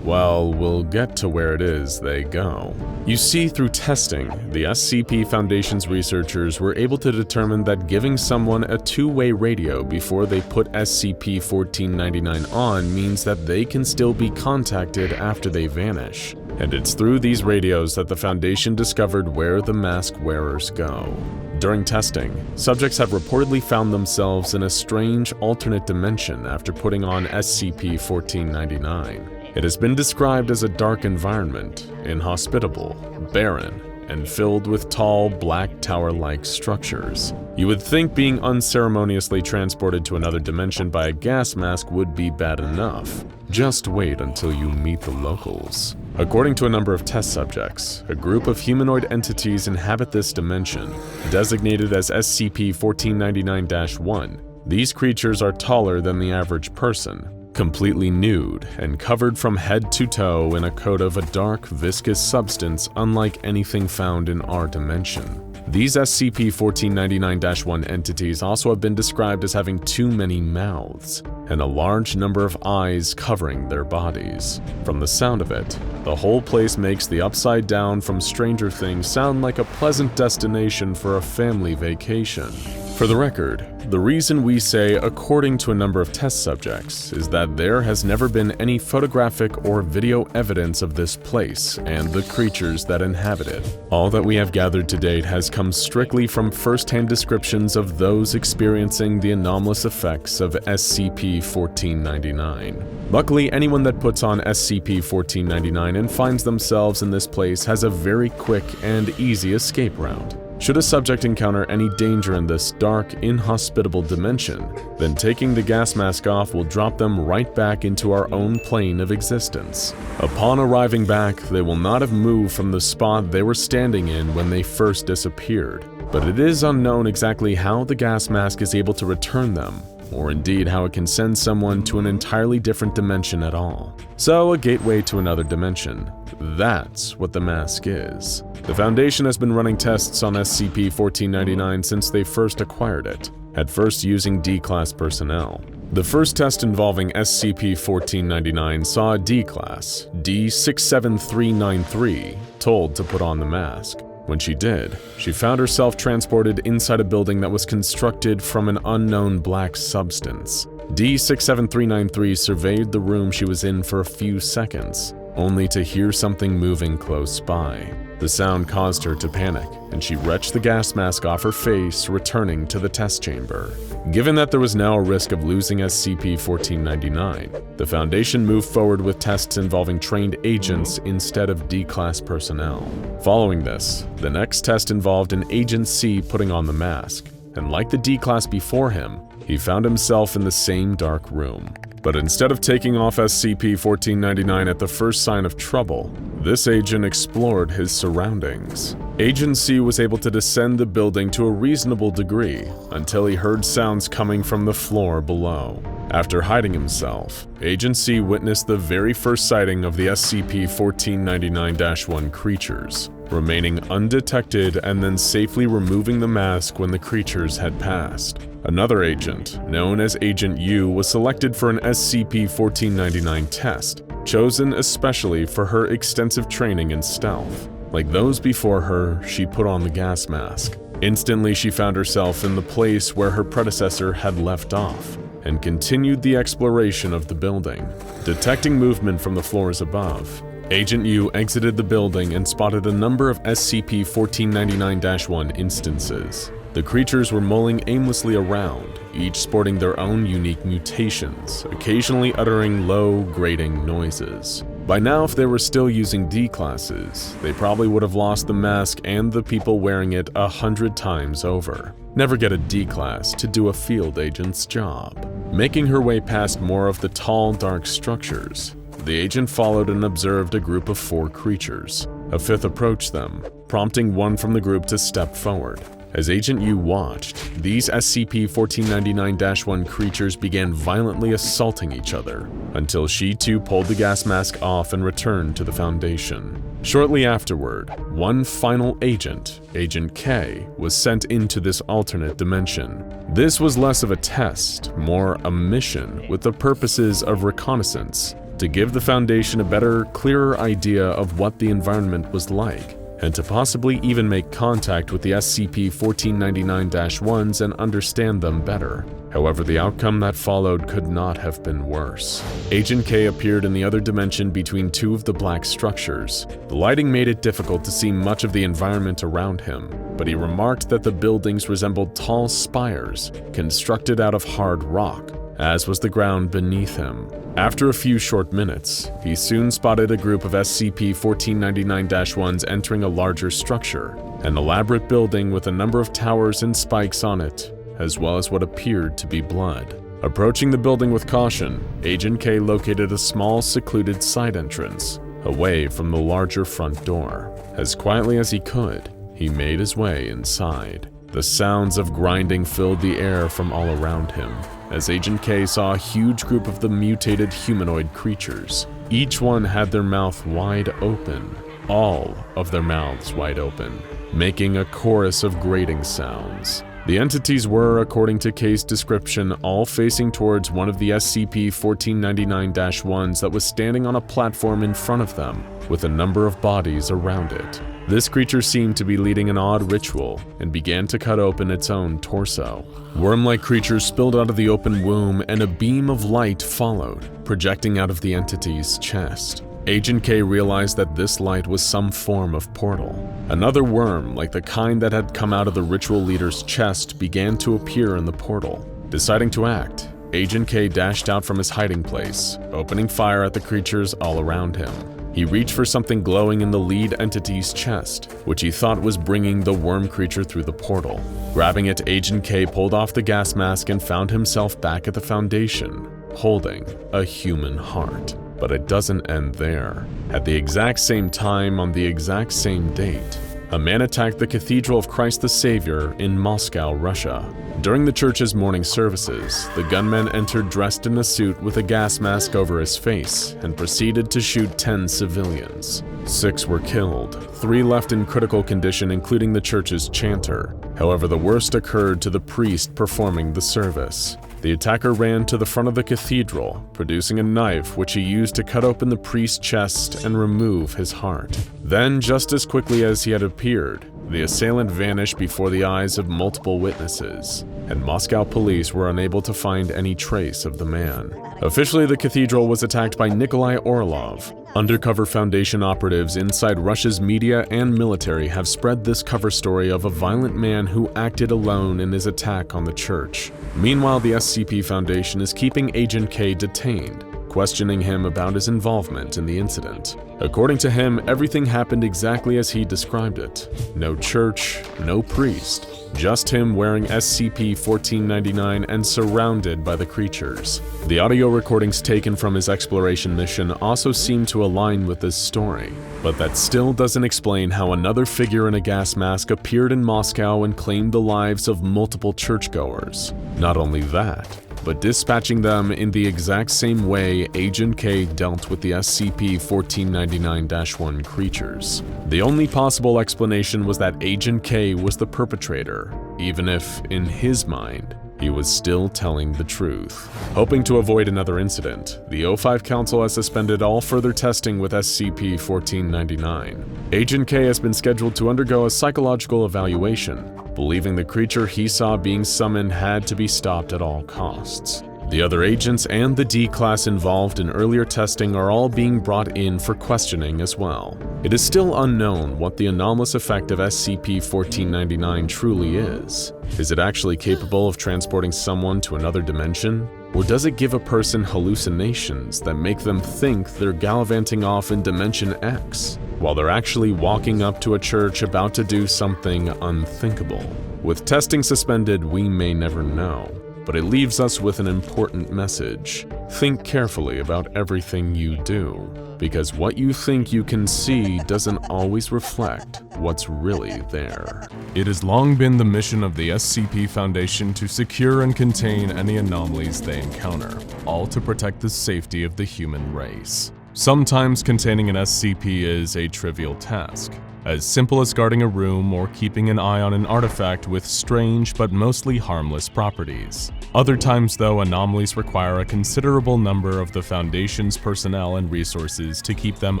well, we'll get to where it is they go. You see, through testing, the SCP Foundation's researchers were able to determine that giving someone a two-way radio before they put SCP-1499 on means that they can still be contacted after they vanish. And it's through these radios that the Foundation discovered where the mask wearers go. During testing, subjects have reportedly found themselves in a strange alternate dimension after putting on SCP-1499. It has been described as a dark environment, inhospitable, barren, and filled with tall, black tower-like structures. You would think being unceremoniously transported to another dimension by a gas mask would be bad enough. Just wait until you meet the locals. According to a number of test subjects, a group of humanoid entities inhabit this dimension, designated as SCP-1499-1. These creatures are taller than the average person, completely nude and covered from head to toe in a coat of a dark, viscous substance unlike anything found in our dimension. These SCP-1499-1 entities also have been described as having too many mouths and a large number of eyes covering their bodies. From the sound of it, the whole place makes the Upside Down from Stranger Things sound like a pleasant destination for a family vacation. For the record, the reason we say according to a number of test subjects is that there has never been any photographic or video evidence of this place and the creatures that inhabit it. All that we have gathered to date has come strictly from first-hand descriptions of those experiencing the anomalous effects of SCP-1499. Luckily, anyone that puts on SCP-1499 and finds themselves in this place has a very quick and easy escape route. Should a subject encounter any danger in this dark, inhospitable dimension, then taking the gas mask off will drop them right back into our own plane of existence. Upon arriving back, they will not have moved from the spot they were standing in when they first disappeared, but it is unknown exactly how the gas mask is able to return them, or indeed how it can send someone to an entirely different dimension at all. So, a gateway to another dimension. That's what the mask is. The Foundation has been running tests on SCP-1499 since they first acquired it, at first using D-Class personnel. The first test involving SCP-1499 saw a D-Class, D-67393, told to put on the mask. When she did, she found herself transported inside a building that was constructed from an unknown black substance. D-67393 surveyed the room she was in for a few seconds, only to hear something moving close by. The sound caused her to panic, and she wrenched the gas mask off her face, returning to the test chamber. Given that there was now a risk of losing SCP-1499, the Foundation moved forward with tests involving trained agents instead of D-Class personnel. Following this, the next test involved an Agent C putting on the mask, and like the D-Class before him, he found himself in the same dark room. But instead of taking off SCP-1499 at the first sign of trouble, this agent explored his surroundings. Agent C was able to descend the building to a reasonable degree until he heard sounds coming from the floor below. After hiding himself, Agent C witnessed the very first sighting of the SCP-1499-1 creatures, remaining undetected and then safely removing the mask when the creatures had passed. Another agent, known as Agent U, was selected for an SCP-1499 test, chosen especially for her extensive training in stealth. Like those before her, she put on the gas mask. Instantly, she found herself in the place where her predecessor had left off, and continued the exploration of the building. Detecting movement from the floors above, Agent U exited the building and spotted a number of SCP-1499-1 instances. The creatures were mulling aimlessly around, each sporting their own unique mutations, occasionally uttering low, grating noises. By now, if they were still using D classes, they probably would have lost the mask and the people wearing it 100 times over. Never get a D class to do a field agent's job. Making her way past more of the tall, dark structures, the agent followed and observed a group of 4 creatures. A fifth approached them, prompting one from the group to step forward. As Agent U watched, these SCP-1499-1 creatures began violently assaulting each other, until she too pulled the gas mask off and returned to the Foundation. Shortly afterward, one final agent, Agent K, was sent into this alternate dimension. This was less of a test, more a mission with the purposes of reconnaissance, to give the Foundation a better, clearer idea of what the environment was like, and to possibly even make contact with the SCP-1499-1s and understand them better. However, the outcome that followed could not have been worse. Agent K appeared in the other dimension between 2 of the black structures. The lighting made it difficult to see much of the environment around him, but he remarked that the buildings resembled tall spires constructed out of hard rock, as was the ground beneath him. After a few short minutes, he soon spotted a group of SCP-1499-1s entering a larger structure, an elaborate building with a number of towers and spikes on it, as well as what appeared to be blood. Approaching the building with caution, Agent K located a small, secluded side entrance, away from the larger front door. As quietly as he could, he made his way inside. The sounds of grinding filled the air from all around him, as Agent K saw a huge group of the mutated humanoid creatures. Each one had their mouth wide open, all of their mouths wide open, making a chorus of grating sounds. The entities were, according to K's description, all facing towards one of the SCP-1499-1s that was standing on a platform in front of them, with a number of bodies around it. This creature seemed to be leading an odd ritual and began to cut open its own torso. Worm-like creatures spilled out of the open womb and a beam of light followed, projecting out of the entity's chest. Agent K realized that this light was some form of portal. Another worm, like the kind that had come out of the ritual leader's chest, began to appear in the portal. Deciding to act, Agent K dashed out from his hiding place, opening fire at the creatures all around him. He reached for something glowing in the lead entity's chest, which he thought was bringing the worm creature through the portal. Grabbing it, Agent K pulled off the gas mask and found himself back at the Foundation, holding a human heart. But it doesn't end there. At the exact same time, on the exact same date, a man attacked the Cathedral of Christ the Savior in Moscow, Russia. During the church's morning services, the gunman entered dressed in a suit with a gas mask over his face and proceeded to shoot 10 civilians. 6 were killed, 3 left in critical condition, including the church's chanter. However, the worst occurred to the priest performing the service. The attacker ran to the front of the cathedral, producing a knife which he used to cut open the priest's chest and remove his heart. Then, just as quickly as he had appeared, the assailant vanished before the eyes of multiple witnesses, and Moscow police were unable to find any trace of the man. Officially, the cathedral was attacked by Nikolai Orlov. Undercover Foundation operatives inside Russia's media and military have spread this cover story of a violent man who acted alone in his attack on the church. Meanwhile, the SCP Foundation is keeping Agent K detained, questioning him about his involvement in the incident. According to him, everything happened exactly as he described it. No church, no priest, just him wearing SCP-1499 and surrounded by the creatures. The audio recordings taken from his exploration mission also seem to align with this story, but that still doesn't explain how another figure in a gas mask appeared in Moscow and claimed the lives of multiple churchgoers. Not only that, but dispatching them in the exact same way Agent K dealt with the SCP-1499-1 creatures. The only possible explanation was that Agent K was the perpetrator, even if, in his mind, he was still telling the truth. Hoping to avoid another incident, the O5 Council has suspended all further testing with SCP-1499. Agent K has been scheduled to undergo a psychological evaluation, believing the creature he saw being summoned had to be stopped at all costs. The other agents and the D-Class involved in earlier testing are all being brought in for questioning as well. It is still unknown what the anomalous effect of SCP-1499 truly is. Is it actually capable of transporting someone to another dimension? Or does it give a person hallucinations that make them think they're gallivanting off in Dimension X, while they're actually walking up to a church about to do something unthinkable? With testing suspended, we may never know, but it leaves us with an important message. Think carefully about everything you do, because what you think you can see doesn't always reflect what's really there. It has long been the mission of the SCP Foundation to secure and contain any anomalies they encounter, all to protect the safety of the human race. Sometimes containing an SCP is a trivial task, as simple as guarding a room or keeping an eye on an artifact with strange but mostly harmless properties. Other times, though, anomalies require a considerable number of the Foundation's personnel and resources to keep them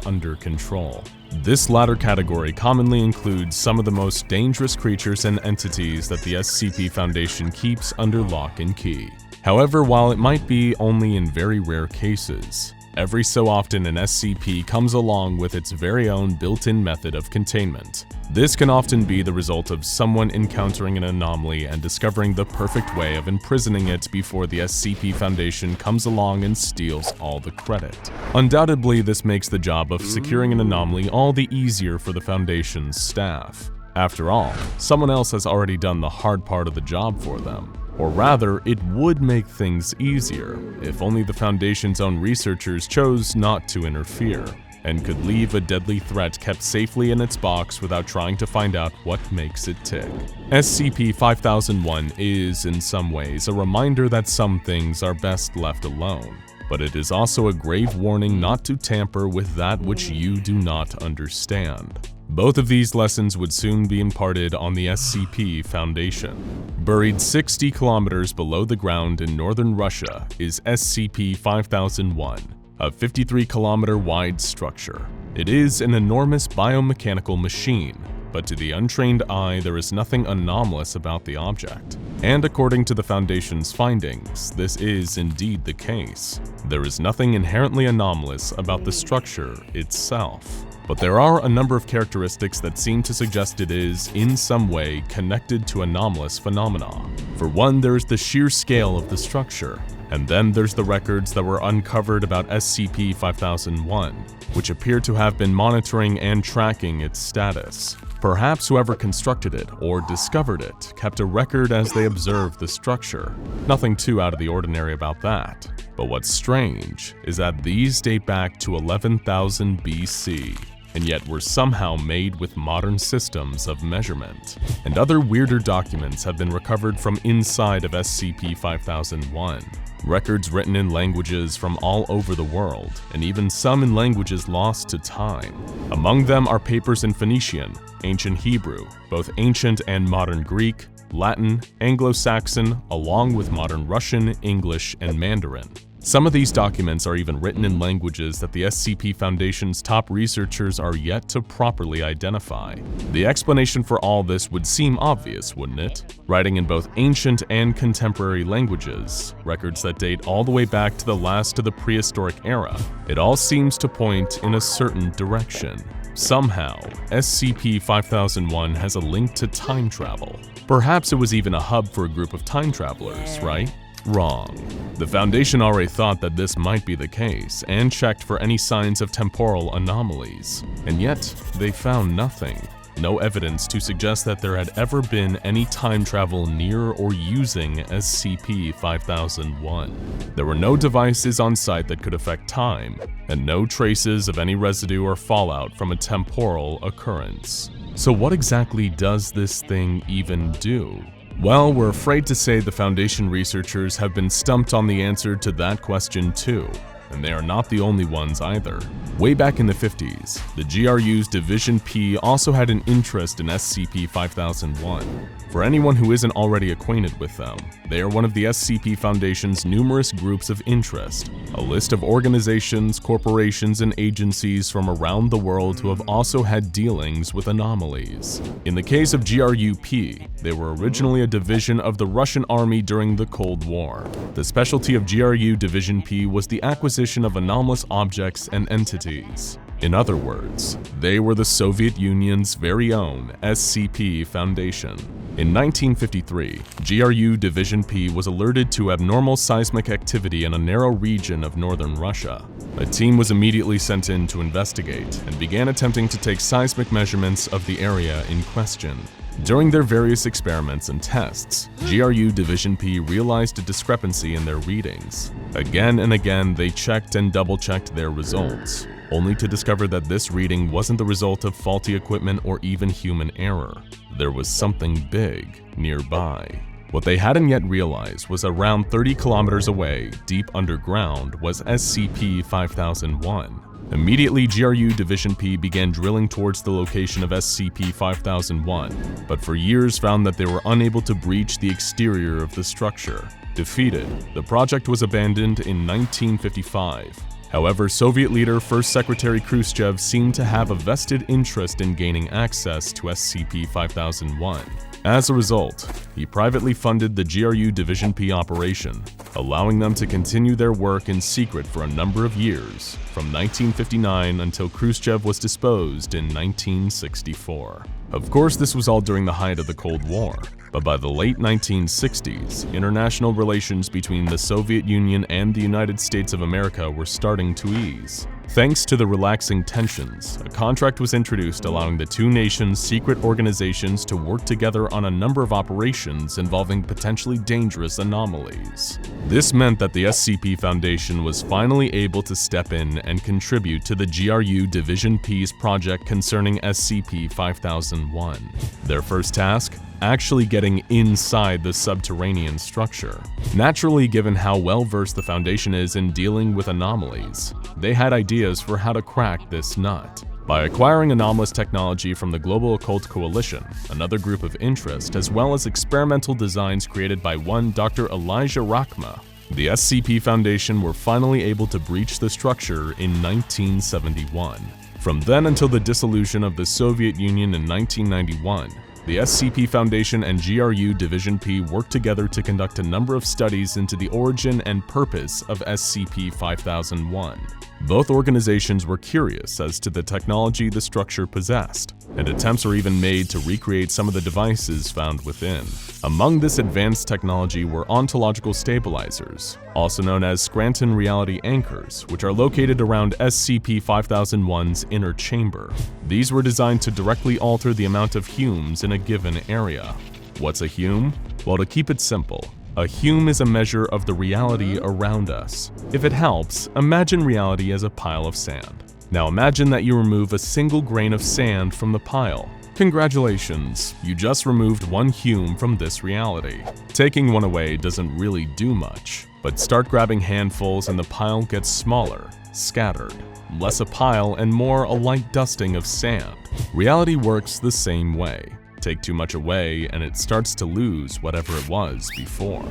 under control. This latter category commonly includes some of the most dangerous creatures and entities that the SCP Foundation keeps under lock and key. However, while it might be only in very rare cases, every so often an SCP comes along with its very own built-in method of containment. This can often be the result of someone encountering an anomaly and discovering the perfect way of imprisoning it before the SCP Foundation comes along and steals all the credit. Undoubtedly, this makes the job of securing an anomaly all the easier for the Foundation's staff. After all, someone else has already done the hard part of the job for them. Or rather, it would make things easier if only the Foundation's own researchers chose not to interfere, and could leave a deadly threat kept safely in its box without trying to find out what makes it tick. SCP-5001 is, in some ways, a reminder that some things are best left alone, but it is also a grave warning not to tamper with that which you do not understand. Both of these lessons would soon be imparted on the SCP Foundation. Buried 60 kilometers below the ground in northern Russia is SCP-5001, a 53-kilometer wide structure. It is an enormous biomechanical machine, but to the untrained eye there is nothing anomalous about the object. And according to the Foundation's findings, this is indeed the case. There is nothing inherently anomalous about the structure itself. But there are a number of characteristics that seem to suggest it is, in some way, connected to anomalous phenomena. For one, there's the sheer scale of the structure, and then there's the records that were uncovered about SCP-5001, which appear to have been monitoring and tracking its status. Perhaps whoever constructed it or discovered it kept a record as they observed the structure. Nothing too out of the ordinary about that. But what's strange is that these date back to 11,000 BC. And yet were somehow made with modern systems of measurement. And other weirder documents have been recovered from inside of SCP-5001. Records written in languages from all over the world, and even some in languages lost to time. Among them are papers in Phoenician, Ancient Hebrew, both ancient and modern Greek, Latin, Anglo-Saxon, along with modern Russian, English, and Mandarin. Some of these documents are even written in languages that the SCP Foundation's top researchers are yet to properly identify. The explanation for all this would seem obvious, wouldn't it? Writing in both ancient and contemporary languages, records that date all the way back to the last of the prehistoric era, it all seems to point in a certain direction. Somehow, SCP-5001 has a link to time travel. Perhaps it was even a hub for a group of time travelers, right? Wrong. The Foundation already thought that this might be the case and checked for any signs of temporal anomalies, and yet they found nothing. No evidence to suggest that there had ever been any time travel near or using SCP-5001. There were no devices on site that could affect time, and no traces of any residue or fallout from a temporal occurrence. So what exactly does this thing even do? Well, we're afraid to say the Foundation researchers have been stumped on the answer to that question too. And they are not the only ones either. Way back in the 50s, the GRU's Division P also had an interest in SCP-5001. For anyone who isn't already acquainted with them, they are one of the SCP Foundation's numerous groups of interest, a list of organizations, corporations, and agencies from around the world who have also had dealings with anomalies. In the case of GRU-P, they were originally a division of the Russian army during the Cold War. The specialty of GRU Division P was the acquisition of anomalous objects and entities. In other words, they were the Soviet Union's very own SCP Foundation. In 1953, GRU Division P was alerted to abnormal seismic activity in a narrow region of northern Russia. A team was immediately sent in to investigate and began attempting to take seismic measurements of the area in question. During their various experiments and tests, GRU Division P realized a discrepancy in their readings. Again and again, they checked and double-checked their results, only to discover that this reading wasn't the result of faulty equipment or even human error. There was something big nearby. What they hadn't yet realized was around 30 kilometers away, deep underground, was SCP-5001. Immediately, GRU Division P began drilling towards the location of SCP-5001, but for years found that they were unable to breach the exterior of the structure. Defeated, the project was abandoned in 1955. However, Soviet leader First Secretary Khrushchev seemed to have a vested interest in gaining access to SCP-5001. As a result, he privately funded the GRU Division P operation, allowing them to continue their work in secret for a number of years, from 1959 until Khrushchev was disposed in 1964. Of course, this was all during the height of the Cold War, but by the late 1960s, international relations between the Soviet Union and the United States of America were starting to ease. Thanks to the relaxing tensions, a contract was introduced allowing the two nations' secret organizations to work together on a number of operations involving potentially dangerous anomalies. This meant that the SCP Foundation was finally able to step in and contribute to the GRU Division P's project concerning SCP-5001. Their first task? Actually getting inside the subterranean structure. Naturally, given how well-versed the Foundation is in dealing with anomalies, they had ideas for how to crack this nut. By acquiring anomalous technology from the Global Occult Coalition, another group of interest, as well as experimental designs created by one Dr. Elijah Rachma, the SCP Foundation were finally able to breach the structure in 1971. From then until the dissolution of the Soviet Union in 1991, the SCP Foundation and GRU Division P worked together to conduct a number of studies into the origin and purpose of SCP-5001. Both organizations were curious as to the technology the structure possessed, and attempts were even made to recreate some of the devices found within. Among this advanced technology were ontological stabilizers, also known as Scranton reality anchors, which are located around SCP-5001's inner chamber. These were designed to directly alter the amount of Humes in a given area. What's a Hume? Well, to keep it simple, a Hume is a measure of the reality around us. If it helps, imagine reality as a pile of sand. Now imagine that you remove a single grain of sand from the pile. Congratulations, you just removed one Hume from this reality. Taking one away doesn't really do much, but start grabbing handfuls and the pile gets smaller, scattered. Less a pile and more a light dusting of sand. Reality works the same way. Take too much away and it starts to lose whatever it was before.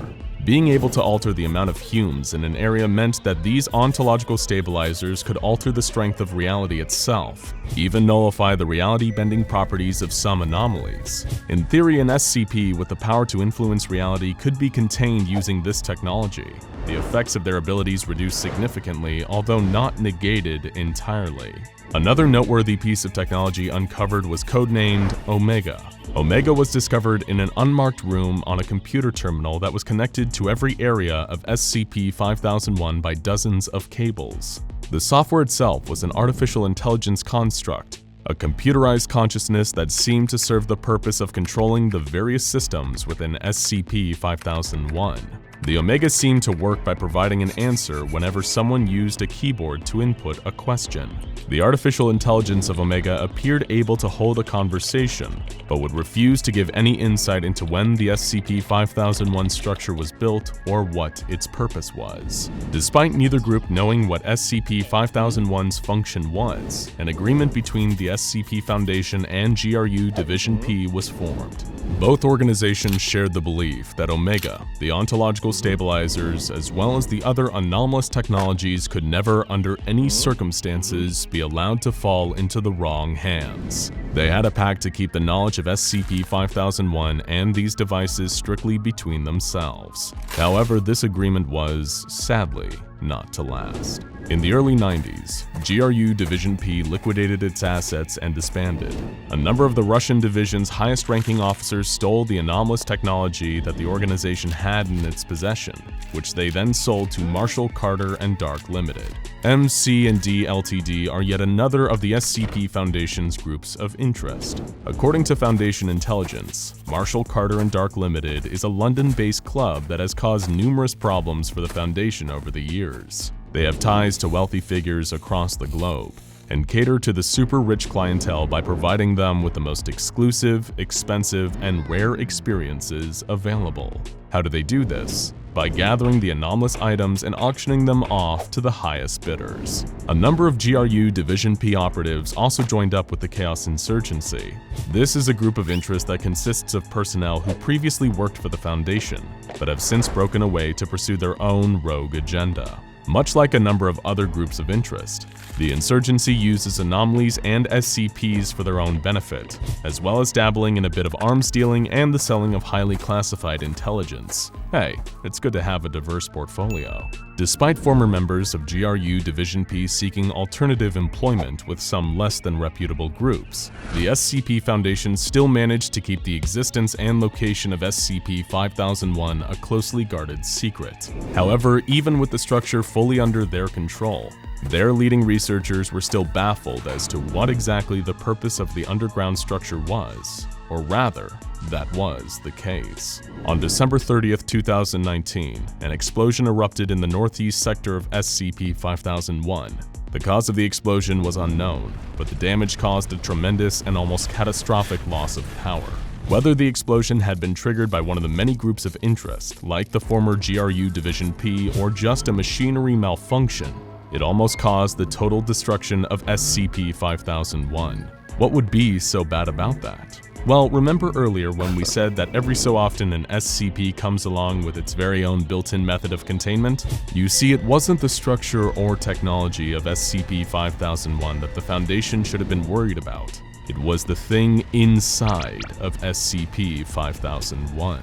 Being able to alter the amount of Humes in an area meant that these ontological stabilizers could alter the strength of reality itself, even nullify the reality-bending properties of some anomalies. In theory, an SCP with the power to influence reality could be contained using this technology. the effects of their abilities reduced significantly, although not negated entirely. Another noteworthy piece of technology uncovered was codenamed Omega. Omega was discovered in an unmarked room on a computer terminal that was connected to every area of SCP-5001 by dozens of cables. The software itself was an artificial intelligence construct, a computerized consciousness that seemed to serve the purpose of controlling the various systems within SCP-5001. The Omega seemed to work by providing an answer whenever someone used a keyboard to input a question. The artificial intelligence of Omega appeared able to hold a conversation, but would refuse to give any insight into when the SCP-5001 structure was built or what its purpose was. Despite neither group knowing what SCP-5001's function was, an agreement between the SCP Foundation and GRU Division P was formed. Both organizations shared the belief that Omega, the ontological stabilizers, as well as the other anomalous technologies could never, under any circumstances, be allowed to fall into the wrong hands. They had a pact to keep the knowledge of SCP-5001 and these devices strictly between themselves. However, this agreement was, sadly, not to last. In the early 90s, GRU Division P liquidated its assets and disbanded. A number of the Russian division's highest-ranking officers stole the anomalous technology that the organization had in its possession, which they then sold to Marshall, Carter, and Dark Limited. MC&D Ltd are yet another of the SCP Foundation's groups of interest. According to Foundation intelligence, Marshall, Carter, and Dark Limited is a London-based club that has caused numerous problems for the Foundation over the years. They have ties to wealthy figures across the globe and cater to the super-rich clientele by providing them with the most exclusive, expensive, and rare experiences available. How do they do this? By gathering the anomalous items and auctioning them off to the highest bidders. A number of GRU Division P operatives also joined up with the Chaos Insurgency. This is a group of interest that consists of personnel who previously worked for the Foundation, but have since broken away to pursue their own rogue agenda. Much like a number of other groups of interest, the insurgency uses anomalies and SCPs for their own benefit, as well as dabbling in a bit of arms dealing and the selling of highly classified intelligence. Hey, it's good to have a diverse portfolio. Despite former members of GRU Division P seeking alternative employment with some less than reputable groups, the SCP Foundation still managed to keep the existence and location of SCP-5001 a closely guarded secret. However, even with the structure fully under their control, their leading researchers were still baffled as to what exactly the purpose of the underground structure was, or rather, that was the case. On December 30th, 2019, an explosion erupted in the northeast sector of SCP-5001. The cause of the explosion was unknown, but the damage caused a tremendous and almost catastrophic loss of power. Whether the explosion had been triggered by one of the many groups of interest, like the former GRU Division P, or just a machinery malfunction, it almost caused the total destruction of SCP-5001. What would be so bad about that? Well, remember earlier when we said that every so often an SCP comes along with its very own built-in method of containment? You see, it wasn't the structure or technology of SCP-5001 that the Foundation should have been worried about. It was the thing inside of SCP-5001.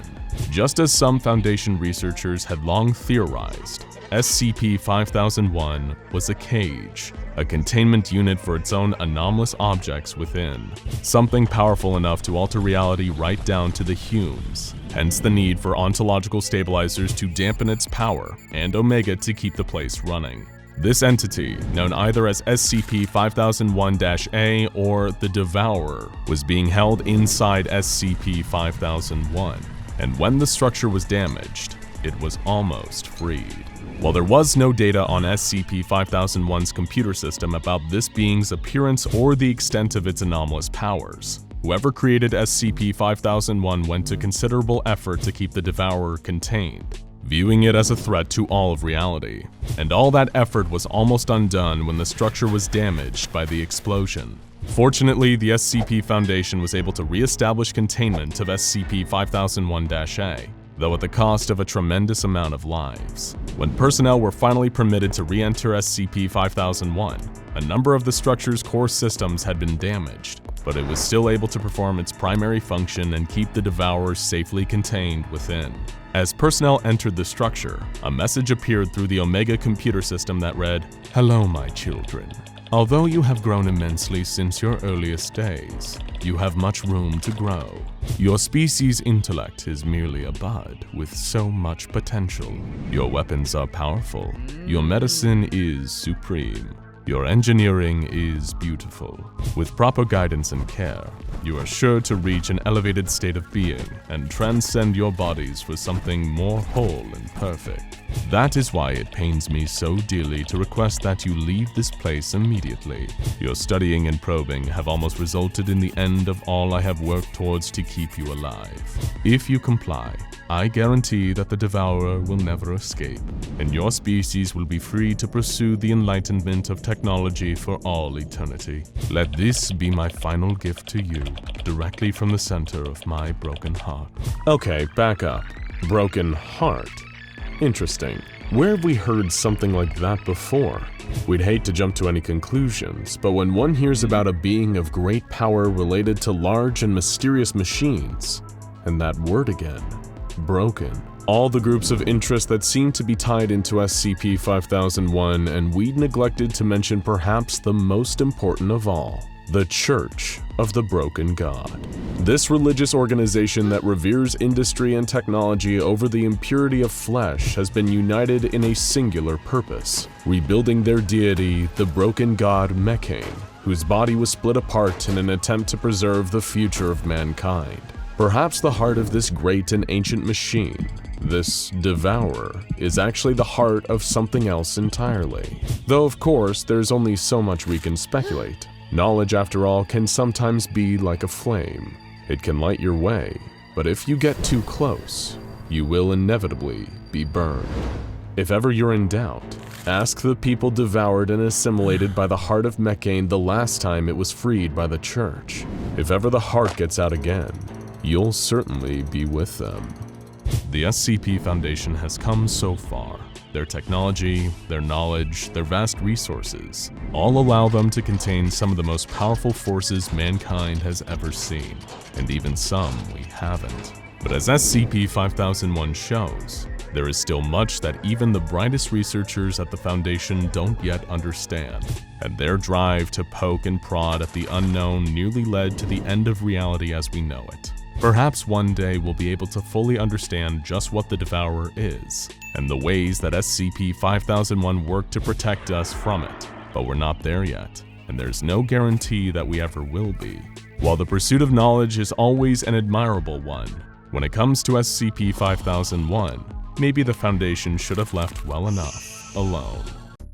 Just as some Foundation researchers had long theorized, SCP-5001 was a cage, a containment unit for its own anomalous objects within, something powerful enough to alter reality right down to the Humes, hence the need for ontological stabilizers to dampen its power, and Omega to keep the place running. This entity, known either as SCP-5001-A or the Devourer, was being held inside SCP-5001, and when the structure was damaged, it was almost freed. While there was no data on SCP-5001's computer system about this being's appearance or the extent of its anomalous powers, whoever created SCP-5001 went to considerable effort to keep the Devourer contained, viewing it as a threat to all of reality. And all that effort was almost undone when the structure was damaged by the explosion. Fortunately, the SCP Foundation was able to re-establish containment of SCP-5001-A, though at the cost of a tremendous amount of lives. When personnel were finally permitted to re-enter SCP-5001, a number of the structure's core systems had been damaged, but it was still able to perform its primary function and keep the Devourer safely contained within. As personnel entered the structure, a message appeared through the Omega computer system that read, "Hello, my children. Although you have grown immensely since your earliest days, you have much room to grow. Your species' intellect is merely a bud with so much potential. Your weapons are powerful. Your medicine is supreme. Your engineering is beautiful. With proper guidance and care, you are sure to reach an elevated state of being and transcend your bodies for something more whole and perfect. That is why it pains me so dearly to request that you leave this place immediately. Your studying and probing have almost resulted in the end of all I have worked towards to keep you alive. If you comply, I guarantee that the Devourer will never escape, and your species will be free to pursue the enlightenment of technology for all eternity. Let this be my final gift to you, directly from the center of my broken heart." Okay, back up. Broken heart. Interesting. Where have we heard something like that before? We'd hate to jump to any conclusions, but when one hears about a being of great power related to large and mysterious machines, and that word again, broken, all the groups of interest that seem to be tied into SCP-5001, and we'd neglected to mention perhaps the most important of all, the Church of the Broken God. This religious organization that reveres industry and technology over the impurity of flesh has been united in a singular purpose, rebuilding their deity, the broken god Mechane, whose body was split apart in an attempt to preserve the future of mankind. Perhaps the heart of this great and ancient machine, this Devourer, is actually the heart of something else entirely. Though of course, there's only so much we can speculate. Knowledge, after all, can sometimes be like a flame. It can light your way, but if you get too close, you will inevitably be burned. If ever you're in doubt, ask the people devoured and assimilated by the heart of Mechane the last time it was freed by the Church. If ever the heart gets out again, you'll certainly be with them. The SCP Foundation has come so far. Their technology, their knowledge, their vast resources all allow them to contain some of the most powerful forces mankind has ever seen, and even some we haven't. But as SCP-5001 shows, there is still much that even the brightest researchers at the Foundation don't yet understand, and their drive to poke and prod at the unknown nearly led to the end of reality as we know it. Perhaps one day we'll be able to fully understand just what the Devourer is, and the ways that SCP-5001 worked to protect us from it, but we're not there yet, and there's no guarantee that we ever will be. While the pursuit of knowledge is always an admirable one, when it comes to SCP-5001, maybe the Foundation should have left well enough alone.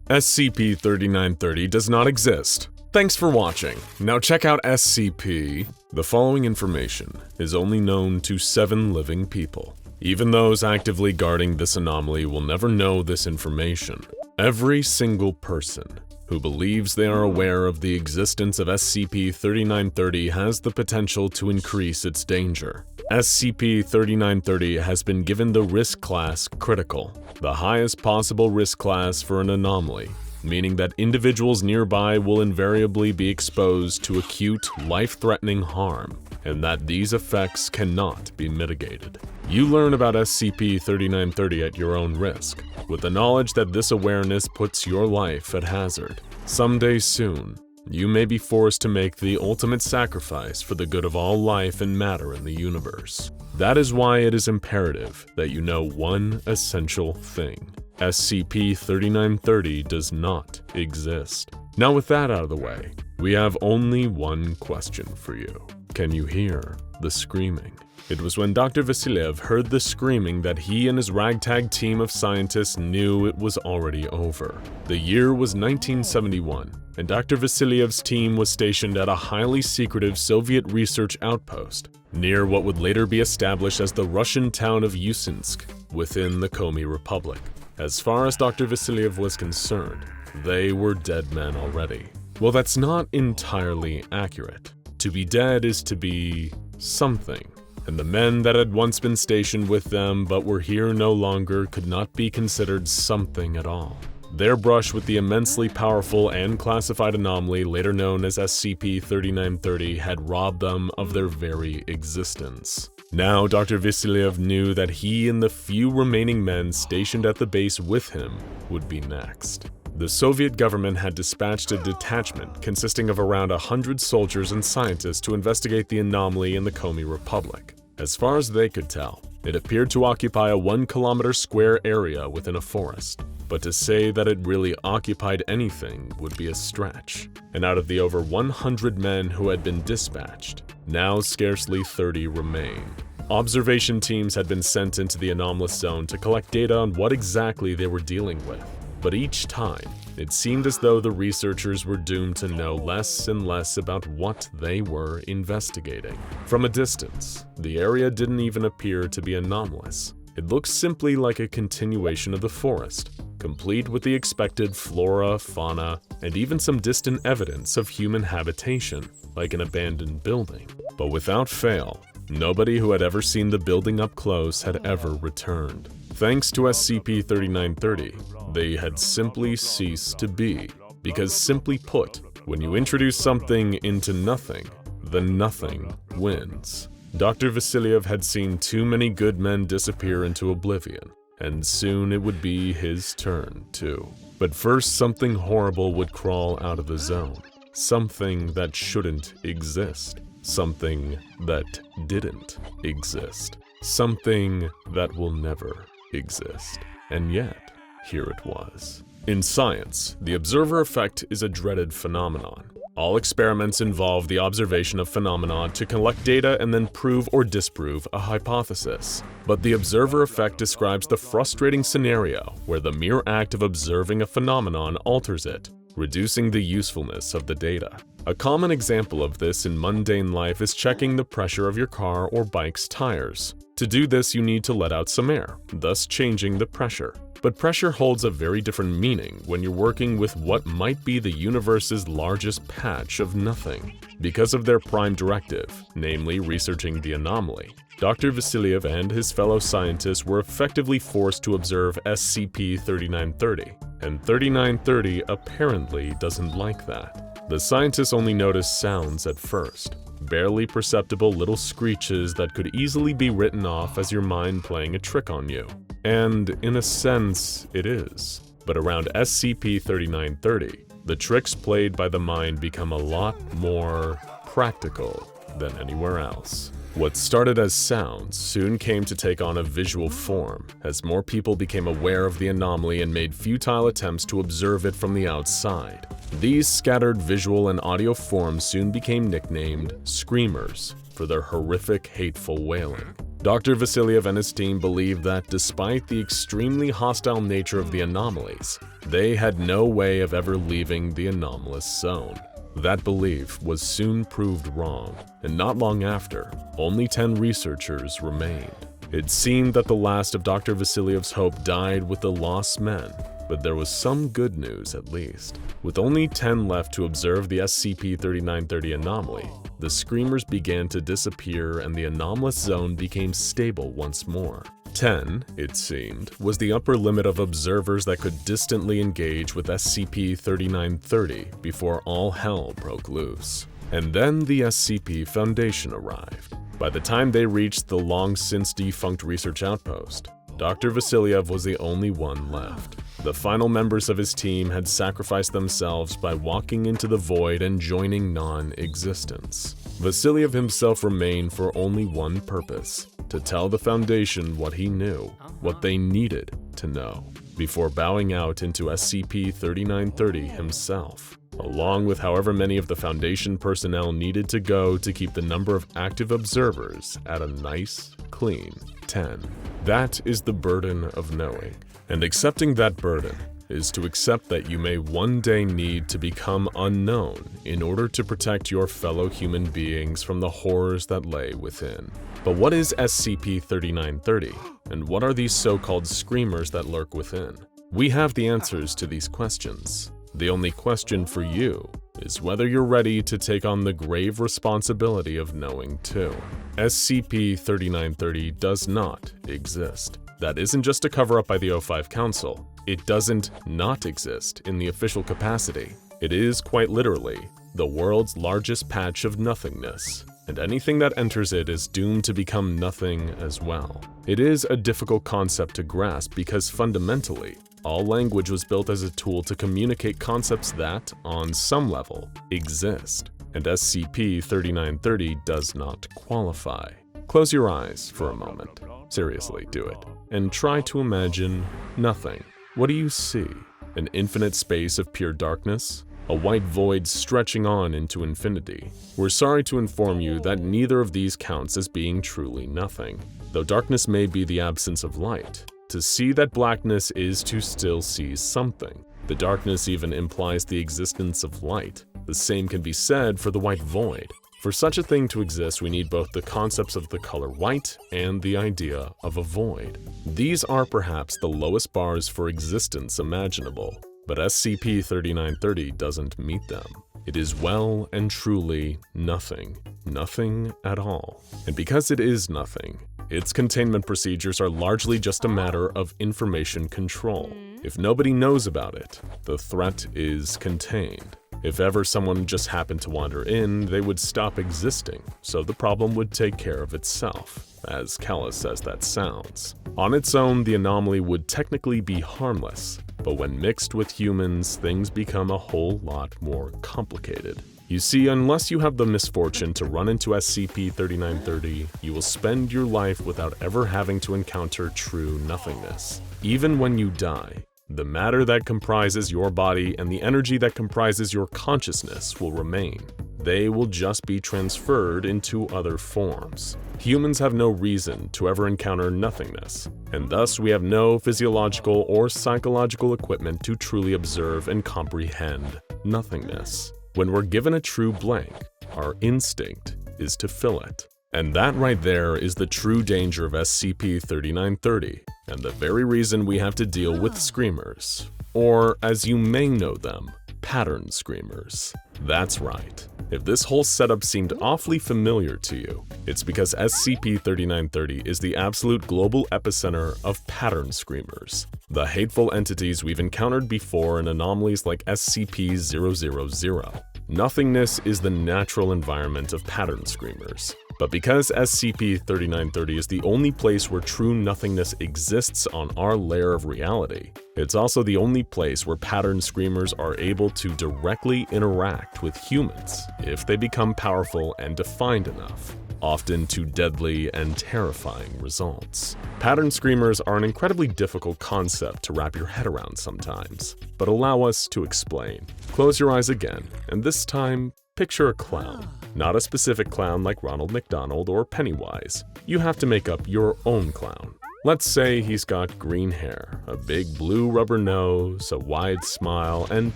SCP-3930 does not exist. Thanks for watching. Now check out SCP. The following information is only known to 7 living people. Even those actively guarding this anomaly will never know this information. Every single person who believes they are aware of the existence of SCP-3930 has the potential to increase its danger. SCP-3930 has been given the risk class Critical, the highest possible risk class for an anomaly, meaning that individuals nearby will invariably be exposed to acute, life-threatening harm, and that these effects cannot be mitigated. You learn about SCP-3930 at your own risk, with the knowledge that this awareness puts your life at hazard. Someday soon, you may be forced to make the ultimate sacrifice for the good of all life and matter in the universe. That is why it is imperative that you know one essential thing. SCP-3930 does not exist. Now with that out of the way, we have only one question for you. Can you hear the screaming? It was when Dr. Vasiliev heard the screaming that he and his ragtag team of scientists knew it was already over. The year was 1971, and Dr. Vasiliev's team was stationed at a highly secretive Soviet research outpost near what would later be established as the Russian town of Usinsk within the Komi Republic. As far as Dr. Vasiliev was concerned, they were dead men already. Well, that's not entirely accurate. To be dead is to be something, and the men that had once been stationed with them but were here no longer could not be considered something at all. Their brush with the immensely powerful and classified anomaly later known as SCP-3930 had robbed them of their very existence. Now, Dr. Vasilyev knew that he and the few remaining men stationed at the base with him would be next. The Soviet government had dispatched a detachment consisting of around 100 soldiers and scientists to investigate the anomaly in the Komi Republic. As far as they could tell, it appeared to occupy a 1-kilometer square area within a forest. But to say that it really occupied anything would be a stretch. And out of the over 100 men who had been dispatched, now scarcely 30 remained. Observation teams had been sent into the anomalous zone to collect data on what exactly they were dealing with. But each time, it seemed as though the researchers were doomed to know less and less about what they were investigating. From a distance, the area didn't even appear to be anomalous. It looked simply like a continuation of the forest, complete with the expected flora, fauna, and even some distant evidence of human habitation, like an abandoned building. But without fail, nobody who had ever seen the building up close had ever returned. Thanks to SCP-3930, they had simply ceased to be, because simply put, when you introduce something into nothing, then nothing wins. Dr. Vasilyev had seen too many good men disappear into oblivion, and soon it would be his turn too. But first something horrible would crawl out of the zone. Something that shouldn't exist. Something that didn't exist. Something that will never exist. And yet, here it was. In science, the observer effect is a dreaded phenomenon. All experiments involve the observation of phenomena to collect data and then prove or disprove a hypothesis. But the observer effect describes the frustrating scenario where the mere act of observing a phenomenon alters it, reducing the usefulness of the data. A common example of this in mundane life is checking the pressure of your car or bike's tires. To do this, you need to let out some air, thus changing the pressure. But pressure holds a very different meaning when you're working with what might be the universe's largest patch of nothing. Because of their prime directive, namely researching the anomaly, Dr. Vasilyev and his fellow scientists were effectively forced to observe SCP-3930, and 3930 apparently doesn't like that. The scientists only noticed sounds at first, barely perceptible little screeches that could easily be written off as your mind playing a trick on you. And in a sense, it is. But around SCP-3930, the tricks played by the mind become a lot more practical than anywhere else. What started as sounds soon came to take on a visual form as more people became aware of the anomaly and made futile attempts to observe it from the outside. These scattered visual and audio forms soon became nicknamed screamers for their horrific, hateful wailing. Dr. Vasilyev and his team believed that despite the extremely hostile nature of the anomalies, they had no way of ever leaving the anomalous zone. That belief was soon proved wrong, and not long after, only 10 researchers remained. It seemed that the last of Dr. Vasilyev's hope died with the lost men, but there was some good news at least. With only 10 left to observe the SCP-3930 anomaly, the screamers began to disappear and the anomalous zone became stable once more. 10, it seemed, was the upper limit of observers that could distantly engage with SCP-3930 before all hell broke loose. And then the SCP Foundation arrived. By the time they reached the long-since defunct research outpost, Dr. Vasilyev was the only one left. The final members of his team had sacrificed themselves by walking into the void and joining non-existence. Vasilyev himself remained for only one purpose: to tell the Foundation what he knew, what they needed to know, before bowing out into SCP-3930 himself, along with however many of the Foundation personnel needed to go to keep the number of active observers at a nice, clean 10. That is the burden of knowing. And accepting that burden is to accept that you may one day need to become unknown in order to protect your fellow human beings from the horrors that lay within. But what is SCP-3930, and what are these so-called screamers that lurk within? We have the answers to these questions. The only question for you is whether you're ready to take on the grave responsibility of knowing too. SCP-3930 does not exist. That isn't just a cover-up by the O5 Council. it doesn't not exist in the official capacity. It is, quite literally, the world's largest patch of nothingness, and anything that enters it is doomed to become nothing as well. It is a difficult concept to grasp because fundamentally, all language was built as a tool to communicate concepts that, on some level, exist, and SCP-3930 does not qualify. Close your eyes for a moment. Seriously, do it. And try to imagine nothing. What do you see? An infinite space of pure darkness? A white void stretching on into infinity? We're sorry to inform you that neither of these counts as being truly nothing. Though darkness may be the absence of light, to see that blackness is to still see something. The darkness even implies the existence of light. The same can be said for the white void. For such a thing to exist, we need both the concepts of the color white and the idea of a void. These are perhaps the lowest bars for existence imaginable, but SCP-3930 doesn't meet them. It is well and truly nothing. Nothing at all. And because it is nothing, its containment procedures are largely just a matter of information control. If nobody knows about it, the threat is contained. If ever someone just happened to wander in, they would stop existing, so the problem would take care of itself, as callous as that sounds. On its own, the anomaly would technically be harmless, but when mixed with humans, things become a whole lot more complicated. You see, unless you have the misfortune to run into SCP-3930, you will spend your life without ever having to encounter true nothingness. Even when you die, the matter that comprises your body and the energy that comprises your consciousness will remain. They will just be transferred into other forms. Humans have no reason to ever encounter nothingness, and thus we have no physiological or psychological equipment to truly observe and comprehend nothingness. When we're given a true blank, our instinct is to fill it. And that right there is the true danger of SCP-3930, and the very reason we have to deal with screamers, or as you may know them, pattern screamers. That's right. If this whole setup seemed awfully familiar to you, it's because SCP-3930 is the absolute global epicenter of pattern screamers, the hateful entities we've encountered before in anomalies like SCP-000. Nothingness is the natural environment of pattern screamers. But because SCP-3930 is the only place where true nothingness exists on our layer of reality, it's also the only place where pattern screamers are able to directly interact with humans if they become powerful and defined enough, often to deadly and terrifying results. Pattern screamers are an incredibly difficult concept to wrap your head around sometimes, but allow us to explain. Close your eyes again, and this time, picture a clown. Not a specific clown like Ronald McDonald or Pennywise. You have to make up your own clown. Let's say he's got green hair, a big blue rubber nose, a wide smile, and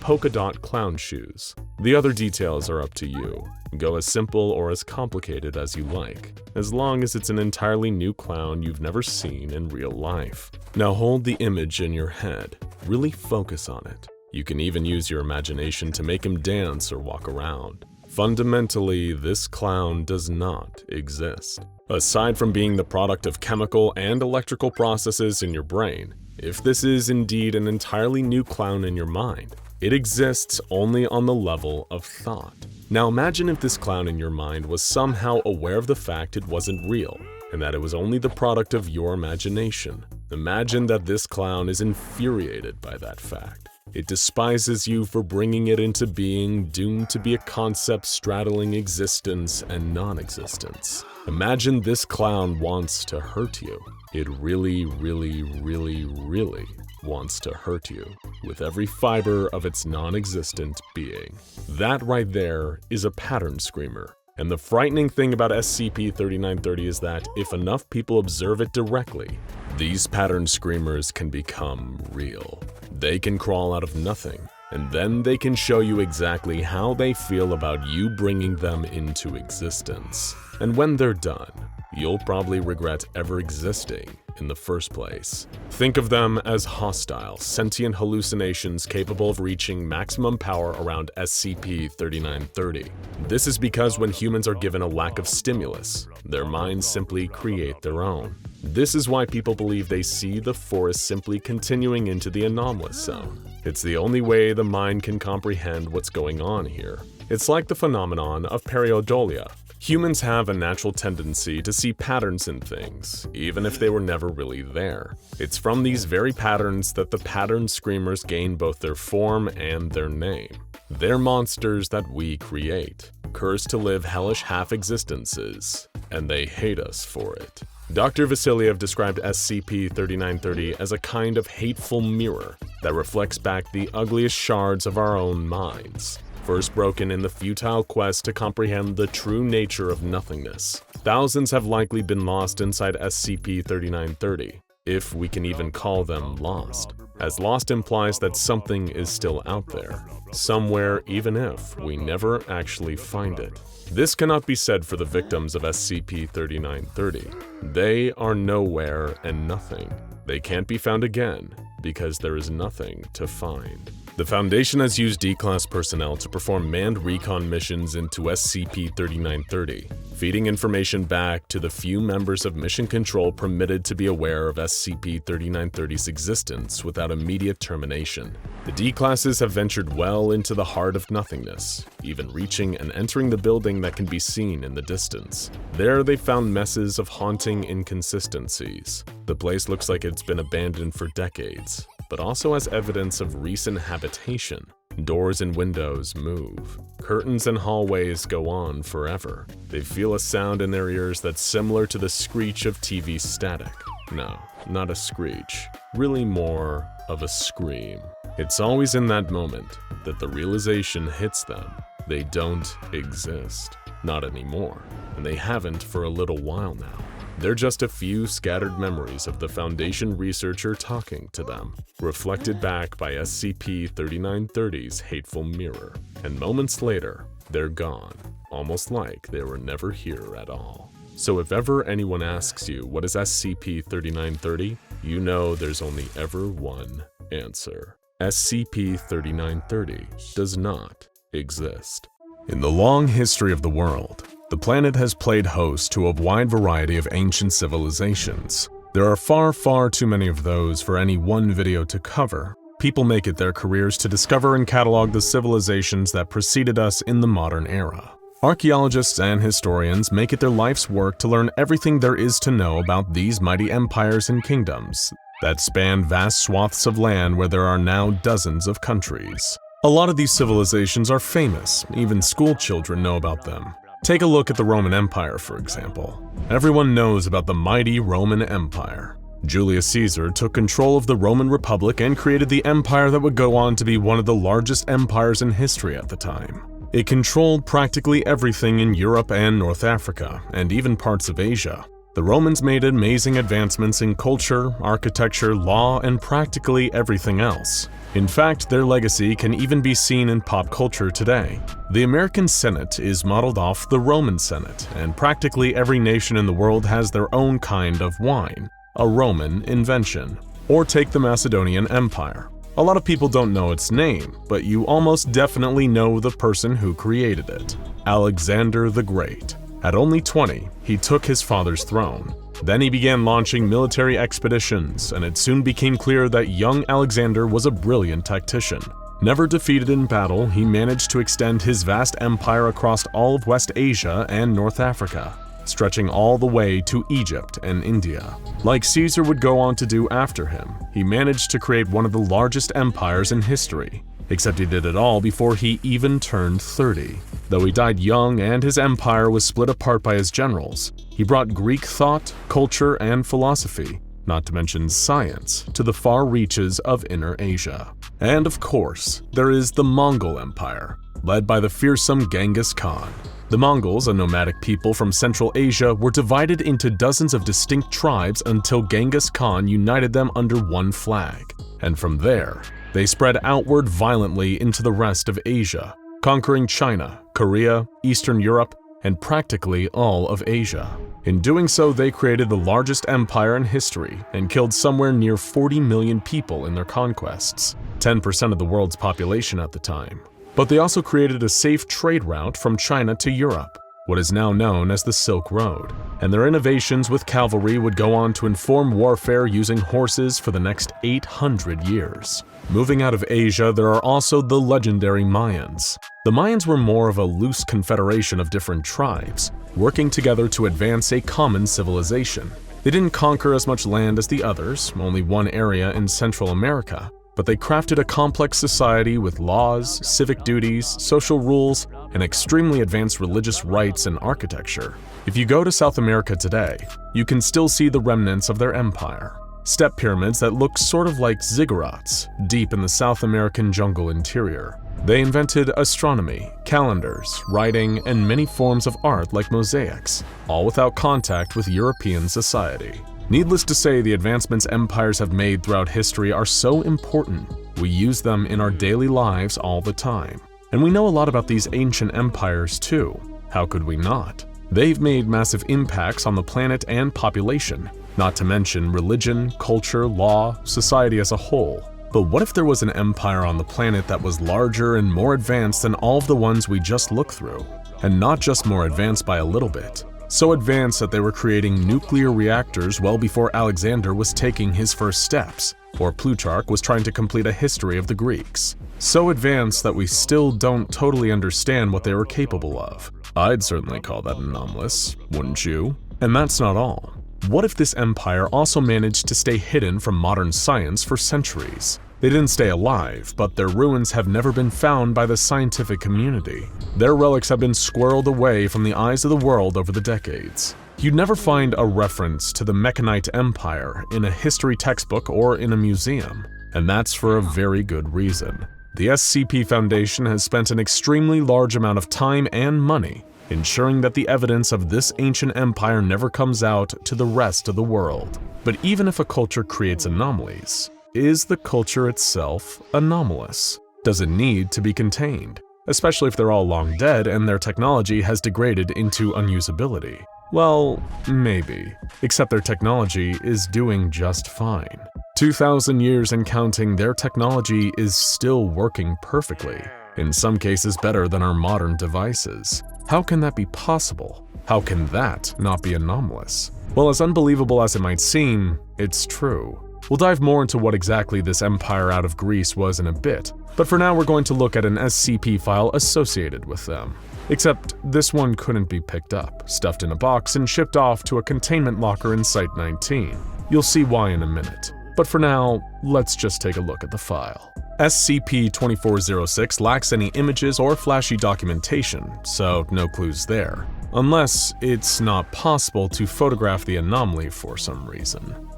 polka dot clown shoes. The other details are up to you. Go as simple or as complicated as you like, as long as it's an entirely new clown you've never seen in real life. Now hold the image in your head. Really focus on it. You can even use your imagination to make him dance or walk around. Fundamentally, this clown does not exist. Aside from being the product of chemical and electrical processes in your brain, if this is indeed an entirely new clown in your mind, it exists only on the level of thought. Now imagine if this clown in your mind was somehow aware of the fact it wasn't real, and that it was only the product of your imagination. Imagine that this clown is infuriated by that fact. It despises you for bringing it into being, doomed to be a concept straddling existence and non-existence. Imagine this clown wants to hurt you. It really, really, really, really wants to hurt you with every fiber of its non-existent being. That right there is a pattern screamer. And the frightening thing about SCP-3930 is that if enough people observe it directly, these pattern screamers can become real. They can crawl out of nothing, and then they can show you exactly how they feel about you bringing them into existence. And when they're done, you'll probably regret ever existing in the first place. Think of them as hostile, sentient hallucinations capable of reaching maximum power around SCP-3930. This is because when humans are given a lack of stimulus, their minds simply create their own. This is why people believe they see the forest simply continuing into the anomalous zone. It's the only way the mind can comprehend what's going on here. It's like the phenomenon of pareidolia. Humans have a natural tendency to see patterns in things, even if they were never really there. It's from these very patterns that the pattern screamers gain both their form and their name. They're monsters that we create, cursed to live hellish half-existences, and they hate us for it. Dr. Vasiliev described SCP-3930 as a kind of hateful mirror that reflects back the ugliest shards of our own minds, first broken in the futile quest to comprehend the true nature of nothingness. Thousands have likely been lost inside SCP-3930, if we can even call them lost, as lost implies that something is still out there, somewhere even if we never actually find it. This cannot be said for the victims of SCP-3930. They are nowhere and nothing. They can't be found again because there is nothing to find. The Foundation has used D-Class personnel to perform manned recon missions into SCP-3930, feeding information back to the few members of Mission Control permitted to be aware of SCP-3930's existence without immediate termination. The D-Classes have ventured well into the heart of nothingness, even reaching and entering the building that can be seen in the distance. There they found messes of haunting inconsistencies. The place looks like it's been abandoned for decades, but also has evidence of recent habitation. Doors and windows move. Curtains and hallways go on forever. They feel a sound in their ears that's similar to the screech of TV static. No, not a screech. Really more of a scream. It's always in that moment that the realization hits them. They don't exist. Not anymore. And they haven't for a little while now. They're just a few scattered memories of the Foundation researcher talking to them, reflected back by SCP-3930's hateful mirror. And moments later, they're gone, almost like they were never here at all. So if ever anyone asks you what is SCP-3930, you know there's only ever one answer. SCP-3930 does not exist. In the long history of the world, the planet has played host to a wide variety of ancient civilizations. There are far too many of those for any one video to cover. People make it their careers to discover and catalog the civilizations that preceded us in the modern era. Archaeologists and historians make it their life's work to learn everything there is to know about these mighty empires and kingdoms that span vast swaths of land where there are now dozens of countries. A lot of these civilizations are famous, even school children know about them. Take a look at the Roman Empire, for example. Everyone knows about the mighty Roman Empire. Julius Caesar took control of the Roman Republic and created the empire that would go on to be one of the largest empires in history at the time. It controlled practically everything in Europe and North Africa, and even parts of Asia. The Romans made amazing advancements in culture, architecture, law, and practically everything else. In fact, their legacy can even be seen in pop culture today. The American Senate is modeled off the Roman Senate, and practically every nation in the world has their own kind of wine, a Roman invention. Or take the Macedonian Empire. A lot of people don't know its name, but you almost definitely know the person who created it, Alexander the Great. At only 20, he took his father's throne. Then he began launching military expeditions, and it soon became clear that young Alexander was a brilliant tactician. Never defeated in battle, he managed to extend his vast empire across all of West Asia and North Africa, stretching all the way to Egypt and India. Like Caesar would go on to do after him, he managed to create one of the largest empires in history. Except he did it all before he even turned 30. Though he died young and his empire was split apart by his generals, he brought Greek thought, culture, and philosophy, not to mention science, to the far reaches of Inner Asia. And of course, there is the Mongol Empire, led by the fearsome Genghis Khan. The Mongols, a nomadic people from Central Asia, were divided into dozens of distinct tribes until Genghis Khan united them under one flag. And from there, they spread outward violently into the rest of Asia, conquering China, Korea, Eastern Europe, and practically all of Asia. In doing so, they created the largest empire in history and killed somewhere near 40 million people in their conquests, 10% of the world's population at the time. But they also created a safe trade route from China to Europe. what is now known as the Silk Road, and their innovations with cavalry would go on to inform warfare using horses for the next 800 years. Moving out of Asia, there are also the legendary Mayans. The Mayans were more of a loose confederation of different tribes, working together to advance a common civilization. They didn't conquer as much land as the others, only one area in Central America, but they crafted a complex society with laws, civic duties, social rules, and extremely advanced religious rites and architecture. If you go to South America today, you can still see the remnants of their empire. Step pyramids that look sort of like ziggurats deep in the South American jungle interior. They invented astronomy, calendars, writing, and many forms of art like mosaics, all without contact with European society. Needless to say, the advancements empires have made throughout history are so important, we use them in our daily lives all the time. And we know a lot about these ancient empires too. How could we not? They've made massive impacts on the planet and population, not to mention religion, culture, law, society as a whole. But what if there was an empire on the planet that was larger and more advanced than all of the ones we just looked through? And not just more advanced by a little bit. So advanced that they were creating nuclear reactors well before Alexander was taking his first steps, or Plutarch was trying to complete a history of the Greeks. So advanced that we still don't totally understand what they were capable of. I'd certainly call that anomalous, wouldn't you? And that's not all. What if this empire also managed to stay hidden from modern science for centuries? They didn't stay alive, but their ruins have never been found by the scientific community. Their relics have been squirreled away from the eyes of the world over the decades. You'd never find a reference to the Mechanite Empire in a history textbook or in a museum, and that's for a very good reason. The SCP Foundation has spent an extremely large amount of time and money ensuring that the evidence of this ancient empire never comes out to the rest of the world. But even if a culture creates anomalies, is the culture itself anomalous? Does it need to be contained? Especially if they're all long dead and their technology has degraded into unusability. Well, maybe. Except their technology is doing just fine. 2,000 years and counting, their technology is still working perfectly. In some cases better than our modern devices. How can that be possible? How can that not be anomalous? Well, as unbelievable as it might seem, it's true. We'll dive more into what exactly this empire out of Greece was in a bit, but for now we're going to look at an SCP file associated with them. Except this one couldn't be picked up, stuffed in a box, and shipped off to a containment locker in Site-19. You'll see why in a minute. But for now, let's just take a look at the file. SCP-2406 lacks any images or flashy documentation, so no clues there. Unless it's not possible to photograph the anomaly for some reason.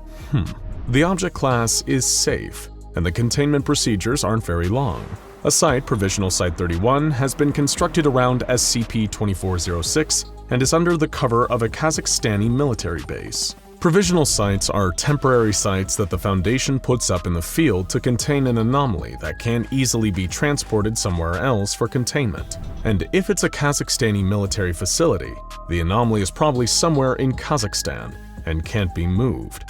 The object class is safe, and the containment procedures aren't very long. A site, Provisional Site-31, has been constructed around SCP-2406 and is under the cover of a Kazakhstani military base. Provisional sites are temporary sites that the Foundation puts up in the field to contain an anomaly that can't easily be transported somewhere else for containment. And if it's a Kazakhstani military facility, the anomaly is probably somewhere in Kazakhstan and can't be moved.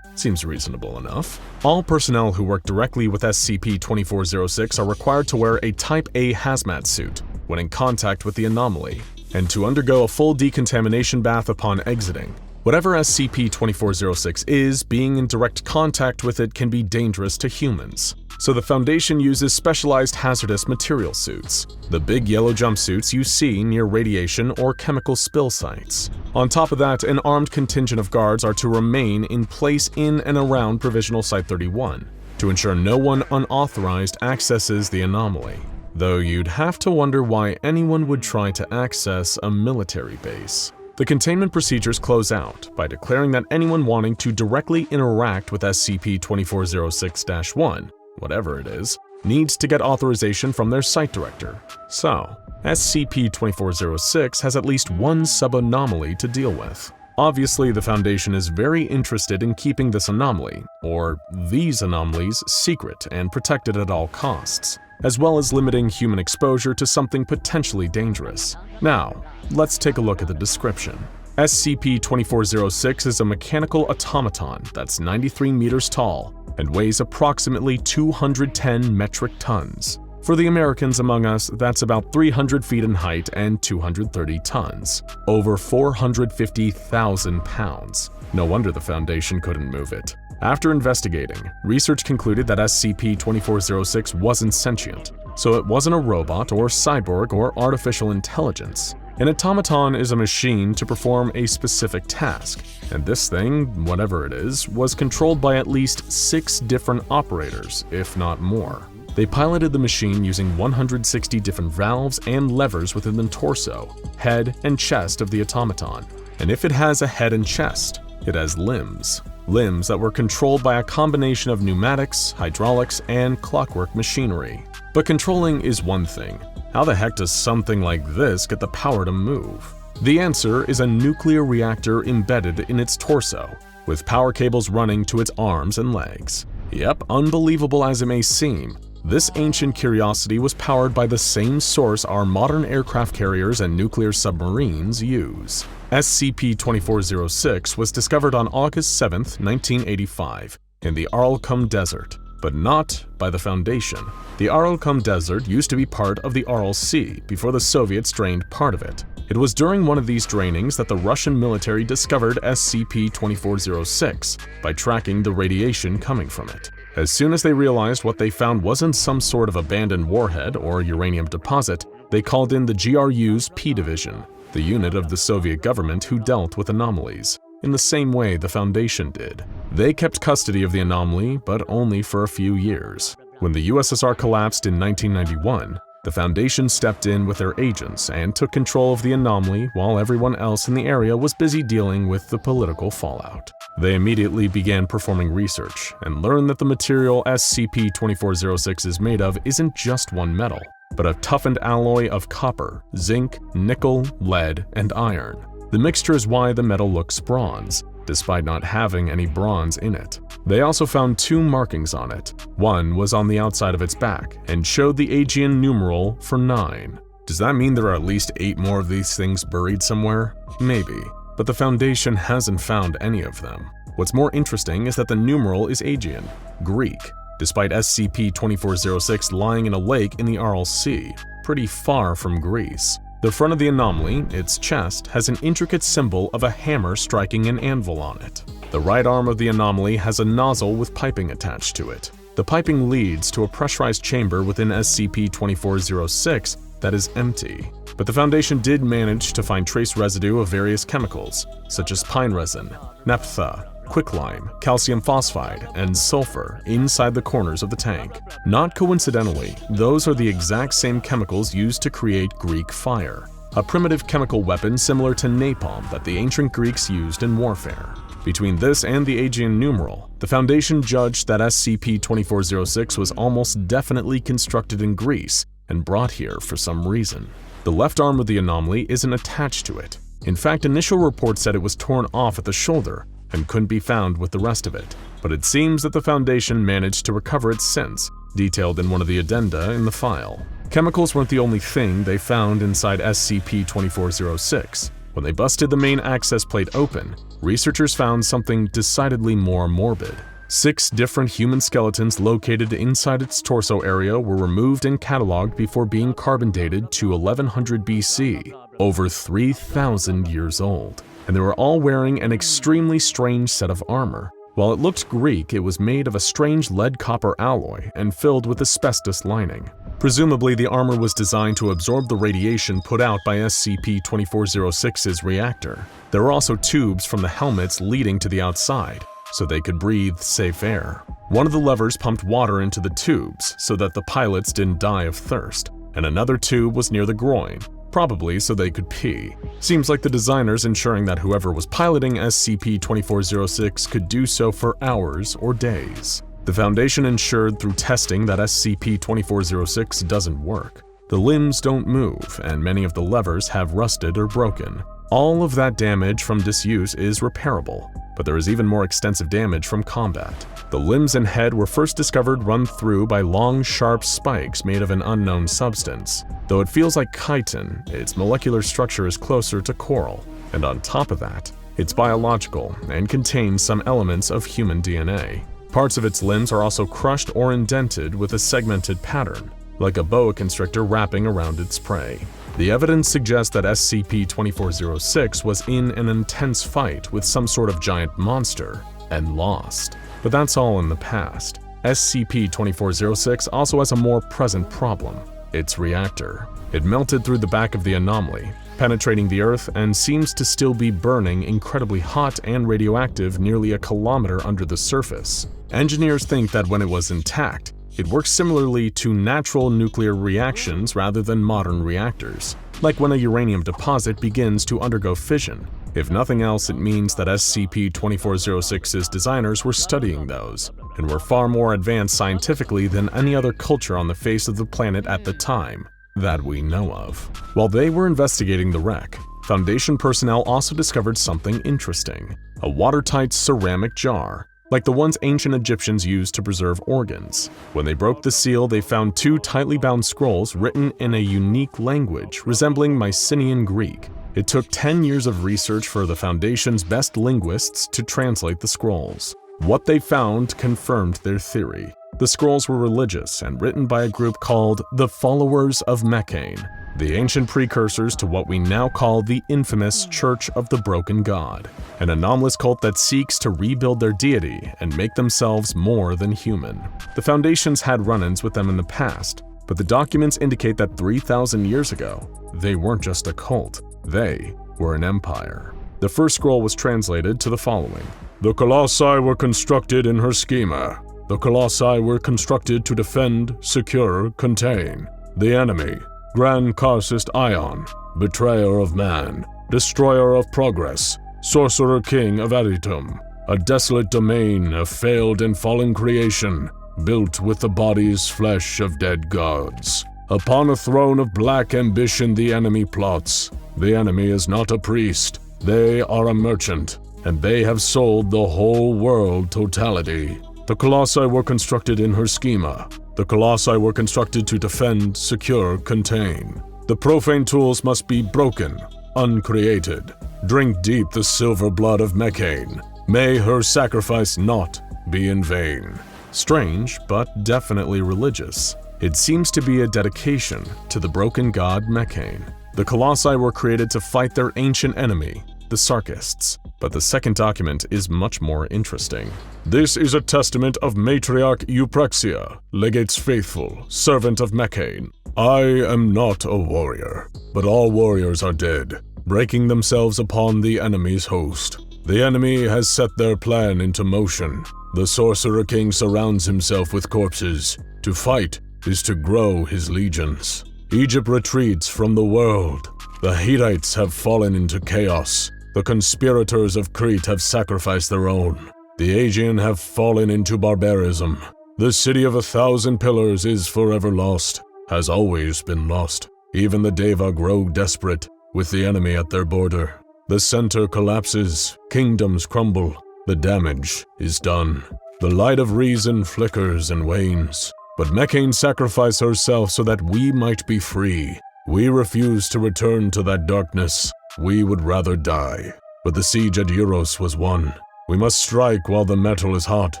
Seems reasonable enough. All personnel who work directly with SCP-2406 are required to wear a Type A hazmat suit when in contact with the anomaly, and to undergo a full decontamination bath upon exiting. Whatever SCP-2406 is, being in direct contact with it can be dangerous to humans. So the Foundation uses specialized hazardous material suits, the big yellow jumpsuits you see near radiation or chemical spill sites. On top of that, an armed contingent of guards are to remain in place in and around Provisional Site-31 to ensure no one unauthorized accesses the anomaly. Though you'd have to wonder why anyone would try to access a military base. The containment procedures close out by declaring that anyone wanting to directly interact with SCP-2406-1, whatever it is, needs to get authorization from their site director. So, SCP-2406 has at least one sub-anomaly to deal with. Obviously, the Foundation is very interested in keeping this anomaly, or these anomalies, secret and protected at all costs, as well as limiting human exposure to something potentially dangerous. Now, let's take a look at the description. SCP-2406 is a mechanical automaton that's 93 meters tall and weighs approximately 210 metric tons. For the Americans among us, that's about 300 feet in height and 230 tons, over 450,000 pounds. No wonder the Foundation couldn't move it. After investigating, research concluded that SCP-2406 wasn't sentient, so it wasn't a robot or cyborg or artificial intelligence. An automaton is a machine to perform a specific task, and this thing, whatever it is, was controlled by at least 6 different operators, if not more. They piloted the machine using 160 different valves and levers within the torso, head, and chest of the automaton. And if it has a head and chest, it has limbs. Limbs that were controlled by a combination of pneumatics, hydraulics, and clockwork machinery. But controlling is one thing. How the heck does something like this get the power to move? The answer is a nuclear reactor embedded in its torso, with power cables running to its arms and legs. Yep, unbelievable as it may seem, this ancient curiosity was powered by the same source our modern aircraft carriers and nuclear submarines use. SCP-2406 was discovered on August 7, 1985, in the Aralkum Desert, but not by the Foundation. The Aralkum Desert used to be part of the Aral Sea before the Soviets drained part of it. It was during one of these drainings that the Russian military discovered SCP-2406 by tracking the radiation coming from it. As soon as they realized what they found wasn't some sort of abandoned warhead or uranium deposit, they called in the GRU's P Division, the unit of the Soviet government who dealt with anomalies, in the same way the Foundation did. They kept custody of the anomaly, but only for a few years. When the USSR collapsed in 1991, the Foundation stepped in with their agents and took control of the anomaly while everyone else in the area was busy dealing with the political fallout. They immediately began performing research and learned that the material SCP-2406 is made of isn't just one metal, but a toughened alloy of copper, zinc, nickel, lead, and iron. The mixture is why the metal looks bronze, despite not having any bronze in it. They also found 2 markings on it. One was on the outside of its back and showed the Aegean numeral for 9. Does that mean there are at least 8 more of these things buried somewhere? Maybe, but the Foundation hasn't found any of them. What's more interesting is that the numeral is Aegean, Greek, despite SCP-2406 lying in a lake in the Aral Sea, pretty far from Greece. The front of the anomaly, its chest, has an intricate symbol of a hammer striking an anvil on it. The right arm of the anomaly has a nozzle with piping attached to it. The piping leads to a pressurized chamber within SCP-2406 that is empty. But the Foundation did manage to find trace residue of various chemicals, such as pine resin, naphtha, quicklime, calcium phosphide, and sulfur inside the corners of the tank. Not coincidentally, those are the exact same chemicals used to create Greek fire, a primitive chemical weapon similar to napalm that the ancient Greeks used in warfare. Between this and the Aegean numeral, the Foundation judged that SCP-2406 was almost definitely constructed in Greece and brought here for some reason. The left arm of the anomaly isn't attached to it. In fact, initial reports said it was torn off at the shoulder and couldn't be found with the rest of it, but it seems that the Foundation managed to recover it since, detailed in one of the addenda in the file. Chemicals weren't the only thing they found inside SCP-2406. When they busted the main access plate open, researchers found something decidedly more morbid. 6 different human skeletons located inside its torso area were removed and cataloged before being carbon dated to 1100 BC, over 3,000 years old. And they were all wearing an extremely strange set of armor. While it looked Greek, it was made of a strange lead-copper alloy and filled with asbestos lining. Presumably, the armor was designed to absorb the radiation put out by SCP-2406's reactor. There were also tubes from the helmets leading to the outside, so they could breathe safe air. One of the levers pumped water into the tubes so that the pilots didn't die of thirst, and another tube was near the groin, probably so they could pee. Seems like the designers ensuring that whoever was piloting SCP-2406 could do so for hours or days. The Foundation ensured through testing that SCP-2406 doesn't work. The limbs don't move, and many of the levers have rusted or broken. All of that damage from disuse is repairable, but there is even more extensive damage from combat. The limbs and head were first discovered run through by long, sharp spikes made of an unknown substance. Though it feels like chitin, its molecular structure is closer to coral, and on top of that, it's biological and contains some elements of human DNA. Parts of its limbs are also crushed or indented with a segmented pattern. like a boa constrictor wrapping around its prey. The evidence suggests that SCP-2406 was in an intense fight with some sort of giant monster and lost. But that's all in the past. SCP-2406 also has a more present problem: its reactor. It melted through the back of the anomaly, penetrating the Earth, and seems to still be burning incredibly hot and radioactive nearly a kilometer under the surface. Engineers think that when it was intact, it works similarly to natural nuclear reactions rather than modern reactors, like when a uranium deposit begins to undergo fission. If nothing else, it means that SCP-2406's designers were studying those, and were far more advanced scientifically than any other culture on the face of the planet at the time that we know of. While they were investigating the wreck, Foundation personnel also discovered something interesting: a watertight ceramic jar, like the ones ancient Egyptians used to preserve organs. When they broke the seal, they found two tightly bound scrolls written in a unique language resembling Mycenaean Greek. It took 10 years of research for the Foundation's best linguists to translate the scrolls. What they found confirmed their theory. The scrolls were religious and written by a group called the Followers of Mechane, the ancient precursors to what we now call the infamous Church of the Broken God, an anomalous cult that seeks to rebuild their deity and make themselves more than human. The Foundations had run-ins with them in the past, but the documents indicate that 3,000 years ago, they weren't just a cult, they were an empire. The first scroll was translated to the following: "The Colossi were constructed in her schema. The Colossi were constructed to defend, secure, contain the enemy, Grand Karcist Ion, betrayer of man, destroyer of progress, sorcerer king of Aritum, a desolate domain of failed and fallen creation, built with the body's flesh of dead gods. Upon a throne of black ambition the enemy plots. The enemy is not a priest, they are a merchant, and they have sold the whole world totality. The Colossi were constructed in her schema. The Colossi were constructed to defend, secure, contain. The profane tools must be broken, uncreated. Drink deep the silver blood of Mechane. May her sacrifice not be in vain." Strange, but definitely religious. It seems to be a dedication to the broken god Mechane. The Colossi were created to fight their ancient enemy, the Sarkists. But the second document is much more interesting. "This is a testament of Matriarch Eupraxia, Legate's faithful, servant of Mechane. I am not a warrior, but all warriors are dead, breaking themselves upon the enemy's host. The enemy has set their plan into motion. The Sorcerer King surrounds himself with corpses. To fight is to grow his legions. Egypt retreats from the world. The Hittites have fallen into chaos. The conspirators of Crete have sacrificed their own. The Aegean have fallen into barbarism. The city of 1,000 pillars is forever lost, has always been lost. Even the Deva grow desperate, with the enemy at their border. The center collapses, kingdoms crumble, the damage is done. The light of reason flickers and wanes. But Mechane sacrificed herself so that we might be free. We refuse to return to that darkness. We would rather die. But the siege at Euros was won. We must strike while the metal is hot,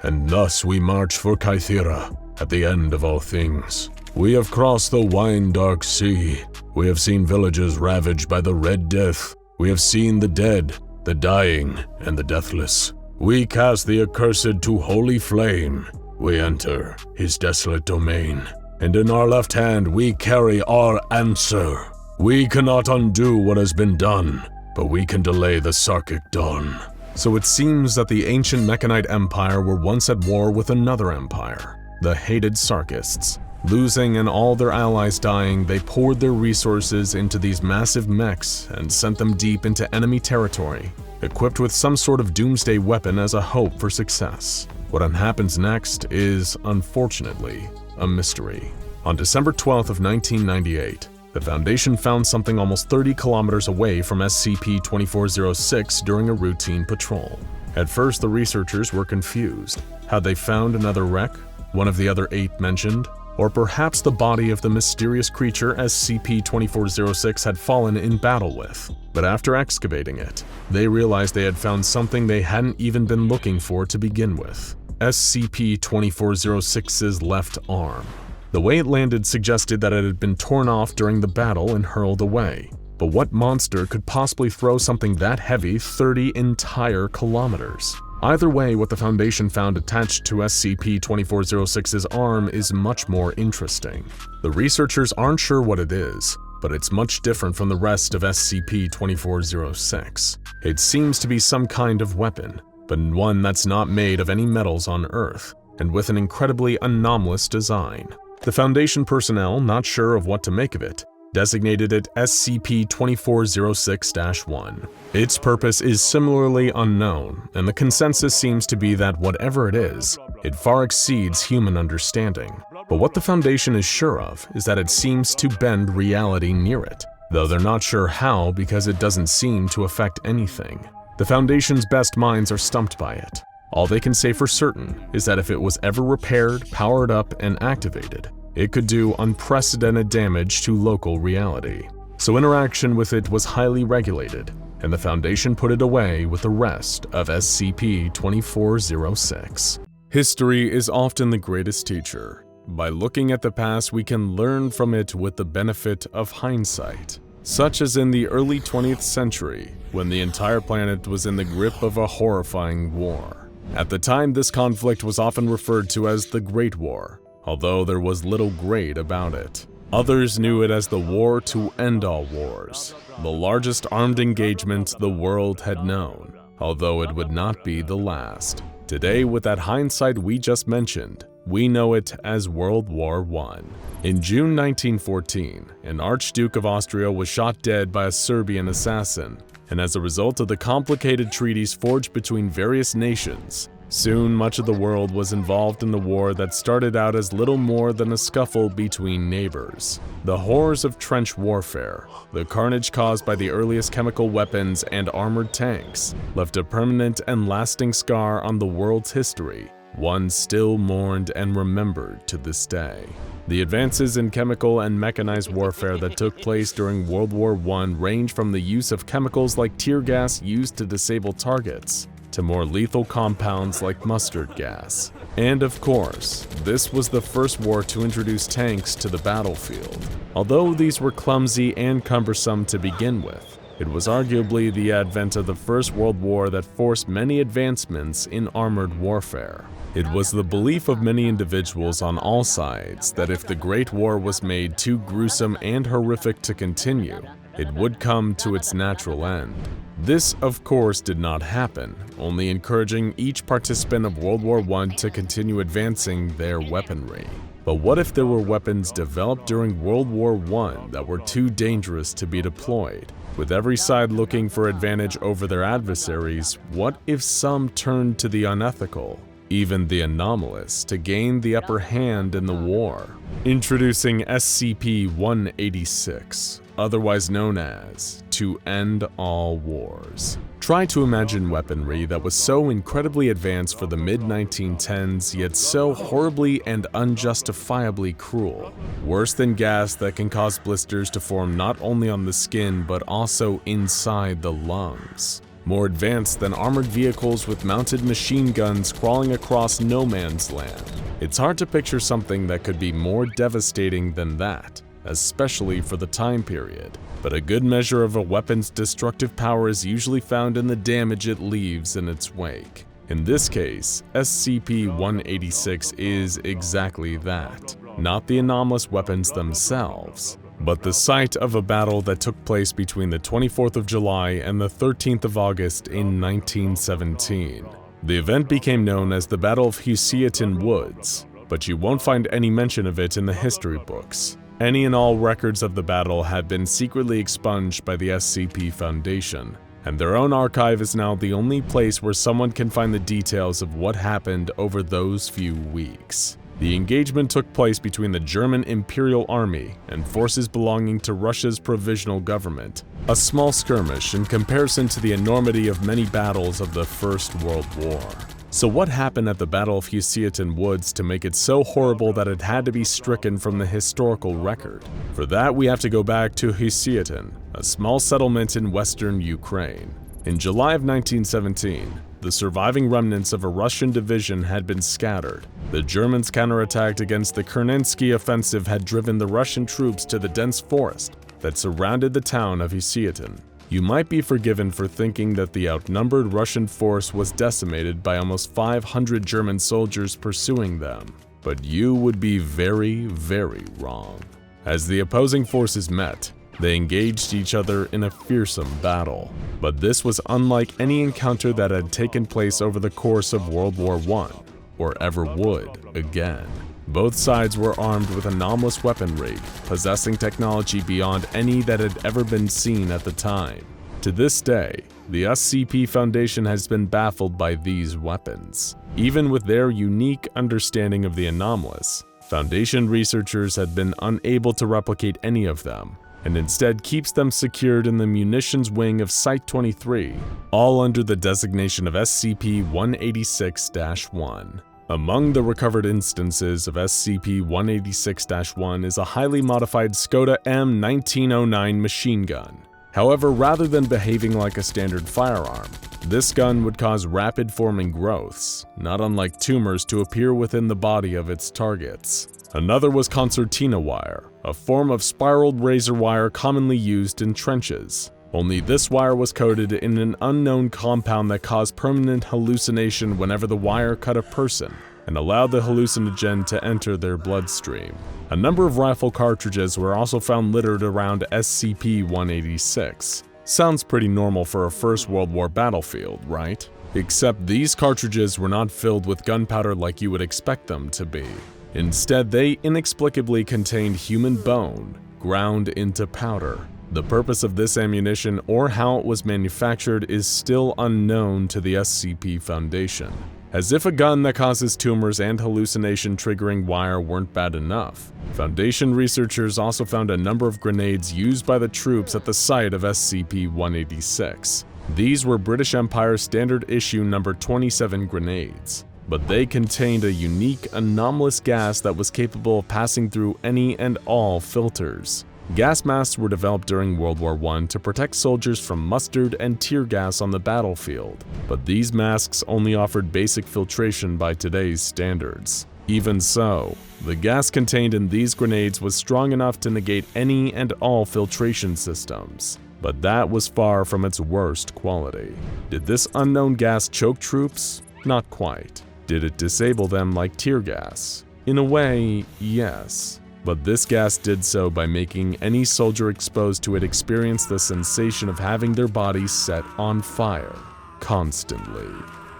and thus we march for Kythera, at the end of all things. We have crossed the wine-dark sea. We have seen villages ravaged by the Red Death. We have seen the dead, the dying, and the deathless. We cast the accursed to holy flame. We enter his desolate domain. And in our left hand we carry our answer. We cannot undo what has been done, but we can delay the Sarkic dawn." So it seems that the ancient Mechanite Empire were once at war with another empire, the hated Sarkists. Losing and all their allies dying, they poured their resources into these massive mechs and sent them deep into enemy territory, equipped with some sort of doomsday weapon as a hope for success. What happens next is, unfortunately, a mystery. On December 12th of 1998, the Foundation found something almost 30 kilometers away from SCP-2406 during a routine patrol. At first, the researchers were confused. Had they found another wreck, one of the other 8 mentioned? Or perhaps the body of the mysterious creature SCP-2406 had fallen in battle with? But after excavating it, they realized they had found something they hadn't even been looking for to begin with. SCP-2406's left arm. The way it landed suggested that it had been torn off during the battle and hurled away. But what monster could possibly throw something that heavy 30 entire kilometers? Either way, what the Foundation found attached to SCP-2406's arm is much more interesting. The researchers aren't sure what it is, but it's much different from the rest of SCP-2406. It seems to be some kind of weapon, but one that's not made of any metals on Earth, and with an incredibly anomalous design. The Foundation personnel, not sure of what to make of it, designated it SCP-2406-1. Its purpose is similarly unknown, and the consensus seems to be that whatever it is, it far exceeds human understanding. But what the Foundation is sure of is that it seems to bend reality near it, though they're not sure how because it doesn't seem to affect anything. The Foundation's best minds are stumped by it. All they can say for certain is that if it was ever repaired, powered up, and activated, it could do unprecedented damage to local reality. So interaction with it was highly regulated, and the Foundation put it away with the rest of SCP-2406. History is often the greatest teacher. By looking at the past, we can learn from it with the benefit of hindsight, such as in the early 20th century, when the entire planet was in the grip of a horrifying war. At the time, this conflict was often referred to as the Great War, although there was little great about it. Others knew it as the war to end all wars, the largest armed engagement the world had known, although it would not be the last. Today, with that hindsight we just mentioned, we know it as World War I. In June 1914, an Archduke of Austria was shot dead by a Serbian assassin, and as a result of the complicated treaties forged between various nations, soon much of the world was involved in the war that started out as little more than a scuffle between neighbors. The horrors of trench warfare, the carnage caused by the earliest chemical weapons and armored tanks, left a permanent and lasting scar on the world's history, one still mourned and remembered to this day. The advances in chemical and mechanized warfare that took place during World War I range from the use of chemicals like tear gas used to disable targets, to more lethal compounds like mustard gas. And of course, this was the first war to introduce tanks to the battlefield. Although these were clumsy and cumbersome to begin with, it was arguably the advent of the First World War that forced many advancements in armored warfare. It was the belief of many individuals on all sides that if the Great War was made too gruesome and horrific to continue, it would come to its natural end. This, of course, did not happen, only encouraging each participant of World War I to continue advancing their weaponry. But what if there were weapons developed during World War I that were too dangerous to be deployed? With every side looking for advantage over their adversaries, what if some turned to the unethical, even the anomalous, to gain the upper hand in the war? Introducing SCP-186, otherwise known as To End All Wars. Try to imagine weaponry that was so incredibly advanced for the mid-1910s, yet so horribly and unjustifiably cruel. Worse than gas that can cause blisters to form not only on the skin but also inside the lungs. More advanced than armored vehicles with mounted machine guns crawling across no man's land. It's hard to picture something that could be more devastating than that, especially for the time period. But a good measure of a weapon's destructive power is usually found in the damage it leaves in its wake. In this case, SCP-186 is exactly that. Not the anomalous weapons themselves, but the site of a battle that took place between the 24th of July and the 13th of August in 1917. The event became known as the Battle of Husiatin Woods, but you won't find any mention of it in the history books. Any and all records of the battle had been secretly expunged by the SCP Foundation, and their own archive is now the only place where someone can find the details of what happened over those few weeks. The engagement took place between the German Imperial Army and forces belonging to Russia's provisional government, a small skirmish in comparison to the enormity of many battles of the First World War. So what happened at the Battle of Husiatin Woods to make it so horrible that it had to be stricken from the historical record? For that, we have to go back to Husiatin, a small settlement in western Ukraine. In July of 1917, the surviving remnants of a Russian division had been scattered, The Germans' counterattack against the Kerensky offensive had driven the Russian troops to the dense forest that surrounded the town of Isiatin. You might be forgiven for thinking that the outnumbered Russian force was decimated by almost 500 German soldiers pursuing them, but you would be very, very wrong. As the opposing forces met, they engaged each other in a fearsome battle, but this was unlike any encounter that had taken place over the course of World War I, or ever would again. Both sides were armed with anomalous weaponry, possessing technology beyond any that had ever been seen at the time. To this day, the SCP Foundation has been baffled by these weapons. Even with their unique understanding of the anomalous, Foundation researchers had been unable to replicate any of them, and instead keeps them secured in the munitions wing of Site-23, all under the designation of SCP-186-1. Among the recovered instances of SCP-186-1 is a highly modified Skoda M1909 machine gun. However, rather than behaving like a standard firearm, this gun would cause rapid-forming growths, not unlike tumors, to appear within the body of its targets. Another was concertina wire, a form of spiraled razor wire commonly used in trenches. Only this wire was coated in an unknown compound that caused permanent hallucination whenever the wire cut a person and allowed the hallucinogen to enter their bloodstream. A number of rifle cartridges were also found littered around SCP-186. Sounds pretty normal for a First World War battlefield, right? Except these cartridges were not filled with gunpowder like you would expect them to be. Instead, they inexplicably contained human bone, ground into powder. The purpose of this ammunition or how it was manufactured is still unknown to the SCP Foundation. As if a gun that causes tumors and hallucination-triggering wire weren't bad enough, Foundation researchers also found a number of grenades used by the troops at the site of SCP-186. These were British Empire Standard Issue No. 27 grenades, but they contained a unique, anomalous gas that was capable of passing through any and all filters. Gas masks were developed during World War I to protect soldiers from mustard and tear gas on the battlefield, but these masks only offered basic filtration by today's standards. Even so, the gas contained in these grenades was strong enough to negate any and all filtration systems, but that was far from its worst quality. Did this unknown gas choke troops? Not quite. Did it disable them like tear gas? In a way, yes. But this gas did so by making any soldier exposed to it experience the sensation of having their bodies set on fire, constantly.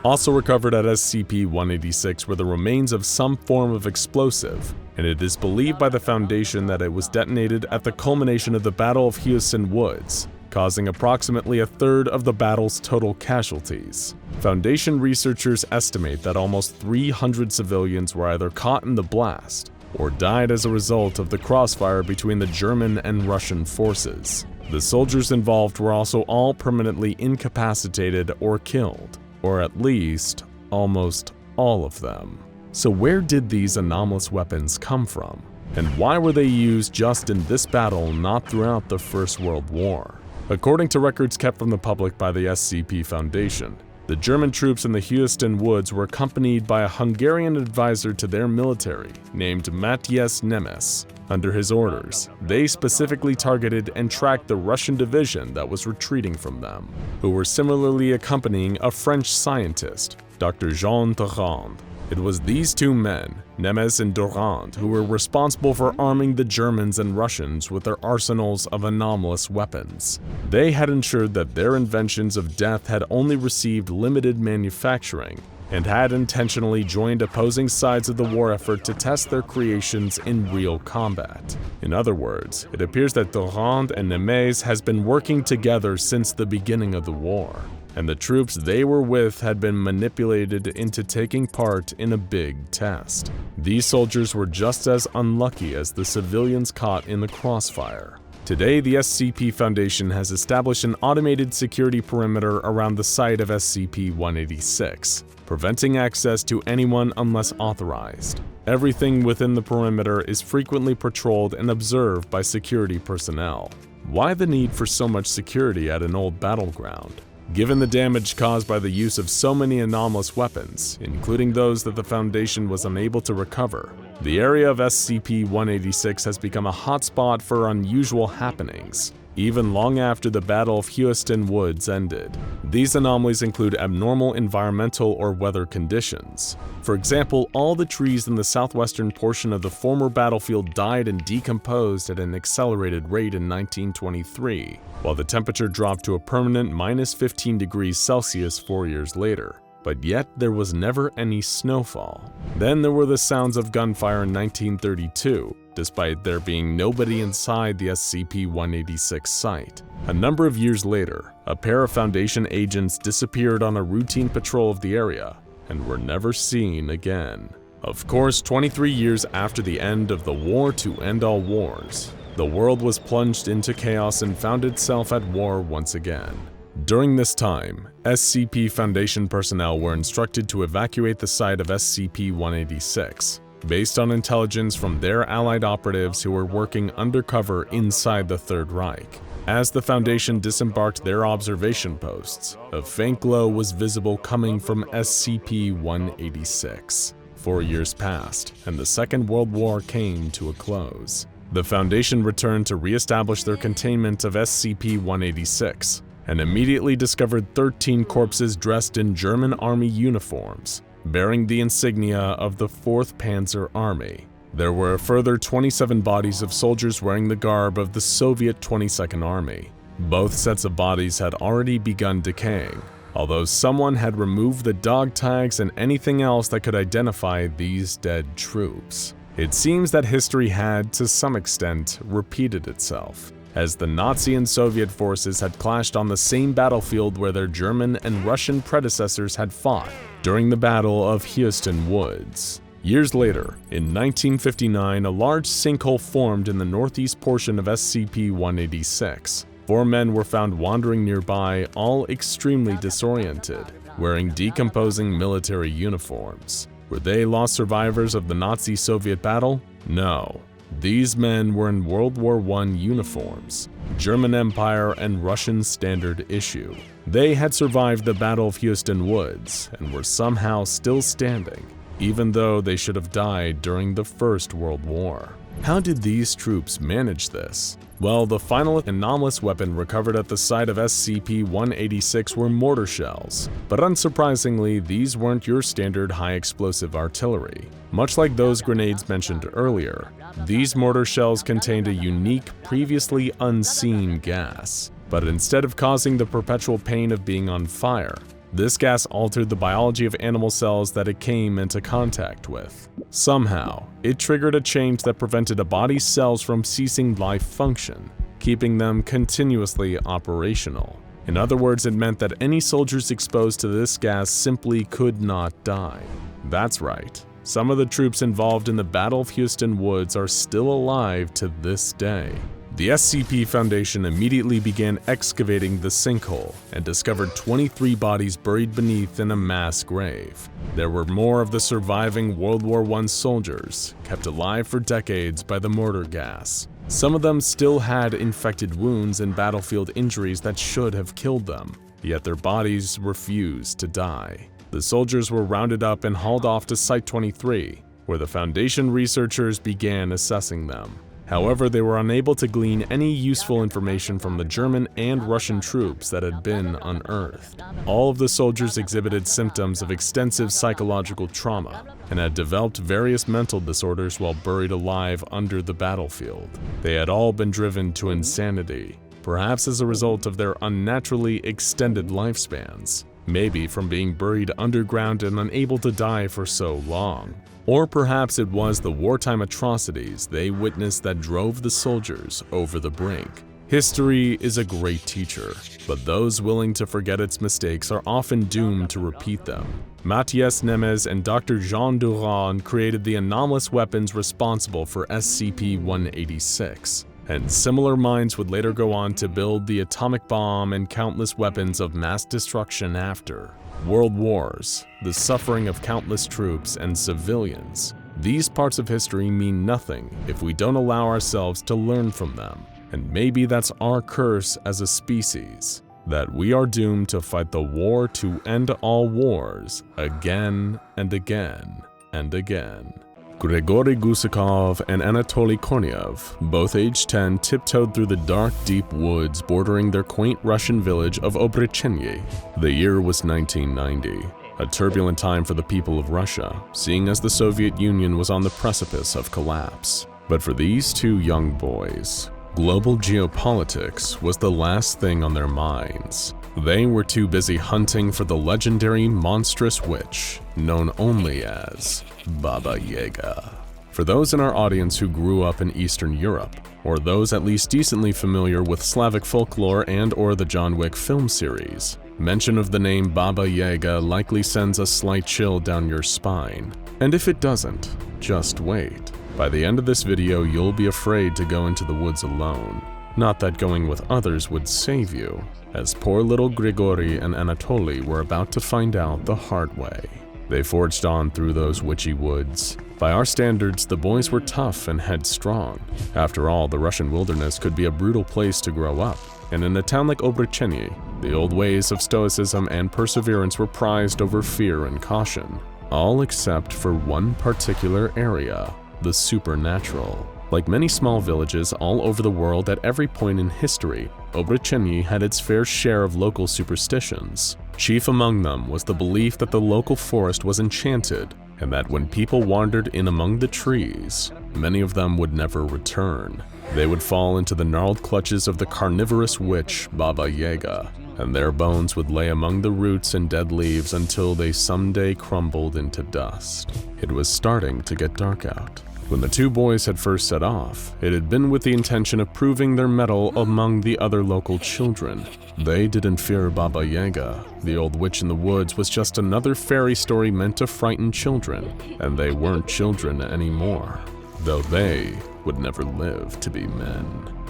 Also recovered at SCP-186 were the remains of some form of explosive, and it is believed by the Foundation that it was detonated at the culmination of the Battle of Hewson Woods, causing approximately a third of the battle's total casualties. Foundation researchers estimate that almost 300 civilians were either caught in the blast or died as a result of the crossfire between the German and Russian forces. The soldiers involved were also all permanently incapacitated or killed, or at least, almost all of them. So where did these anomalous weapons come from? And why were they used just in this battle, not throughout the First World War? According to records kept from the public by the SCP Foundation, the German troops in the Hewson Woods were accompanied by a Hungarian advisor to their military named Matthias Nemes. Under his orders, they specifically targeted and tracked the Russian division that was retreating from them, who were similarly accompanying a French scientist, Dr. Jean Durand. It was these two men, Nemes and Durand, who were responsible for arming the Germans and Russians with their arsenals of anomalous weapons. They had ensured that their inventions of death had only received limited manufacturing, and had intentionally joined opposing sides of the war effort to test their creations in real combat. In other words, it appears that Durand and Nemes has been working together since the beginning of the war, and the troops they were with had been manipulated into taking part in a big test. These soldiers were just as unlucky as the civilians caught in the crossfire. Today, the SCP Foundation has established an automated security perimeter around the site of SCP-186, preventing access to anyone unless authorized. Everything within the perimeter is frequently patrolled and observed by security personnel. Why the need for so much security at an old battleground? Given the damage caused by the use of so many anomalous weapons, including those that the Foundation was unable to recover, the area of SCP-186 has become a hotspot for unusual happenings, even long after the Battle of Houston Woods ended. These anomalies include abnormal environmental or weather conditions. For example, all the trees in the southwestern portion of the former battlefield died and decomposed at an accelerated rate in 1923, while the temperature dropped to a permanent -15 degrees Celsius 4 years later. But yet there was never any snowfall. Then there were the sounds of gunfire in 1932, despite there being nobody inside the SCP-186 site. A number of years later, a pair of Foundation agents disappeared on a routine patrol of the area and were never seen again. Of course, 23 years after the end of the war to end all wars, the world was plunged into chaos and found itself at war once again. During this time, SCP Foundation personnel were instructed to evacuate the site of SCP-186, based on intelligence from their allied operatives who were working undercover inside the Third Reich. As the Foundation disembarked their observation posts, a faint glow was visible coming from SCP-186. 4 years passed, and the Second World War came to a close. The Foundation returned to re-establish their containment of SCP-186, and immediately discovered 13 corpses dressed in German army uniforms, bearing the insignia of the 4th Panzer Army. There were a further 27 bodies of soldiers wearing the garb of the Soviet 22nd Army. Both sets of bodies had already begun decaying, although someone had removed the dog tags and anything else that could identify these dead troops. It seems that history had, to some extent, repeated itself, as the Nazi and Soviet forces had clashed on the same battlefield where their German and Russian predecessors had fought during the Battle of Houston Woods. Years later, in 1959, a large sinkhole formed in the northeast portion of SCP-186. 4 men were found wandering nearby, all extremely disoriented, wearing decomposing military uniforms. Were they lost survivors of the Nazi-Soviet battle? No. These men were in World War I uniforms, German Empire and Russian Standard Issue. They had survived the Battle of Houston Woods and were somehow still standing, even though they should have died during the First World War. How did these troops manage this? Well, the final anomalous weapon recovered at the site of SCP-186 were mortar shells, but unsurprisingly, these weren't your standard high-explosive artillery. Much like those grenades mentioned earlier, these mortar shells contained a unique, previously unseen gas. But instead of causing the perpetual pain of being on fire, this gas altered the biology of animal cells that it came into contact with. Somehow, it triggered a change that prevented a body's cells from ceasing life function, keeping them continuously operational. In other words, it meant that any soldiers exposed to this gas simply could not die. That's right. Some of the troops involved in the Battle of Houston Woods are still alive to this day. The SCP Foundation immediately began excavating the sinkhole and discovered 23 bodies buried beneath in a mass grave. There were more of the surviving World War I soldiers, kept alive for decades by the mortar gas. Some of them still had infected wounds and battlefield injuries that should have killed them, yet their bodies refused to die. The soldiers were rounded up and hauled off to Site 23, where the Foundation researchers began assessing them. However, they were unable to glean any useful information from the German and Russian troops that had been unearthed. All of the soldiers exhibited symptoms of extensive psychological trauma and had developed various mental disorders while buried alive under the battlefield. They had all been driven to insanity, perhaps as a result of their unnaturally extended lifespans, maybe from being buried underground and unable to die for so long. Or perhaps it was the wartime atrocities they witnessed that drove the soldiers over the brink. History is a great teacher, but those willing to forget its mistakes are often doomed to repeat them. Matthias Nemes and Dr. Jean Durand created the anomalous weapons responsible for SCP-186, and similar minds would later go on to build the atomic bomb and countless weapons of mass destruction after. World wars, the suffering of countless troops and civilians. These parts of history mean nothing if we don't allow ourselves to learn from them, and maybe that's our curse as a species. that we are doomed to fight the war to end all wars again and again and again. Grigory Gusakov and Anatoly Kornev, both age 10, tiptoed through the dark, deep woods bordering their quaint Russian village of Obrechenye. The year was 1990, a turbulent time for the people of Russia, seeing as the Soviet Union was on the precipice of collapse. But for these two young boys, global geopolitics was the last thing on their minds. They were too busy hunting for the legendary monstrous witch, known only as Baba Yaga. For those in our audience who grew up in Eastern Europe, or those at least decently familiar with Slavic folklore and/or the John Wick film series, mention of the name Baba Yaga likely sends a slight chill down your spine. And if it doesn't, just wait. By the end of this video, you'll be afraid to go into the woods alone. Not that going with others would save you, as poor little Grigory and Anatoly were about to find out the hard way. They forged on through those witchy woods. By our standards, the boys were tough and headstrong. After all, the Russian wilderness could be a brutal place to grow up, and in a town like Obrechenye, the old ways of stoicism and perseverance were prized over fear and caution, all except for one particular area, the supernatural. Like many small villages all over the world at every point in history, Obrechenye had its fair share of local superstitions. Chief among them was the belief that the local forest was enchanted, and that when people wandered in among the trees, many of them would never return. They would fall into the gnarled clutches of the carnivorous witch Baba Yaga, and their bones would lay among the roots and dead leaves until they someday crumbled into dust. It was starting to get dark out. When the two boys had first set off, it had been with the intention of proving their mettle among the other local children. They didn't fear Baba Yaga. The old witch in the woods was just another fairy story meant to frighten children, and they weren't children anymore, though they would never live to be men.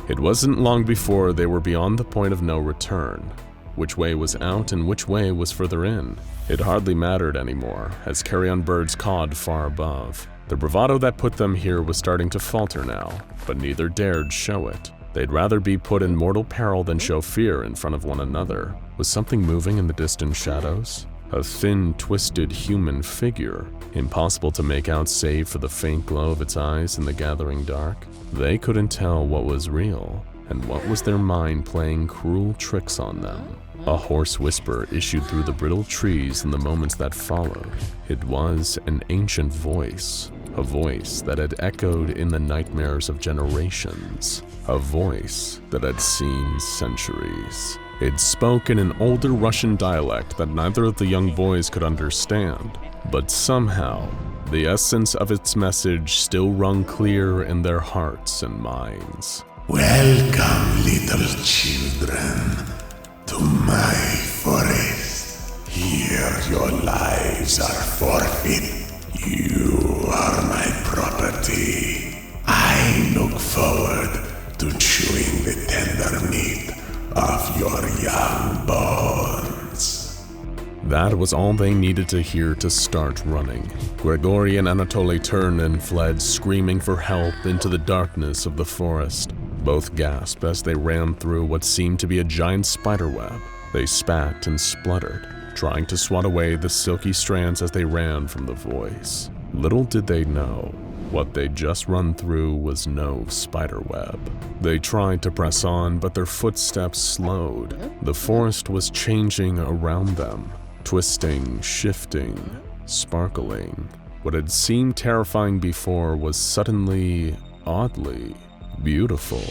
It wasn't long before they were beyond the point of no return. Which way was out and which way was further in? It hardly mattered anymore, as carrion birds cawed far above. The bravado that put them here was starting to falter now, but neither dared show it. They'd rather be put in mortal peril than show fear in front of one another. Was something moving in the distant shadows? A thin, twisted human figure, impossible to make out save for the faint glow of its eyes in the gathering dark. They couldn't tell what was real, and what was their mind playing cruel tricks on them. A hoarse whisper issued through the brittle trees in the moments that followed. It was an ancient voice, a voice that had echoed in the nightmares of generations, a voice that had seen centuries. It spoke in an older Russian dialect that neither of the young boys could understand, but somehow, the essence of its message still rung clear in their hearts and minds. Welcome, little children, to my forest. Here your lives are forfeit. You are my property. I look forward to chewing the tender meat of your young bones. That was all they needed to hear to start running. Grigory and Anatoly turned and fled, screaming for help into the darkness of the forest. Both gasped as they ran through what seemed to be a giant spiderweb. They spat and spluttered, trying to swat away the silky strands as they ran from the voice. Little did they know, what they'd just run through was no spiderweb. They tried to press on, but their footsteps slowed. The forest was changing around them, twisting, shifting, sparkling. What had seemed terrifying before was suddenly, oddly, beautiful.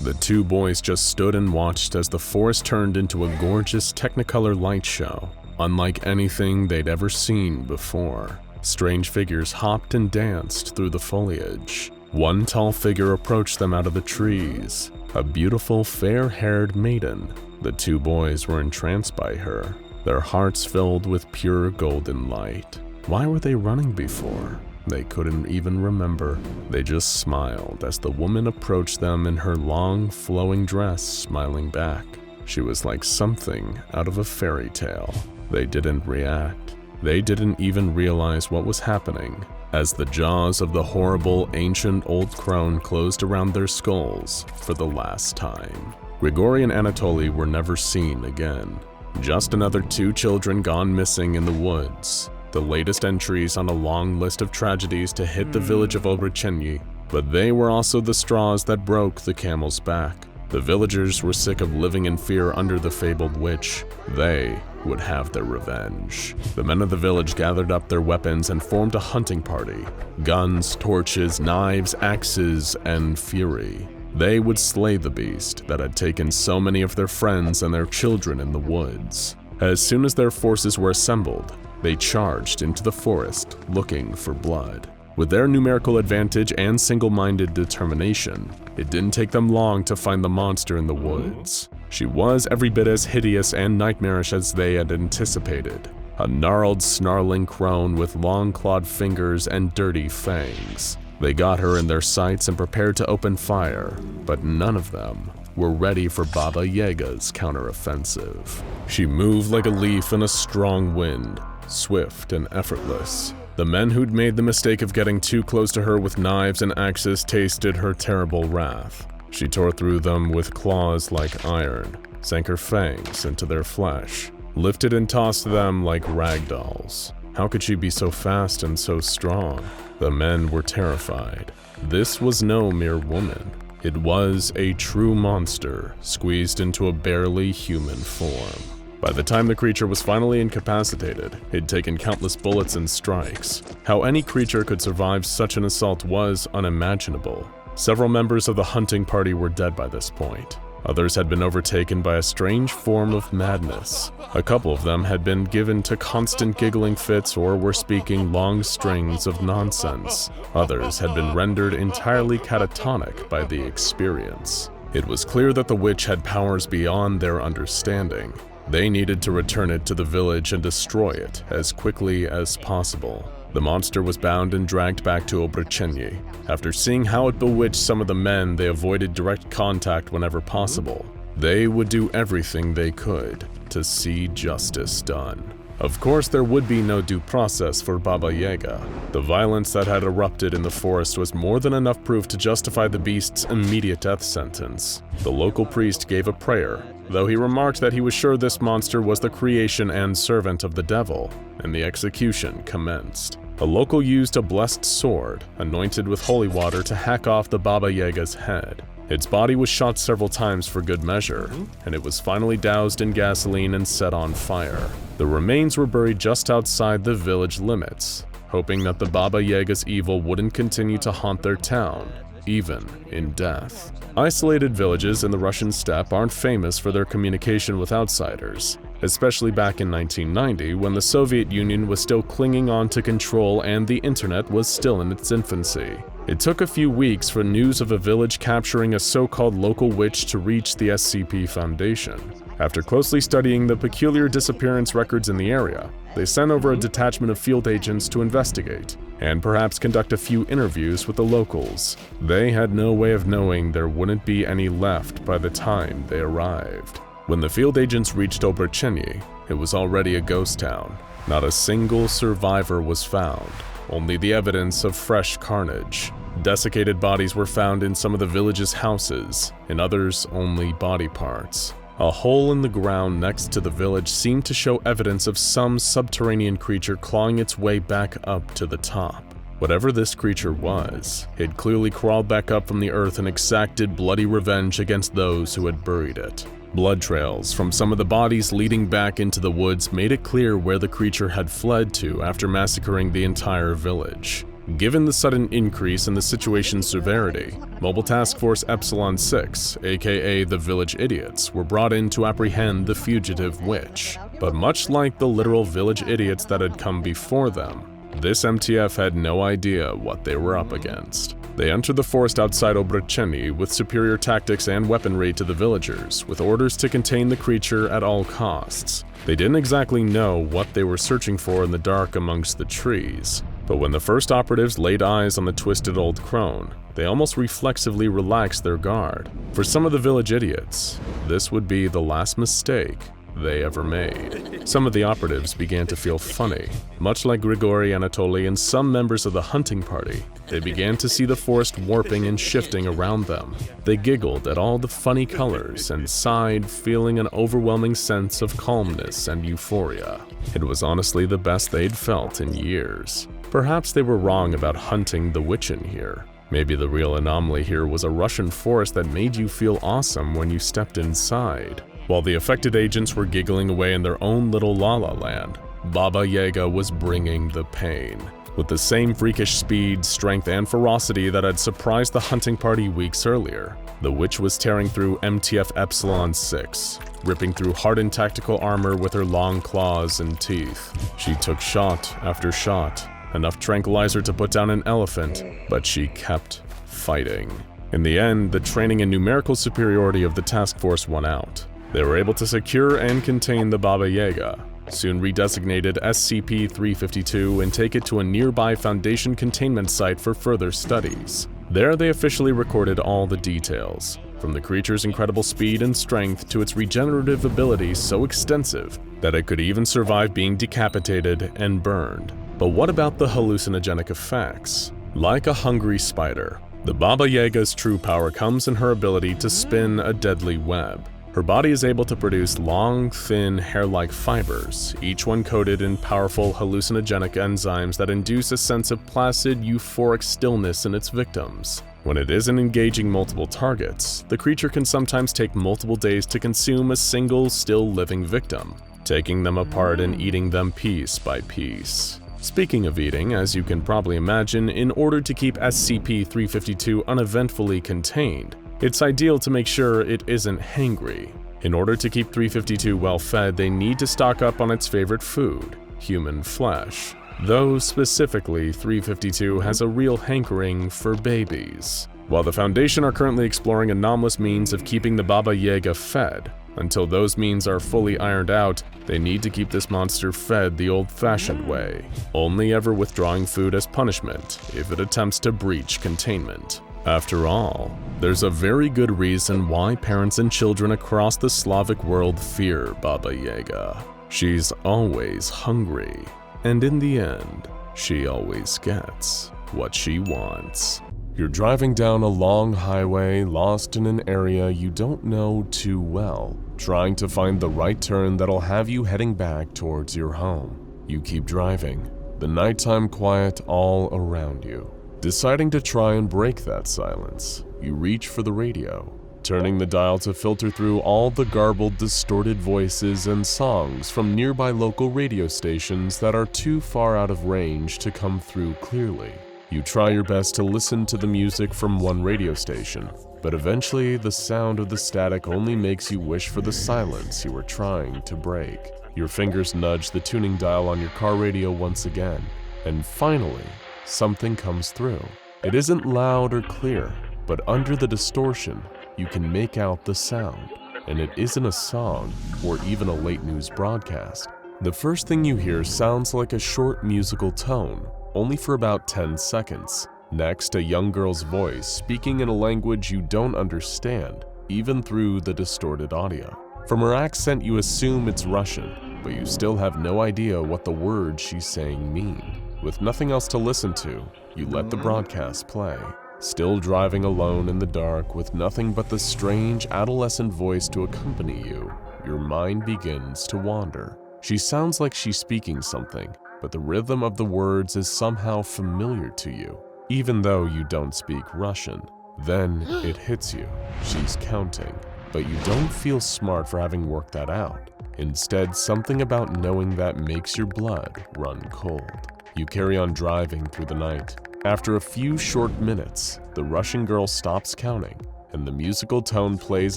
The two boys just stood and watched as the forest turned into a gorgeous Technicolor light show, unlike anything they'd ever seen before. Strange figures hopped and danced through the foliage. One tall figure approached them out of the trees, a beautiful, fair-haired maiden. The two boys were entranced by her, their hearts filled with pure golden light. Why were they running before? They couldn't even remember. They just smiled as the woman approached them in her long, flowing dress, smiling back. She was like something out of a fairy tale. They didn't react. They didn't even realize what was happening as the jaws of the horrible, ancient old crone closed around their skulls for the last time. Grigory and Anatoly were never seen again. Just another 2 children gone missing in the woods. The latest entries on a long list of tragedies to hit the village of Obrochenyi, but they were also the straws that broke the camel's back. The villagers were sick of living in fear under the fabled witch. They would have their revenge. The men of the village gathered up their weapons and formed a hunting party. Guns, torches, knives, axes, and fury. They would slay the beast that had taken so many of their friends and their children in the woods. As soon as their forces were assembled, they charged into the forest looking for blood. With their numerical advantage and single-minded determination, it didn't take them long to find the monster in the woods. She was every bit as hideous and nightmarish as they had anticipated. A gnarled, snarling crone with long-clawed fingers and dirty fangs. They got her in their sights and prepared to open fire, but none of them were ready for Baba Yaga's counteroffensive. She moved like a leaf in a strong wind, swift and effortless. The men who'd made the mistake of getting too close to her with knives and axes tasted her terrible wrath. She tore through them with claws like iron, sank her fangs into their flesh, lifted and tossed them like rag dolls. How could she be so fast and so strong? The men were terrified. This was no mere woman. It was a true monster, squeezed into a barely human form. By the time the creature was finally incapacitated, it'd taken countless bullets and strikes. How any creature could survive such an assault was unimaginable. Several members of the hunting party were dead by this point. Others had been overtaken by a strange form of madness. A couple of them had been given to constant giggling fits or were speaking long strings of nonsense. Others had been rendered entirely catatonic by the experience. It was clear that the witch had powers beyond their understanding. They needed to return it to the village and destroy it as quickly as possible. The monster was bound and dragged back to Obrochenyi. After seeing how it bewitched some of the men, they avoided direct contact whenever possible. They would do everything they could to see justice done. Of course, there would be no due process for Baba Yaga. The violence that had erupted in the forest was more than enough proof to justify the beast's immediate death sentence. The local priest gave a prayer, though he remarked that he was sure this monster was the creation and servant of the devil, and the execution commenced. A local used a blessed sword, anointed with holy water, to hack off the Baba Yaga's head. Its body was shot several times for good measure, and it was finally doused in gasoline and set on fire. The remains were buried just outside the village limits, hoping that the Baba Yaga's evil wouldn't continue to haunt their town, even in death. Isolated villages in the Russian steppe aren't famous for their communication with outsiders, especially back in 1990 when the Soviet Union was still clinging on to control and the internet was still in its infancy. It took a few weeks for news of a village capturing a so-called local witch to reach the SCP Foundation. After closely studying the peculiar disappearance records in the area, they sent over a detachment of field agents to investigate, and perhaps conduct a few interviews with the locals. They had no way of knowing there wouldn't be any left by the time they arrived. When the field agents reached Obrochenyi, it was already a ghost town. Not a single survivor was found, only the evidence of fresh carnage. Desiccated bodies were found in some of the village's houses, in others only body parts. A hole in the ground next to the village seemed to show evidence of some subterranean creature clawing its way back up to the top. Whatever this creature was, it clearly crawled back up from the earth and exacted bloody revenge against those who had buried it. Blood trails from some of the bodies leading back into the woods made it clear where the creature had fled to after massacring the entire village. Given the sudden increase in the situation's severity, Mobile Task Force Epsilon 6, aka the Village Idiots, were brought in to apprehend the fugitive witch. But much like the literal village idiots that had come before them, this MTF had no idea what they were up against. They entered the forest outside Obrochenyi with superior tactics and weaponry to the villagers, with orders to contain the creature at all costs. They didn't exactly know what they were searching for in the dark amongst the trees, but when the first operatives laid eyes on the twisted old crone, they almost reflexively relaxed their guard. For some of the village idiots, this would be the last mistake they ever made. Some of the operatives began to feel funny. Much like Grigory, Anatoly, and some members of the hunting party, they began to see the forest warping and shifting around them. They giggled at all the funny colors and sighed, feeling an overwhelming sense of calmness and euphoria. It was honestly the best they'd felt in years. Perhaps they were wrong about hunting the witch in here. Maybe the real anomaly here was a Russian forest that made you feel awesome when you stepped inside. While the affected agents were giggling away in their own little la-la land, Baba Yaga was bringing the pain. With the same freakish speed, strength, and ferocity that had surprised the hunting party weeks earlier, the witch was tearing through MTF Epsilon 6, ripping through hardened tactical armor with her long claws and teeth. She took shot after shot, enough tranquilizer to put down an elephant, but she kept fighting. In the end, the training and numerical superiority of the task force won out. They were able to secure and contain the Baba Yaga, soon redesignated SCP-352, and take it to a nearby Foundation containment site for further studies. There they officially recorded all the details, from the creature's incredible speed and strength to its regenerative abilities so extensive that it could even survive being decapitated and burned. But what about the hallucinogenic effects? Like a hungry spider, the Baba Yaga's true power comes in her ability to spin a deadly web. Her body is able to produce long, thin, hair-like fibers, each one coated in powerful hallucinogenic enzymes that induce a sense of placid, euphoric stillness in its victims. When it isn't engaging multiple targets, the creature can sometimes take multiple days to consume a single, still living victim, taking them apart and eating them piece by piece. Speaking of eating, as you can probably imagine, in order to keep SCP-352 uneventfully contained, it's ideal to make sure it isn't hangry. In order to keep 352 well fed, they need to stock up on its favorite food, human flesh. Though specifically, 352 has a real hankering for babies. While the Foundation are currently exploring anomalous means of keeping the Baba Yaga fed, until those means are fully ironed out, they need to keep this monster fed the old-fashioned way, only ever withdrawing food as punishment if it attempts to breach containment. After all, there's a very good reason why parents and children across the Slavic world fear Baba Yaga. She's always hungry, and in the end, she always gets what she wants. You're driving down a long highway, lost in an area you don't know too well, trying to find the right turn that'll have you heading back towards your home. You keep driving, the nighttime quiet all around you. Deciding to try and break that silence, you reach for the radio, turning the dial to filter through all the garbled, distorted voices and songs from nearby local radio stations that are too far out of range to come through clearly. You try your best to listen to the music from one radio station, but eventually the sound of the static only makes you wish for the silence you were trying to break. Your fingers nudge the tuning dial on your car radio once again, and finally, something comes through. It isn't loud or clear, but under the distortion, you can make out the sound, and it isn't a song or even a late news broadcast. The first thing you hear sounds like a short musical tone, only for about 10 seconds. Next, a young girl's voice speaking in a language you don't understand, even through the distorted audio. From her accent, you assume it's Russian, but you still have no idea what the words she's saying mean. With nothing else to listen to, you let the broadcast play. Still driving alone in the dark with nothing but the strange adolescent voice to accompany you, your mind begins to wander. She sounds like she's speaking something, but the rhythm of the words is somehow familiar to you, even though you don't speak Russian. Then it hits you. She's counting, but you don't feel smart for having worked that out. Instead, something about knowing that makes your blood run cold. You carry on driving through the night. After a few short minutes, the Russian girl stops counting, and the musical tone plays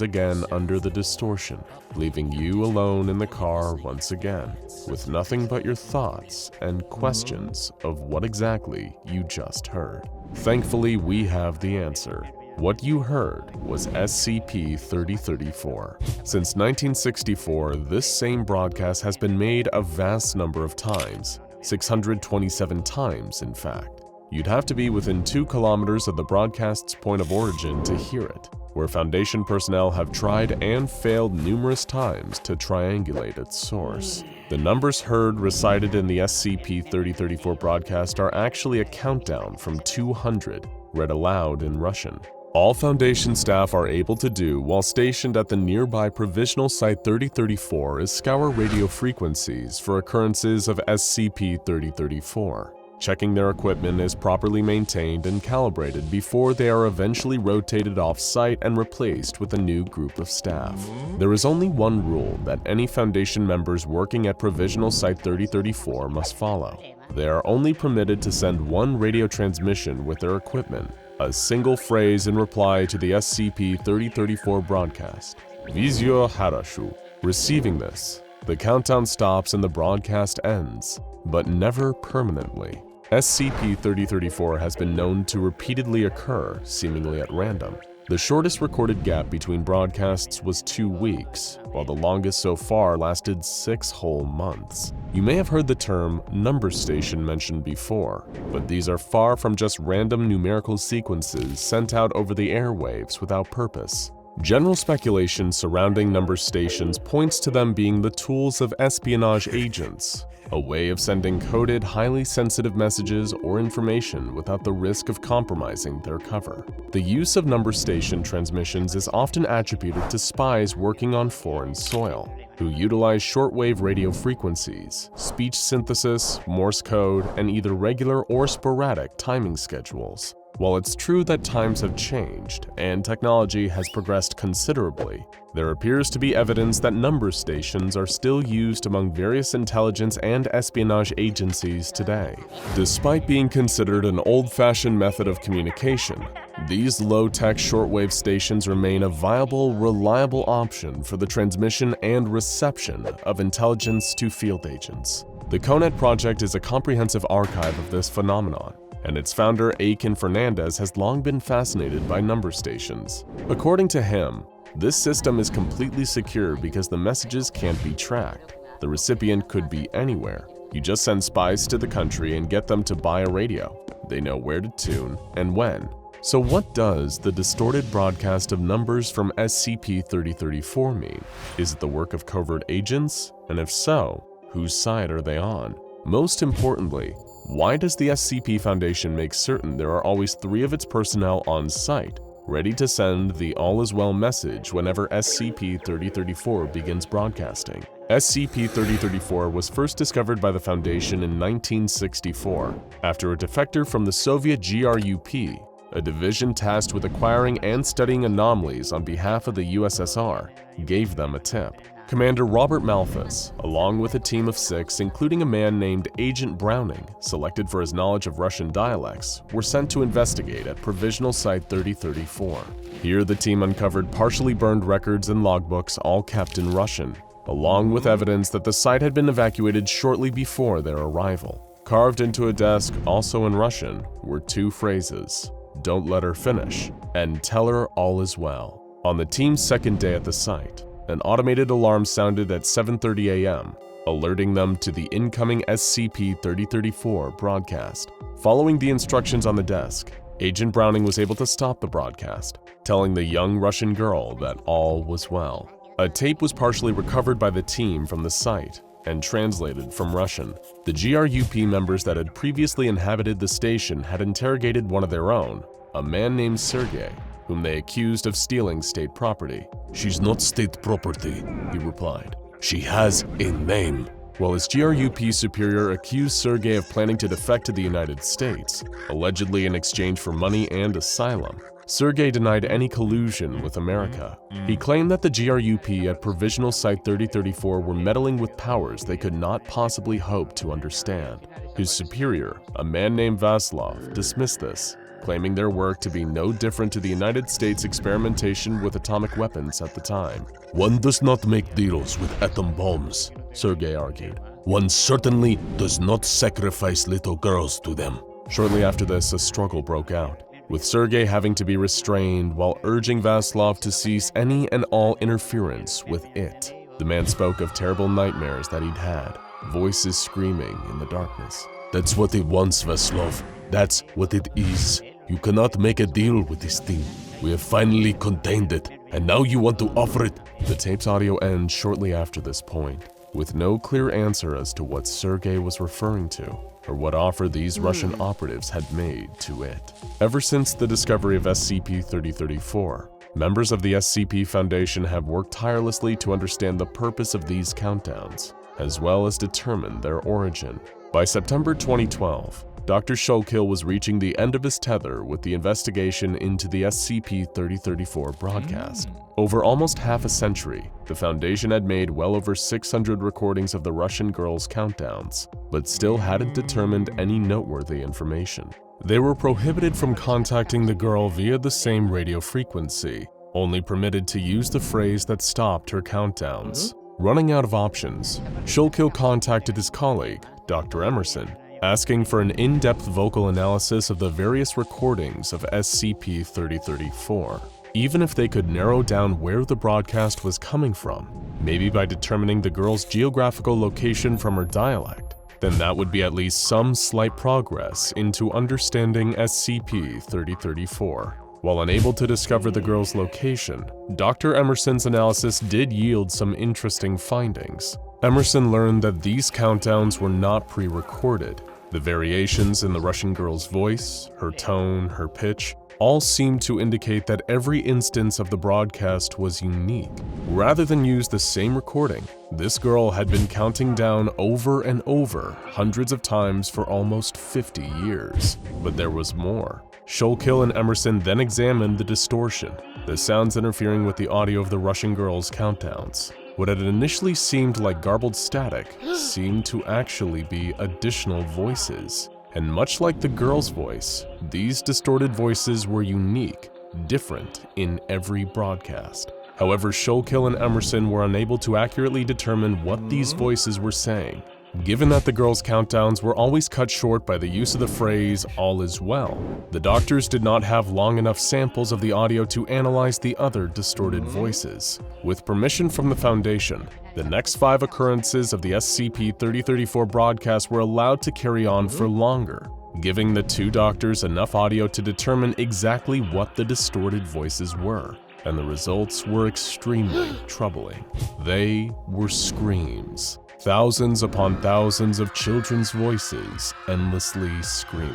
again under the distortion, leaving you alone in the car once again, with nothing but your thoughts and questions of what exactly you just heard. Thankfully, we have the answer. What you heard was SCP-3034. Since 1964, this same broadcast has been made a vast number of times, 627 times in fact. You'd have to be within 2 kilometers of the broadcast's point of origin to hear it. where Foundation personnel have tried and failed numerous times to triangulate its source. The numbers heard recited in the SCP-3034 broadcast are actually a countdown from 200, read aloud in Russian. All Foundation staff are able to do while stationed at the nearby Provisional Site 3034 is scour radio frequencies for occurrences of SCP-3034. Checking their equipment is properly maintained and calibrated before they are eventually rotated off-site and replaced with a new group of staff. There is only one rule that any Foundation members working at Provisional Site 3034 must follow. They are only permitted to send one radio transmission with their equipment, a single phrase in reply to the SCP-3034 broadcast. Vizyo Harashu. Receiving this, the countdown stops and the broadcast ends, but never permanently. SCP-3034 has been known to repeatedly occur, seemingly at random. The shortest recorded gap between broadcasts was 2 weeks, while the longest so far lasted 6 whole months. You may have heard the term number station mentioned before, but these are far from just random numerical sequences sent out over the airwaves without purpose. General speculation surrounding number stations points to them being the tools of espionage agents, a way of sending coded, highly sensitive messages or information without the risk of compromising their cover. The use of number station transmissions is often attributed to spies working on foreign soil, who utilize shortwave radio frequencies, speech synthesis, Morse code, and either regular or sporadic timing schedules. While it's true that times have changed and technology has progressed considerably, there appears to be evidence that number stations are still used among various intelligence and espionage agencies today. Despite being considered an old-fashioned method of communication, these low-tech shortwave stations remain a viable, reliable option for the transmission and reception of intelligence to field agents. The CONET project is a comprehensive archive of this phenomenon, and its founder, Aiken Fernandez, has long been fascinated by number stations. According to him, this system is completely secure because the messages can't be tracked. The recipient could be anywhere. You just send spies to the country and get them to buy a radio. They know where to tune and when. So what does the distorted broadcast of numbers from SCP-3034 mean? Is it the work of covert agents? And if so, whose side are they on? Most importantly, why does the SCP Foundation make certain there are always 3 of its personnel on site, ready to send the all-is-well message whenever SCP-3034 begins broadcasting? SCP-3034 was first discovered by the Foundation in 1964, after a defector from the Soviet GRUP, a division tasked with acquiring and studying anomalies on behalf of the USSR, gave them a tip. Commander Robert Malthus, along with a team of 6, including a man named Agent Browning, selected for his knowledge of Russian dialects, were sent to investigate at Provisional Site 3034. Here, the team uncovered partially burned records and logbooks, all kept in Russian, along with evidence that the site had been evacuated shortly before their arrival. Carved into a desk, also in Russian, were 2 phrases: "Don't let her finish," and "Tell her all is well." On the team's second day at the site, an automated alarm sounded at 7:30 a.m., alerting them to the incoming SCP-3034 broadcast. Following the instructions on the desk, Agent Browning was able to stop the broadcast, telling the young Russian girl that all was well. A tape was partially recovered by the team from the site and translated from Russian. The GRUP members that had previously inhabited the station had interrogated one of their own, a man named Sergei, whom they accused of stealing state property. "She's not state property," he replied. "She has a name." While his GRUP superior accused Sergei of planning to defect to the United States, allegedly in exchange for money and asylum, Sergei denied any collusion with America. He claimed that the GRUP at Provisional Site 3034 were meddling with powers they could not possibly hope to understand. His superior, a man named Vasilov, dismissed this, claiming their work to be no different to the United States experimentation with atomic weapons at the time. "One does not make deals with atom bombs," Sergei argued. "One certainly does not sacrifice little girls to them." Shortly after this, a struggle broke out, with Sergei having to be restrained while urging Vasilov to cease any and all interference with it. The man spoke of terrible nightmares that he'd had, voices screaming in the darkness. "That's what it wants, Vasilov. That's what it is. You cannot make a deal with this thing. We have finally contained it, and now you want to offer it. The tape's audio ends shortly after this point, with no clear answer as to what Sergei was referring to, or what offer these Russian operatives had made to it. Ever since the discovery of SCP-3034, members of the SCP Foundation have worked tirelessly to understand the purpose of these countdowns, as well as determine their origin. By September 2012, Dr. Shoggoth was reaching the end of his tether with the investigation into the SCP-3034 broadcast. Over almost half a century, the Foundation had made well over 600 recordings of the Russian girls' countdowns, but still hadn't determined any noteworthy information. They were prohibited from contacting the girl via the same radio frequency, only permitted to use the phrase that stopped her countdowns. Running out of options, Shoggoth contacted his colleague, Dr. Emerson, asking for an in-depth vocal analysis of the various recordings of SCP-3034, even if they could narrow down where the broadcast was coming from, maybe by determining the girl's geographical location from her dialect. Then that would be at least some slight progress into understanding SCP-3034. While unable to discover the girl's location, Dr. Emerson's analysis did yield some interesting findings. Emerson learned that these countdowns were not pre-recorded. The variations in the Russian girl's voice, her tone, her pitch, all seemed to indicate that every instance of the broadcast was unique. Rather than use the same recording, this girl had been counting down over and over hundreds of times for almost 50 years. But there was more. Shoggoth and Emerson then examined the distortion, the sounds interfering with the audio of the Russian girl's countdowns. What had initially seemed like garbled static seemed to actually be additional voices. And much like the girl's voice, these distorted voices were unique, different in every broadcast. However, Shoggoth and Emerson were unable to accurately determine what these voices were saying. Given that the girls' countdowns were always cut short by the use of the phrase, "all is well," the doctors did not have long enough samples of the audio to analyze the other distorted voices. With permission from the Foundation, the next 5 occurrences of the SCP-3034 broadcast were allowed to carry on for longer, giving the 2 doctors enough audio to determine exactly what the distorted voices were. And the results were extremely troubling. They were screams. Thousands upon thousands of children's voices endlessly screaming.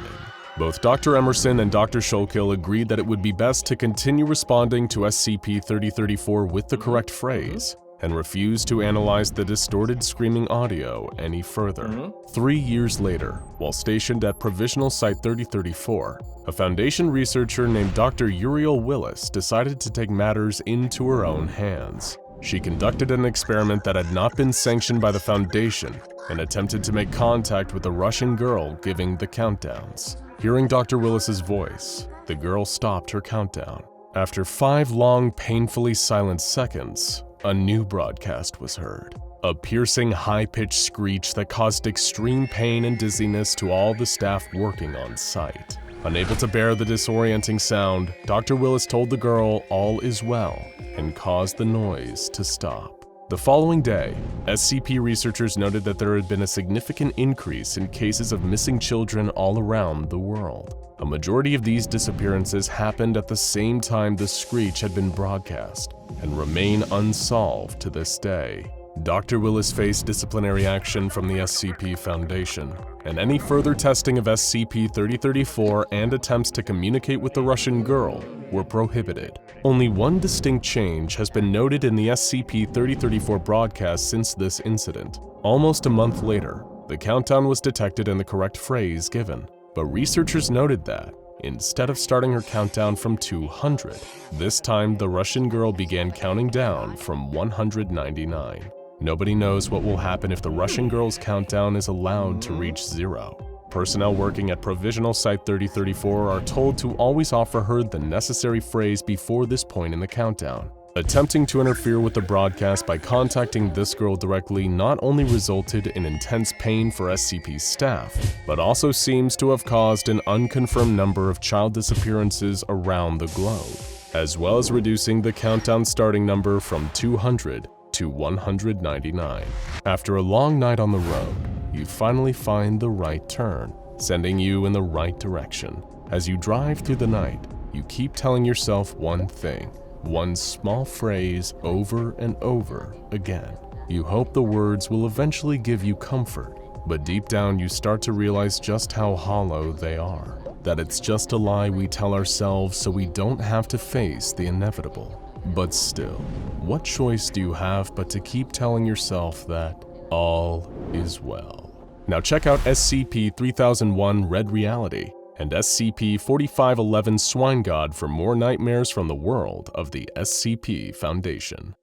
Both Dr. Emerson and Dr. Shoggoth agreed that it would be best to continue responding to SCP-3034 with the correct phrase, and refused to analyze the distorted screaming audio any further. 3 years later, while stationed at Provisional Site 3034, a Foundation researcher named Dr. Uriel Willis decided to take matters into her own hands. She conducted an experiment that had not been sanctioned by the Foundation and attempted to make contact with the Russian girl giving the countdowns. Hearing Dr. Willis's voice, the girl stopped her countdown. After 5 long, painfully silent seconds, a new broadcast was heard. A piercing, high-pitched screech that caused extreme pain and dizziness to all the staff working on site. Unable to bear the disorienting sound, Dr. Willis told the girl all is well and caused the noise to stop. The following day, SCP researchers noted that there had been a significant increase in cases of missing children all around the world. A majority of these disappearances happened at the same time the screech had been broadcast and remain unsolved to this day. Dr. Willis faced disciplinary action from the SCP Foundation, and any further testing of SCP-3034 and attempts to communicate with the Russian girl were prohibited. Only one distinct change has been noted in the SCP-3034 broadcast since this incident. Almost a month later, the countdown was detected and the correct phrase given, but researchers noted that, instead of starting her countdown from 200, this time the Russian girl began counting down from 199. Nobody knows what will happen if the Russian girl's countdown is allowed to reach 0. Personnel working at Provisional Site 3034 are told to always offer her the necessary phrase before this point in the countdown. Attempting to interfere with the broadcast by contacting this girl directly not only resulted in intense pain for SCP's staff, but also seems to have caused an unconfirmed number of child disappearances around the globe, as well as reducing the countdown starting number from 200 to 199. After a long night on the road, you finally find the right turn, sending you in the right direction. As you drive through the night, You keep telling yourself one thing, one small phrase over and over again. You hope the words will eventually give you comfort, but deep down you start to realize just how hollow they are. That it's just a lie we tell ourselves so we don't have to face the inevitable. But still, what choice do you have but to keep telling yourself that all is well? Now check out SCP-3001 Red Reality and SCP-4511 Swine God for more nightmares from the world of the SCP Foundation.